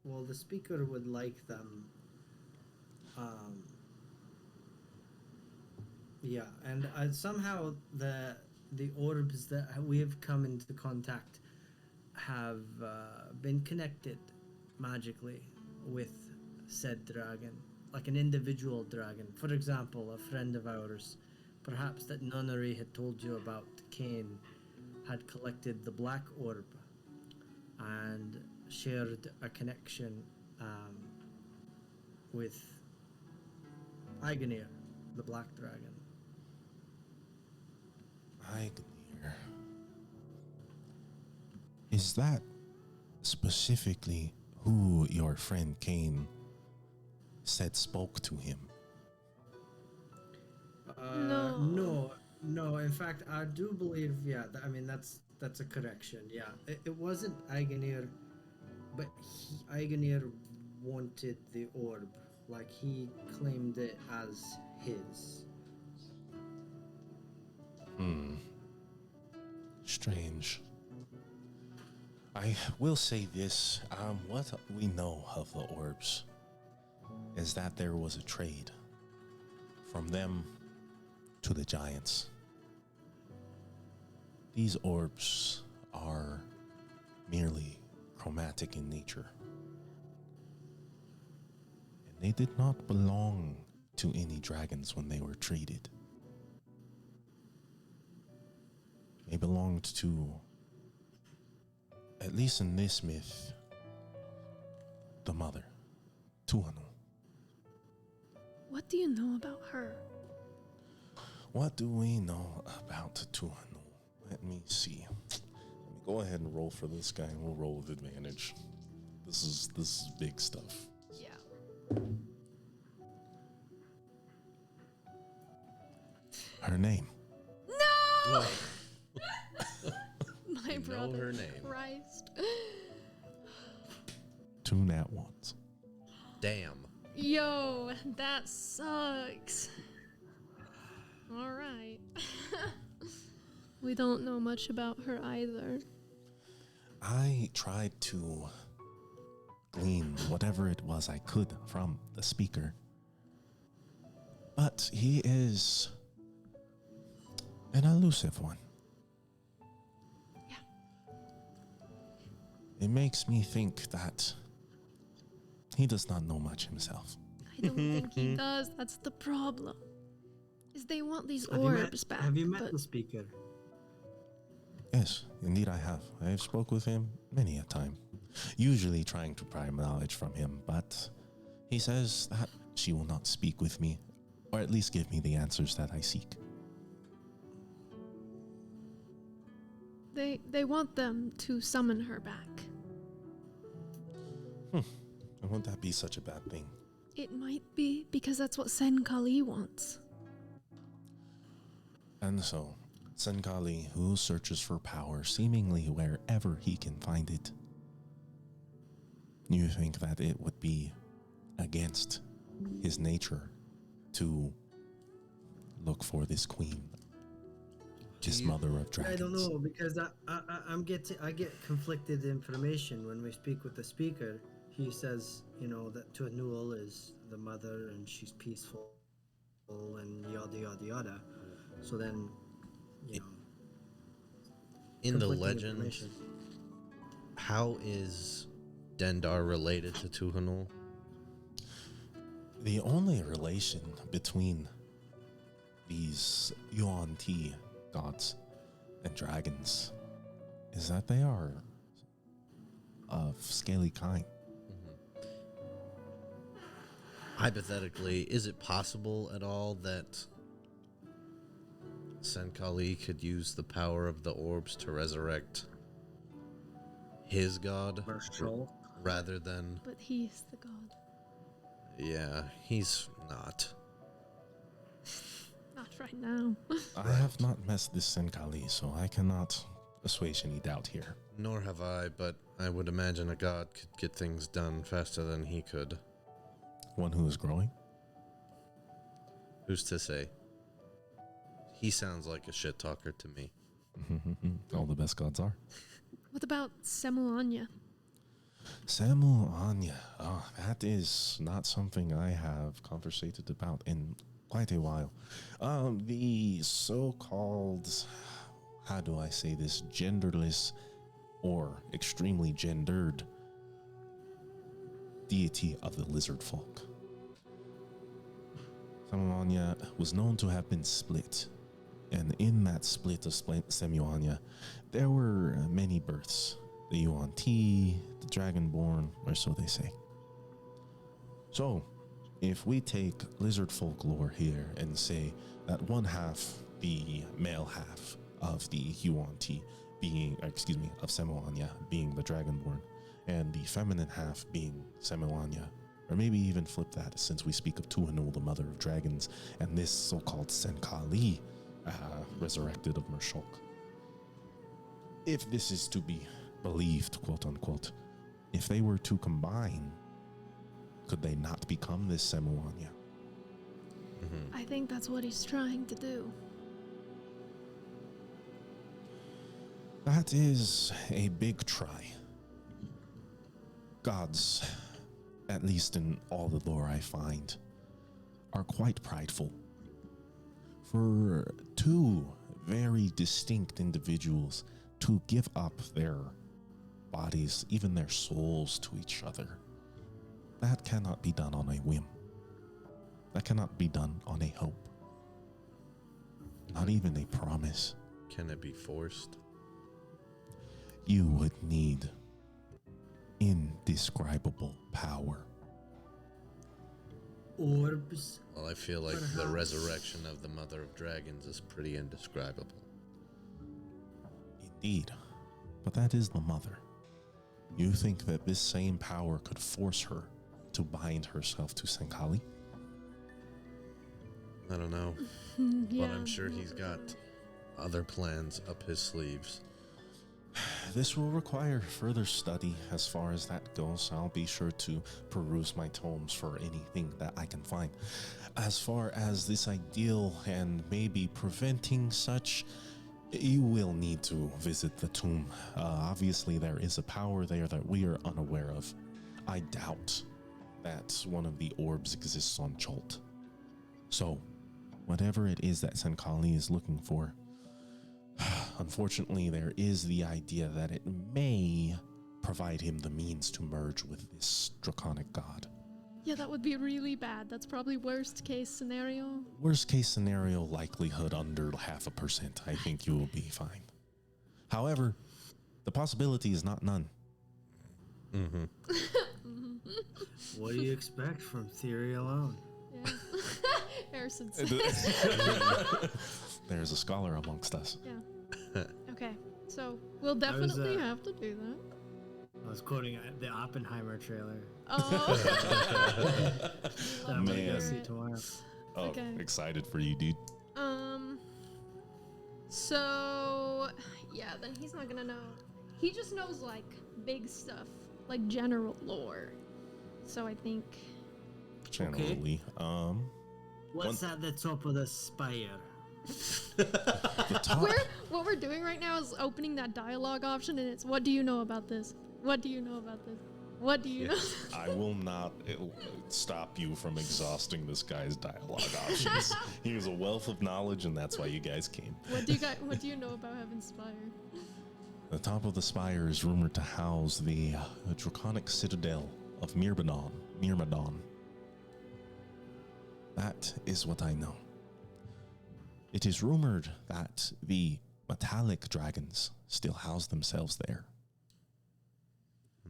[SPEAKER 5] well, the speaker would like them. Yeah, and somehow the orbs that we have come into contact have been connected magically with said dragon, like an individual dragon. For example, a friend of ours, perhaps that Nunnery had told you about, Kane, had collected the black orb and shared a connection with Igonir, the black dragon.
[SPEAKER 2] Ignir. Is that specifically who your friend Kane said spoke to him?
[SPEAKER 5] No. In fact, I do believe, that's a correction. Yeah, it wasn't Igonir, but Igonir wanted the orb, like he claimed it as his.
[SPEAKER 2] Strange. I will say this, what we know of the orbs is that there was a trade from them to the giants. These orbs are merely chromatic in nature. And they did not belong to any dragons when they were traded. They belonged to, at least in this myth, the mother, Tuanu.
[SPEAKER 1] What do you know about her?
[SPEAKER 2] What do we know about Tuanu? Let me see. Let me Go ahead and roll for this guy. We'll roll with advantage. This is big stuff.
[SPEAKER 1] Yeah.
[SPEAKER 2] Her name.
[SPEAKER 1] No! My
[SPEAKER 4] You know
[SPEAKER 1] brother.
[SPEAKER 4] her name.
[SPEAKER 1] Christ.
[SPEAKER 2] 2 nat ones.
[SPEAKER 4] Damn.
[SPEAKER 1] Yo, that sucks. All right. We don't know much about her either.
[SPEAKER 2] I tried to glean whatever it was I could from the speaker. But he is an elusive one.
[SPEAKER 1] Yeah.
[SPEAKER 2] It makes me think that he does not know much himself.
[SPEAKER 1] I don't think he does. That's the problem. Is they want these
[SPEAKER 5] Have you met-
[SPEAKER 1] orbs back.
[SPEAKER 5] Have you met
[SPEAKER 1] but
[SPEAKER 5] the speaker?
[SPEAKER 2] Yes, indeed I have. I have spoke with him many a time, usually trying to pry knowledge from him, but he says that she will not speak with me, or at least give me the answers that I seek.
[SPEAKER 1] they want them to summon her back.
[SPEAKER 2] And would that be such a bad thing?
[SPEAKER 1] It might be because that's what Sen Kali wants.
[SPEAKER 2] And so, Senkali, who searches for power seemingly wherever he can find it, you think that it would be against his nature to look for this queen, this mother of dragons?
[SPEAKER 5] I don't know because I get conflicted information when we speak with the speaker. He says, that Tuanul is the mother and she's peaceful and yada yada yada. So then,
[SPEAKER 4] In the
[SPEAKER 5] conflicting
[SPEAKER 4] legend,
[SPEAKER 5] information.
[SPEAKER 4] how is Dendar related to Tuhanul?
[SPEAKER 2] The only relation between these Yuan Ti gods and dragons is that they are of scaly kind.
[SPEAKER 4] Hypothetically, is it possible at all that Senkali could use the power of the orbs to resurrect his god
[SPEAKER 5] Marshall.
[SPEAKER 4] rather than...
[SPEAKER 1] But he's the god.
[SPEAKER 4] Yeah, he's not.
[SPEAKER 1] Not right now.
[SPEAKER 2] I have not met this Senkali, so I cannot assuage any doubt here.
[SPEAKER 4] Nor have I, but I would imagine a god could get things done faster than he could.
[SPEAKER 2] One who is growing?
[SPEAKER 4] Who's to say? He sounds like a shit talker to me.
[SPEAKER 2] All the best gods are.
[SPEAKER 1] What about Semuanya?
[SPEAKER 2] Samu Anya. Oh, that is not something I have conversated about in quite a while. The so-called, how do I say this, genderless or extremely gendered deity of the lizard folk. Samuanya was known to have been split, and in that split of Samuanya, there were many births. The Yuan Ti, the Dragonborn, or so they say. So, if we take lizard folklore here and say that one half, the male half of the Yuan Ti of Samuanya being the Dragonborn, and the feminine half being Semuanya, or maybe even flip that since we speak of Tuhanul, the mother of dragons, and this so-called Senkali, resurrected of Mershulk. If this is to be believed, quote unquote, if they were to combine, could they not become this Semuanya?
[SPEAKER 1] I think that's what he's trying to do.
[SPEAKER 2] That is a big try. Gods, at least in all the lore I find, are quite prideful. For two very distinct individuals to give up their bodies, even their souls, to each other, that cannot be done on a whim. That cannot be done on a hope. Not even a promise.
[SPEAKER 4] Can it be forced?
[SPEAKER 2] You would need indescribable power.
[SPEAKER 5] Orbs.
[SPEAKER 4] Well, I feel like the
[SPEAKER 5] Perhaps.
[SPEAKER 4] resurrection of the Mother of Dragons is pretty indescribable.
[SPEAKER 2] Indeed. But that is the mother. You think that this same power could force her to bind herself to Senkali?
[SPEAKER 4] I don't know,
[SPEAKER 1] Yeah.
[SPEAKER 4] but I'm sure he's got other plans up his sleeves.
[SPEAKER 2] This will require further study as far as that goes. I'll be sure to peruse my tomes for anything that I can find. As far as this ideal and maybe preventing such, you will need to visit the tomb. Obviously, there is a power there that we are unaware of. I doubt that one of the orbs exists on Cholt. So, whatever it is that Senkali is looking for, unfortunately, there is the idea that it may provide him the means to merge with this draconic god.
[SPEAKER 1] Yeah, that would be really bad. That's probably worst case scenario.
[SPEAKER 2] Worst case scenario likelihood under 0.5%. I think you will be fine. However, the possibility is not none.
[SPEAKER 4] Mm-hmm.
[SPEAKER 5] What do you expect from theory alone?
[SPEAKER 1] Yeah. Harrison.
[SPEAKER 2] There's a scholar amongst us.
[SPEAKER 1] Yeah. Okay. So we'll definitely have to do that.
[SPEAKER 5] I was quoting the Oppenheimer trailer
[SPEAKER 1] Oh.
[SPEAKER 5] that I'm gonna go
[SPEAKER 2] Man.
[SPEAKER 5] see tomorrow.
[SPEAKER 2] Oh,
[SPEAKER 1] Okay.
[SPEAKER 2] excited for you, dude.
[SPEAKER 1] So yeah, then he's not gonna know. He just knows like big stuff, like general lore. So I think
[SPEAKER 2] Generally.
[SPEAKER 5] What's at the top of the spire?
[SPEAKER 2] The top.
[SPEAKER 1] what we're doing right now is opening that dialogue option, and it's what do you know about this? What do you know about this? What do you know?
[SPEAKER 2] I will not stop you from exhausting this guy's dialogue options. He has a wealth of knowledge, and that's why you guys came.
[SPEAKER 1] What do you know about Heaven Spire?
[SPEAKER 2] The top of the spire is rumored to house the draconic citadel of Myrmidon. That is what I know. It is rumored that the metallic dragons still house themselves there.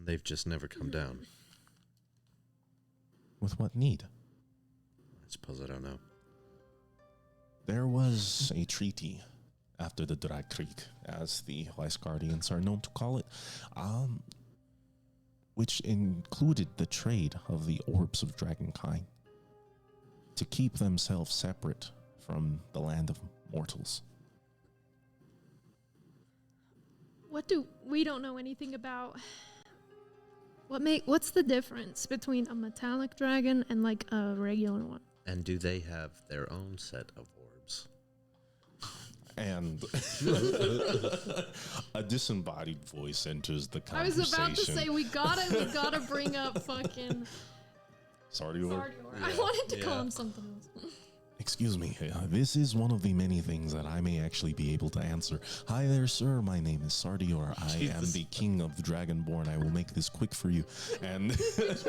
[SPEAKER 4] They've just never come down.
[SPEAKER 2] With what need?
[SPEAKER 4] I suppose I don't know.
[SPEAKER 2] There was a treaty after the Drag Creek, as the Vice Guardians are known to call it, which included the trade of the orbs of dragonkind to keep themselves separate from the land of mortals.
[SPEAKER 1] We don't know anything about what's the difference between a metallic dragon and like a regular one?
[SPEAKER 4] And do they have their own set of orbs?
[SPEAKER 2] And a disembodied voice enters the
[SPEAKER 1] I
[SPEAKER 2] conversation.
[SPEAKER 1] was about to say we gotta bring up fucking
[SPEAKER 2] Sardior.
[SPEAKER 1] Sardior. I wanted to call him something else.
[SPEAKER 2] Excuse me, this is one of the many things that I may actually be able to answer. Hi there, sir. My name is Sardior. I am the king of the Dragonborn. I will make this quick for you. And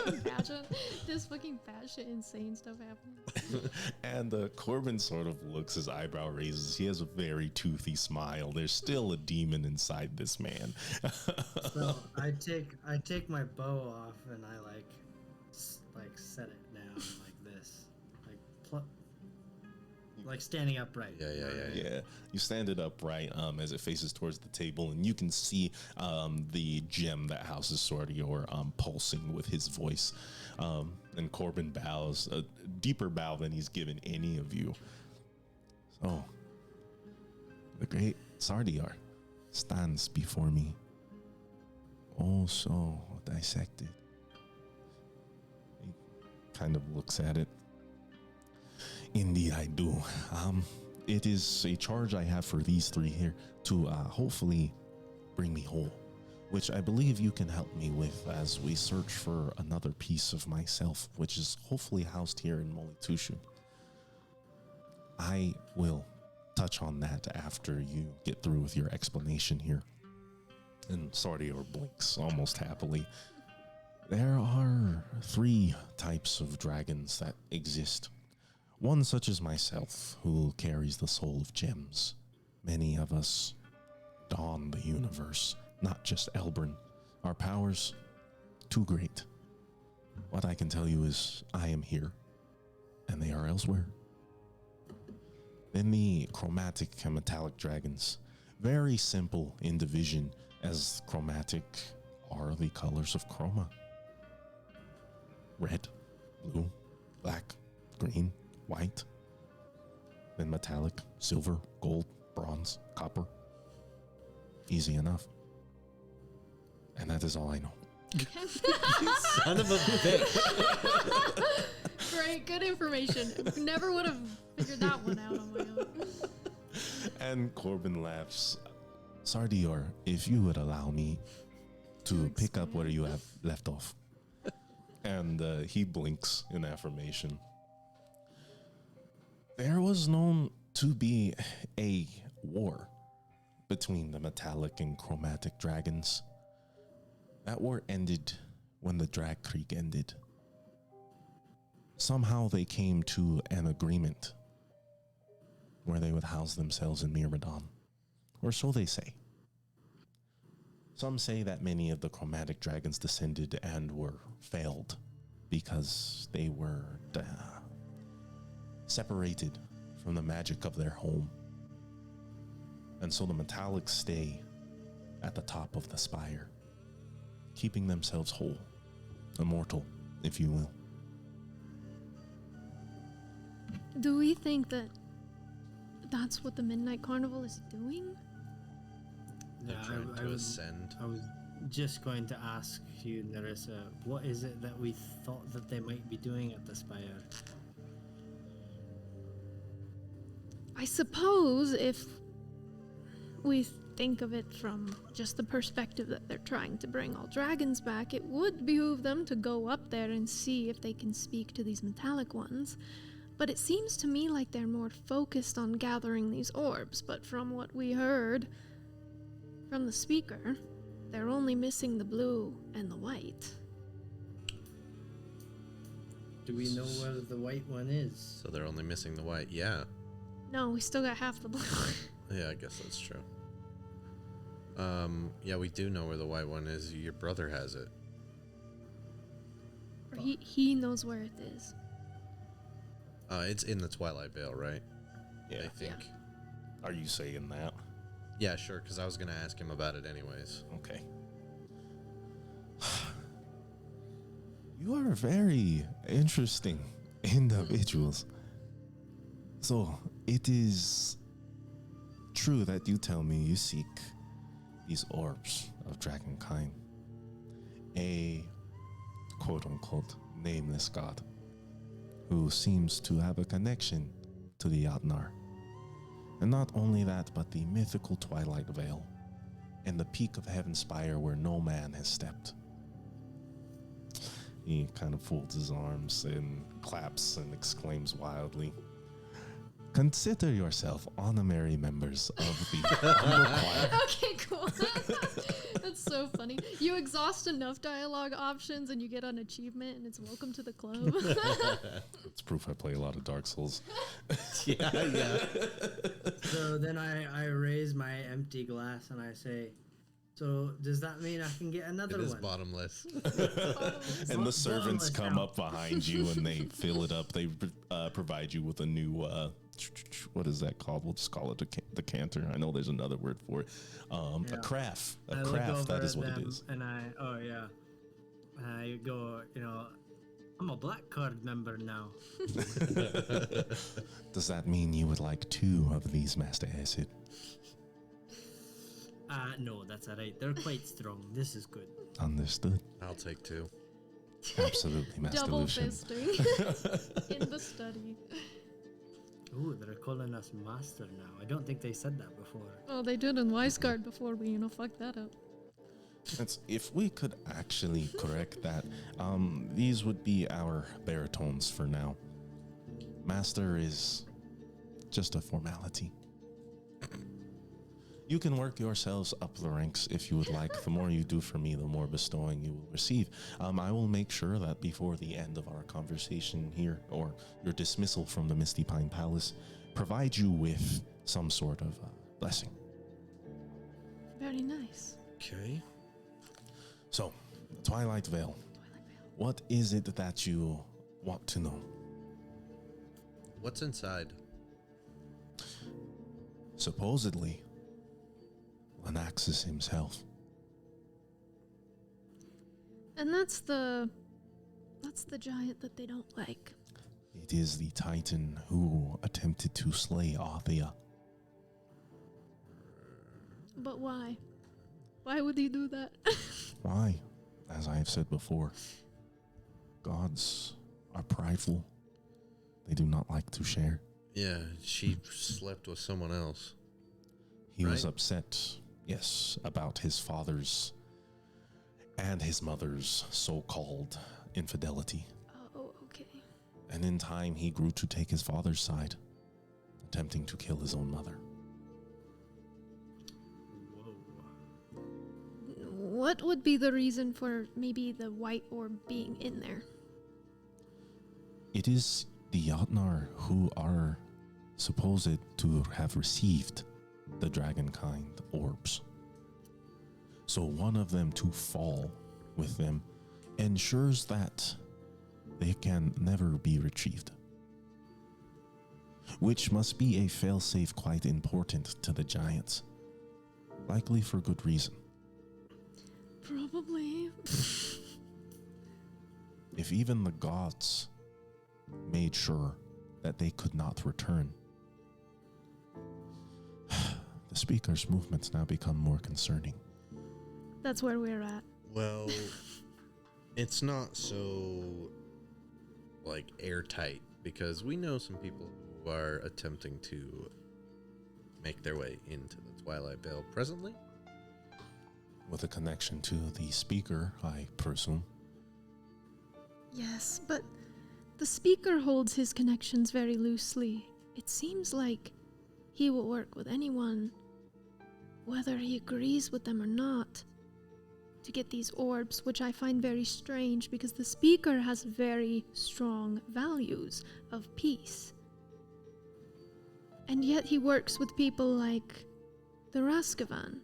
[SPEAKER 1] Imagine this fucking batshit insane stuff happening.
[SPEAKER 2] and Corbin sort of looks, his eyebrow raises. He has a very toothy smile. There's still a demon inside this man.
[SPEAKER 5] So I take my bow off and I like set it down like this, like standing upright.
[SPEAKER 4] Yeah.
[SPEAKER 2] Yeah, you stand it upright as it faces towards the table, and you can see the gem that houses Sardior pulsing with his voice. And Corbin bows, a deeper bow than he's given any of you. So, the great Sardior stands before me. Oh, so dissected. He kind of looks at it. Indeed, I do. It is a charge I have for these three here to hopefully bring me whole, which I believe you can help me with as we search for another piece of myself, which is hopefully housed here in Molitushi. I will touch on that after you get through with your explanation here. And Sardior blinks almost happily. There are 3 types of dragons that exist. One such as myself, who carries the soul of gems. Many of us dawn the universe, not just Elbrun. Our powers, too great. What I can tell you is I am here, and they are elsewhere. Then the chromatic and metallic dragons. Very simple in division, as chromatic are the colors of chroma: red, blue, black, green, white, then metallic, silver, gold, bronze, copper. Easy enough. And that is all I know.
[SPEAKER 4] Son of a bitch.
[SPEAKER 1] Great, good information. Never would have figured that one out on my own.
[SPEAKER 2] And Corbin laughs. Sardior, if you would allow me to pick up where you have left off. And he blinks in affirmation. There was known to be a war between the metallic and chromatic dragons. That war ended when the Drag Creek ended. Somehow they came to an agreement where they would house themselves in Myrmidon, or so they say. Some say that many of the chromatic dragons descended and were failed because they were separated from the magic of their home. And so the metallics stay at the top of the spire, keeping themselves whole, immortal, if you will.
[SPEAKER 1] Do we think that that's what the Midnight Carnival is doing?
[SPEAKER 4] They're trying to ascend.
[SPEAKER 5] I was just going to ask you, Nerissa, what is it that we thought that they might be doing at the Spire?
[SPEAKER 1] I suppose if we think of it from just the perspective that they're trying to bring all dragons back, it would behoove them to go up there and see if they can speak to these metallic ones. But it seems to me like they're more focused on gathering these orbs, but from what we heard from the speaker, they're only missing the blue and the white.
[SPEAKER 5] Do we know where the white one is?
[SPEAKER 4] So they're only missing the white. Yeah.
[SPEAKER 1] No, we still got half the blue.
[SPEAKER 4] Yeah, I guess that's true. Yeah, we do know where the white one is. Your brother has it.
[SPEAKER 1] Or he knows where it is.
[SPEAKER 4] It's in the Twilight Vale, right?
[SPEAKER 2] Yeah.
[SPEAKER 4] I think.
[SPEAKER 2] Are you saying that?
[SPEAKER 4] Yeah, sure, because I was going to ask him about it anyways.
[SPEAKER 2] Okay. You are very interesting individuals. So, it is true that you tell me you seek these orbs of dragonkind. A quote-unquote nameless god who seems to have a connection to the Yatnar. And not only that, but the mythical Twilight Vale and the peak of Heaven Spire where no man has stepped. He kind of folds his arms and claps and exclaims wildly, "Consider yourself honorary members of the Humble Choir."
[SPEAKER 1] Okay, cool. That's so funny. You exhaust enough dialogue options and you get an achievement and it's welcome to the club.
[SPEAKER 2] It's proof I play a lot of Dark Souls.
[SPEAKER 4] Yeah.
[SPEAKER 5] So then I raise my empty glass and I say, so does that mean I can get another
[SPEAKER 4] It is
[SPEAKER 5] one?
[SPEAKER 4] bottomless.
[SPEAKER 2] And the servants
[SPEAKER 5] Bottomless
[SPEAKER 2] come
[SPEAKER 5] now.
[SPEAKER 2] up behind you and they fill it up. They provide you with a new, what is that called? We'll just call it a decanter. I know there's another word for it. A
[SPEAKER 5] Yeah.
[SPEAKER 2] craft.
[SPEAKER 5] I
[SPEAKER 2] A
[SPEAKER 5] look
[SPEAKER 2] craft,
[SPEAKER 5] over
[SPEAKER 2] that is
[SPEAKER 5] at
[SPEAKER 2] what it
[SPEAKER 5] them
[SPEAKER 2] is.
[SPEAKER 5] And I go, I'm a black card member now.
[SPEAKER 2] Does that mean you would like 2 of these, Master Acid?
[SPEAKER 5] No, that's alright. They're quite strong. This is good.
[SPEAKER 2] Understood.
[SPEAKER 4] I'll take 2.
[SPEAKER 2] Absolutely, Master
[SPEAKER 1] Double
[SPEAKER 2] Lucian.
[SPEAKER 1] fisting in the study.
[SPEAKER 5] Ooh, they're calling us master now. I don't think they said that before.
[SPEAKER 1] Oh, they did in Wiseguard before we, fucked that up.
[SPEAKER 2] If we could actually correct that, these would be our baritones for now. Master is just a formality. You can work yourselves up the ranks if you would like. The more you do for me, the more bestowing you will receive. I will make sure that before the end of our conversation here, or your dismissal from the Misty Pine Palace, provide you with some sort of blessing.
[SPEAKER 1] Very nice.
[SPEAKER 4] Okay.
[SPEAKER 2] So, Twilight Vale. What is it that you want to know?
[SPEAKER 4] What's inside?
[SPEAKER 2] Supposedly, Lenaxis himself
[SPEAKER 1] And that's the giant that they don't like.
[SPEAKER 2] It is the Titan who attempted to slay Arthea.
[SPEAKER 1] But why? Why would he do that?
[SPEAKER 2] Why? As I have said before, gods are prideful. They do not like to share.
[SPEAKER 4] Yeah, she slept with someone else.
[SPEAKER 2] He was
[SPEAKER 4] Right.
[SPEAKER 2] upset, yes, about his father's and his mother's so-called infidelity.
[SPEAKER 1] Oh, okay.
[SPEAKER 2] And in time, he grew to take his father's side, attempting to kill his own mother.
[SPEAKER 3] Whoa.
[SPEAKER 1] What would be the reason for maybe the white orb being in there?
[SPEAKER 2] It is the Jotnar who are supposed to have received the dragonkind orbs. So one of them to fall with them ensures that they can never be retrieved. Which must be a failsafe quite important to the giants. Likely for good reason.
[SPEAKER 1] Probably.
[SPEAKER 2] If even the gods made sure that they could not return, the speaker's movements now become more concerning.
[SPEAKER 1] That's where we're at.
[SPEAKER 4] Well, it's not so, like, airtight, because we know some people who are attempting to make their way into the Twilight Vale presently.
[SPEAKER 2] With a connection to the speaker, I presume.
[SPEAKER 1] Yes, but the speaker holds his connections very loosely. It seems like he will work with anyone, whether he agrees with them or not, to get these orbs, which I find very strange because the speaker has very strong values of peace. And yet he works with people like the Raskavan,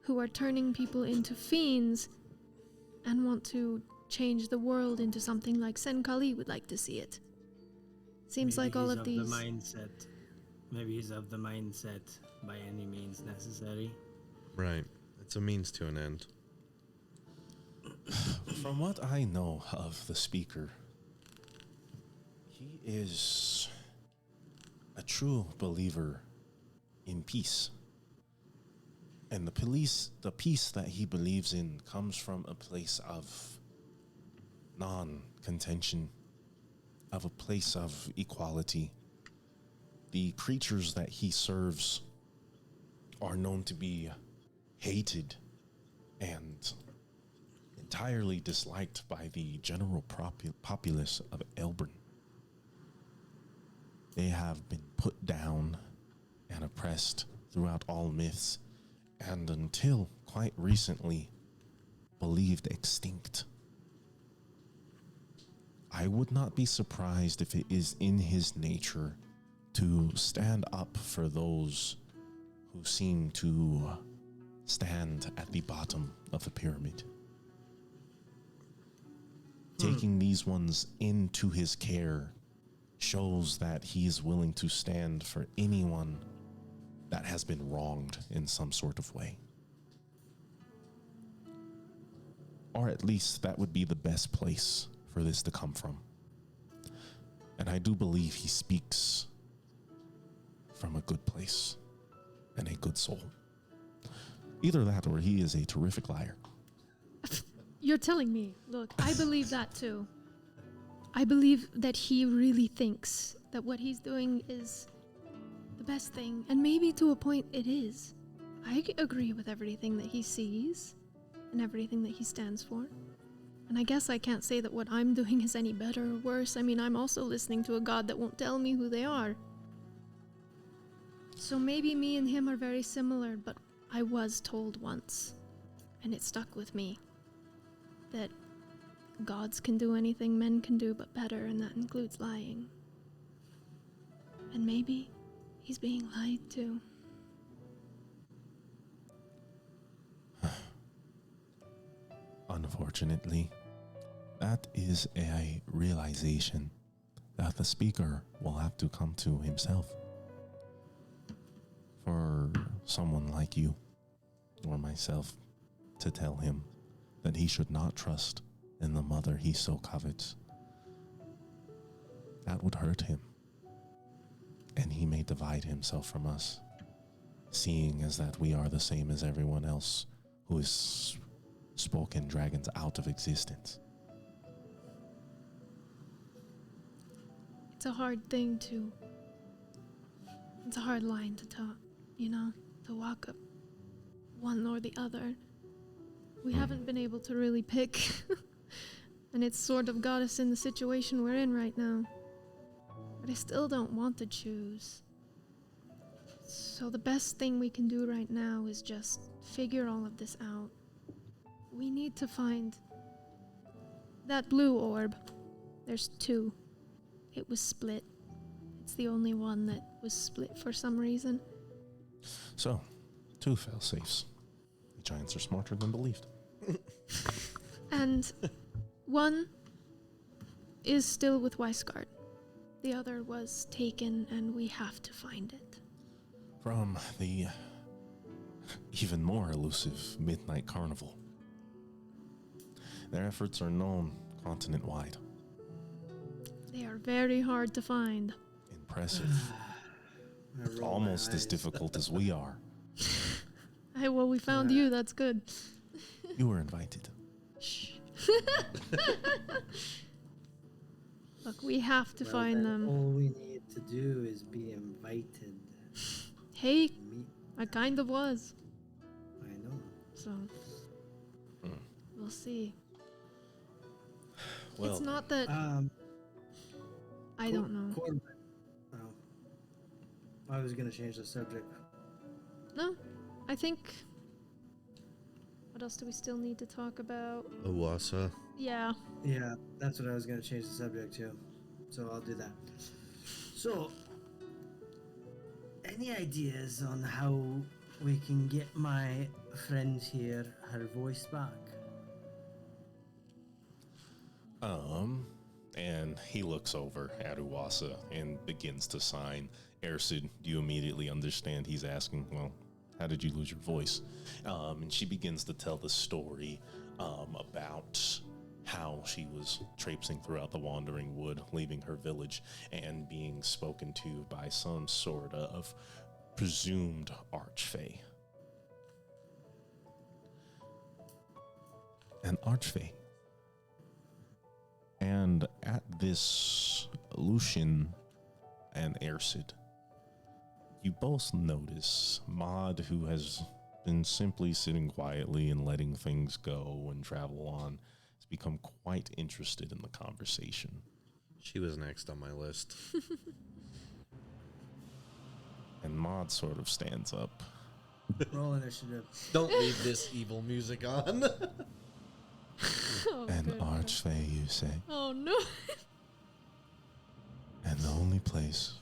[SPEAKER 1] who are turning people into fiends and want to change the world into something like Senkali would like to see it. Seems
[SPEAKER 5] Maybe
[SPEAKER 1] like all
[SPEAKER 5] he's
[SPEAKER 1] of these...
[SPEAKER 5] the mindset. Maybe he's of the mindset by any means necessary.
[SPEAKER 4] Right. It's a means to an end.
[SPEAKER 2] From what I know of the speaker, he is a true believer in peace. And the peace that he believes in comes from a place of non-contention, of a place of equality. The creatures that he serves are known to be hated and entirely disliked by the general populace of Elbern. They have been put down and oppressed throughout all myths, and until quite recently believed extinct. I would not be surprised if it is in his nature to stand up for those who seem to stand at the bottom of the pyramid. Taking these ones into his care shows that he is willing to stand for anyone that has been wronged in some sort of way. Or at least that would be the best place for this to come from. And I do believe he speaks from a good place and a good soul. Either that or he is a terrific liar.
[SPEAKER 1] You're telling me. Look, I believe that too. I believe that he really thinks that what he's doing is the best thing, and maybe to a point it is. I agree with everything that he sees and everything that he stands for. And I guess I can't say that what I'm doing is any better or worse. I mean, I'm also listening to a god that won't tell me who they are. So maybe me and him are very similar, but I was told once, and it stuck with me, that gods can do anything men can do but better, and that includes lying. And maybe he's being lied to.
[SPEAKER 2] Unfortunately, that is a realization that the speaker will have to come to himself. For someone like you or myself to tell him that he should not trust and the mother he so covets. That would hurt him, and he may divide himself from us, seeing as that we are the same as everyone else who has spoken dragons out of existence.
[SPEAKER 1] It's a hard thing to. It's a hard line to talk, to walk up one or the other. We haven't been able to really pick, and it's sort of got us in the situation we're in right now. But I still don't want to choose. So the best thing we can do right now is just figure all of this out. We need to find that blue orb. There's 2. It was split. It's the only one that was split for some reason.
[SPEAKER 2] So, 2 fail-safes. The giants are smarter than believed.
[SPEAKER 1] And one is still with Weisgard. The other was taken, and we have to find it.
[SPEAKER 2] From the even more elusive Midnight Carnival. Their efforts are known continent-wide.
[SPEAKER 1] They are very hard to find.
[SPEAKER 2] Impressive.
[SPEAKER 5] I roll my
[SPEAKER 2] Almost as
[SPEAKER 5] eyes.
[SPEAKER 2] difficult as we are.
[SPEAKER 1] Well, we found you. That's good.
[SPEAKER 2] You were invited.
[SPEAKER 1] Shh. Look, we have to
[SPEAKER 5] Well,
[SPEAKER 1] find
[SPEAKER 5] then
[SPEAKER 1] them.
[SPEAKER 5] All we need to do is be invited.
[SPEAKER 1] Hey,
[SPEAKER 5] to meet.
[SPEAKER 1] I kind of was.
[SPEAKER 5] I know.
[SPEAKER 1] So, we'll see.
[SPEAKER 2] Well,
[SPEAKER 1] It's not that I don't know.
[SPEAKER 5] Corbin. Oh. I was gonna change the subject.
[SPEAKER 1] No, I think. What else do we still need to talk about?
[SPEAKER 4] Owasa.
[SPEAKER 1] Yeah.
[SPEAKER 5] Yeah, that's what I was gonna change the subject to. So I'll do that. So, any ideas on how we can get my friend here her voice back?
[SPEAKER 2] And he looks over at Uwasa and begins to sign. Ersid, you immediately understand he's asking, well, how did you lose your voice? And she begins to tell the story about how she was traipsing throughout the Wandering Wood, leaving her village, and being spoken to by some sort of presumed archfey. An archfey. And at this, Lucian and Ersid, you both notice Maud, who has been simply sitting quietly and letting things go and travel on, has become quite interested in the conversation.
[SPEAKER 4] She was next on my list.
[SPEAKER 2] And Maud sort of stands up.
[SPEAKER 5] Roll initiative.
[SPEAKER 4] Don't leave this evil music on.
[SPEAKER 1] Oh,
[SPEAKER 2] An
[SPEAKER 1] goodness.
[SPEAKER 2] archfey, you say?
[SPEAKER 1] Oh no.
[SPEAKER 2] And the only place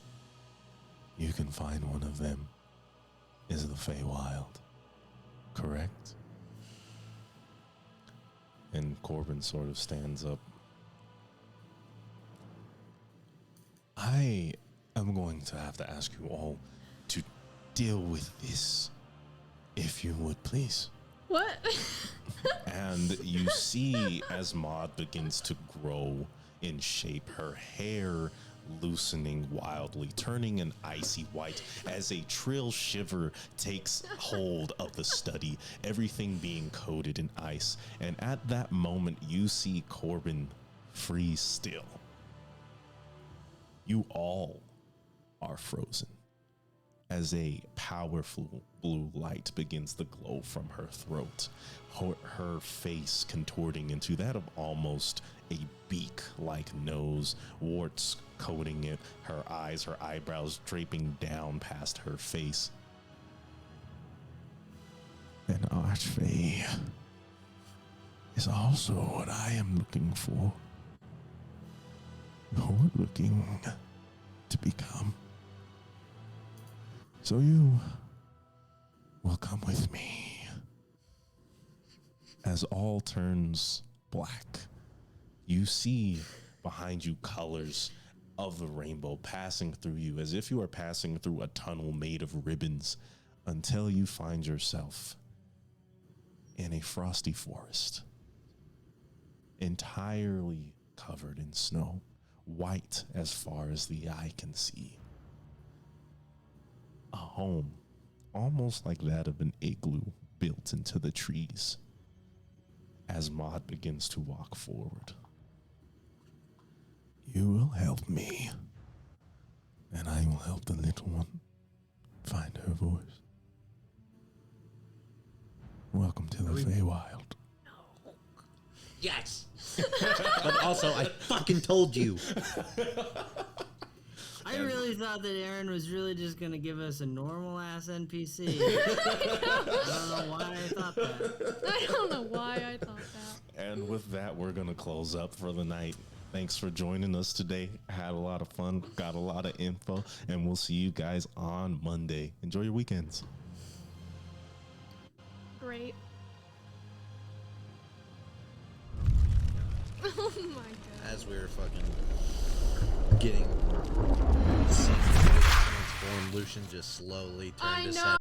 [SPEAKER 2] you can find one of them is the Feywild, correct? And Corbin sort of stands up. I am going to have to ask you all to deal with this, if you would please.
[SPEAKER 1] What?
[SPEAKER 2] And you see as Maud begins to grow in shape, her hair loosening wildly, turning an icy white as a trill shiver takes hold of the study, everything being coated in ice. And at that moment, you see Corbin freeze still. You all are frozen as a powerful blue light begins to glow from her throat, her face contorting into that of almost a beak-like nose, warts coating it, her eyes, her eyebrows draping down past her face. An archfey is also what I am looking for. You're looking to become. So you will come with me. As all turns black, you see behind you colors of the rainbow passing through you as if you are passing through a tunnel made of ribbons until you find yourself in a frosty forest. entirely covered in snow, white as far as the eye can see. A home, almost like that of an igloo, built into the trees. As Maud begins to walk forward. You will help me, and I will help the little one find her voice. Welcome to the Feywild.
[SPEAKER 4] Yes. But also, I fucking told you.
[SPEAKER 5] I really thought that Aaron was really just gonna give us a normal ass NPC. I don't know why I thought that.
[SPEAKER 1] I don't know why I thought that.
[SPEAKER 2] And with that, we're going to close up for the night. Thanks for joining us today. Had a lot of fun, got a lot of info, and we'll see you guys on Monday. Enjoy your weekends.
[SPEAKER 1] Great. Oh my god.
[SPEAKER 4] As we were fucking getting transformed, Lucian just slowly turned
[SPEAKER 1] I
[SPEAKER 4] his
[SPEAKER 1] know.
[SPEAKER 4] head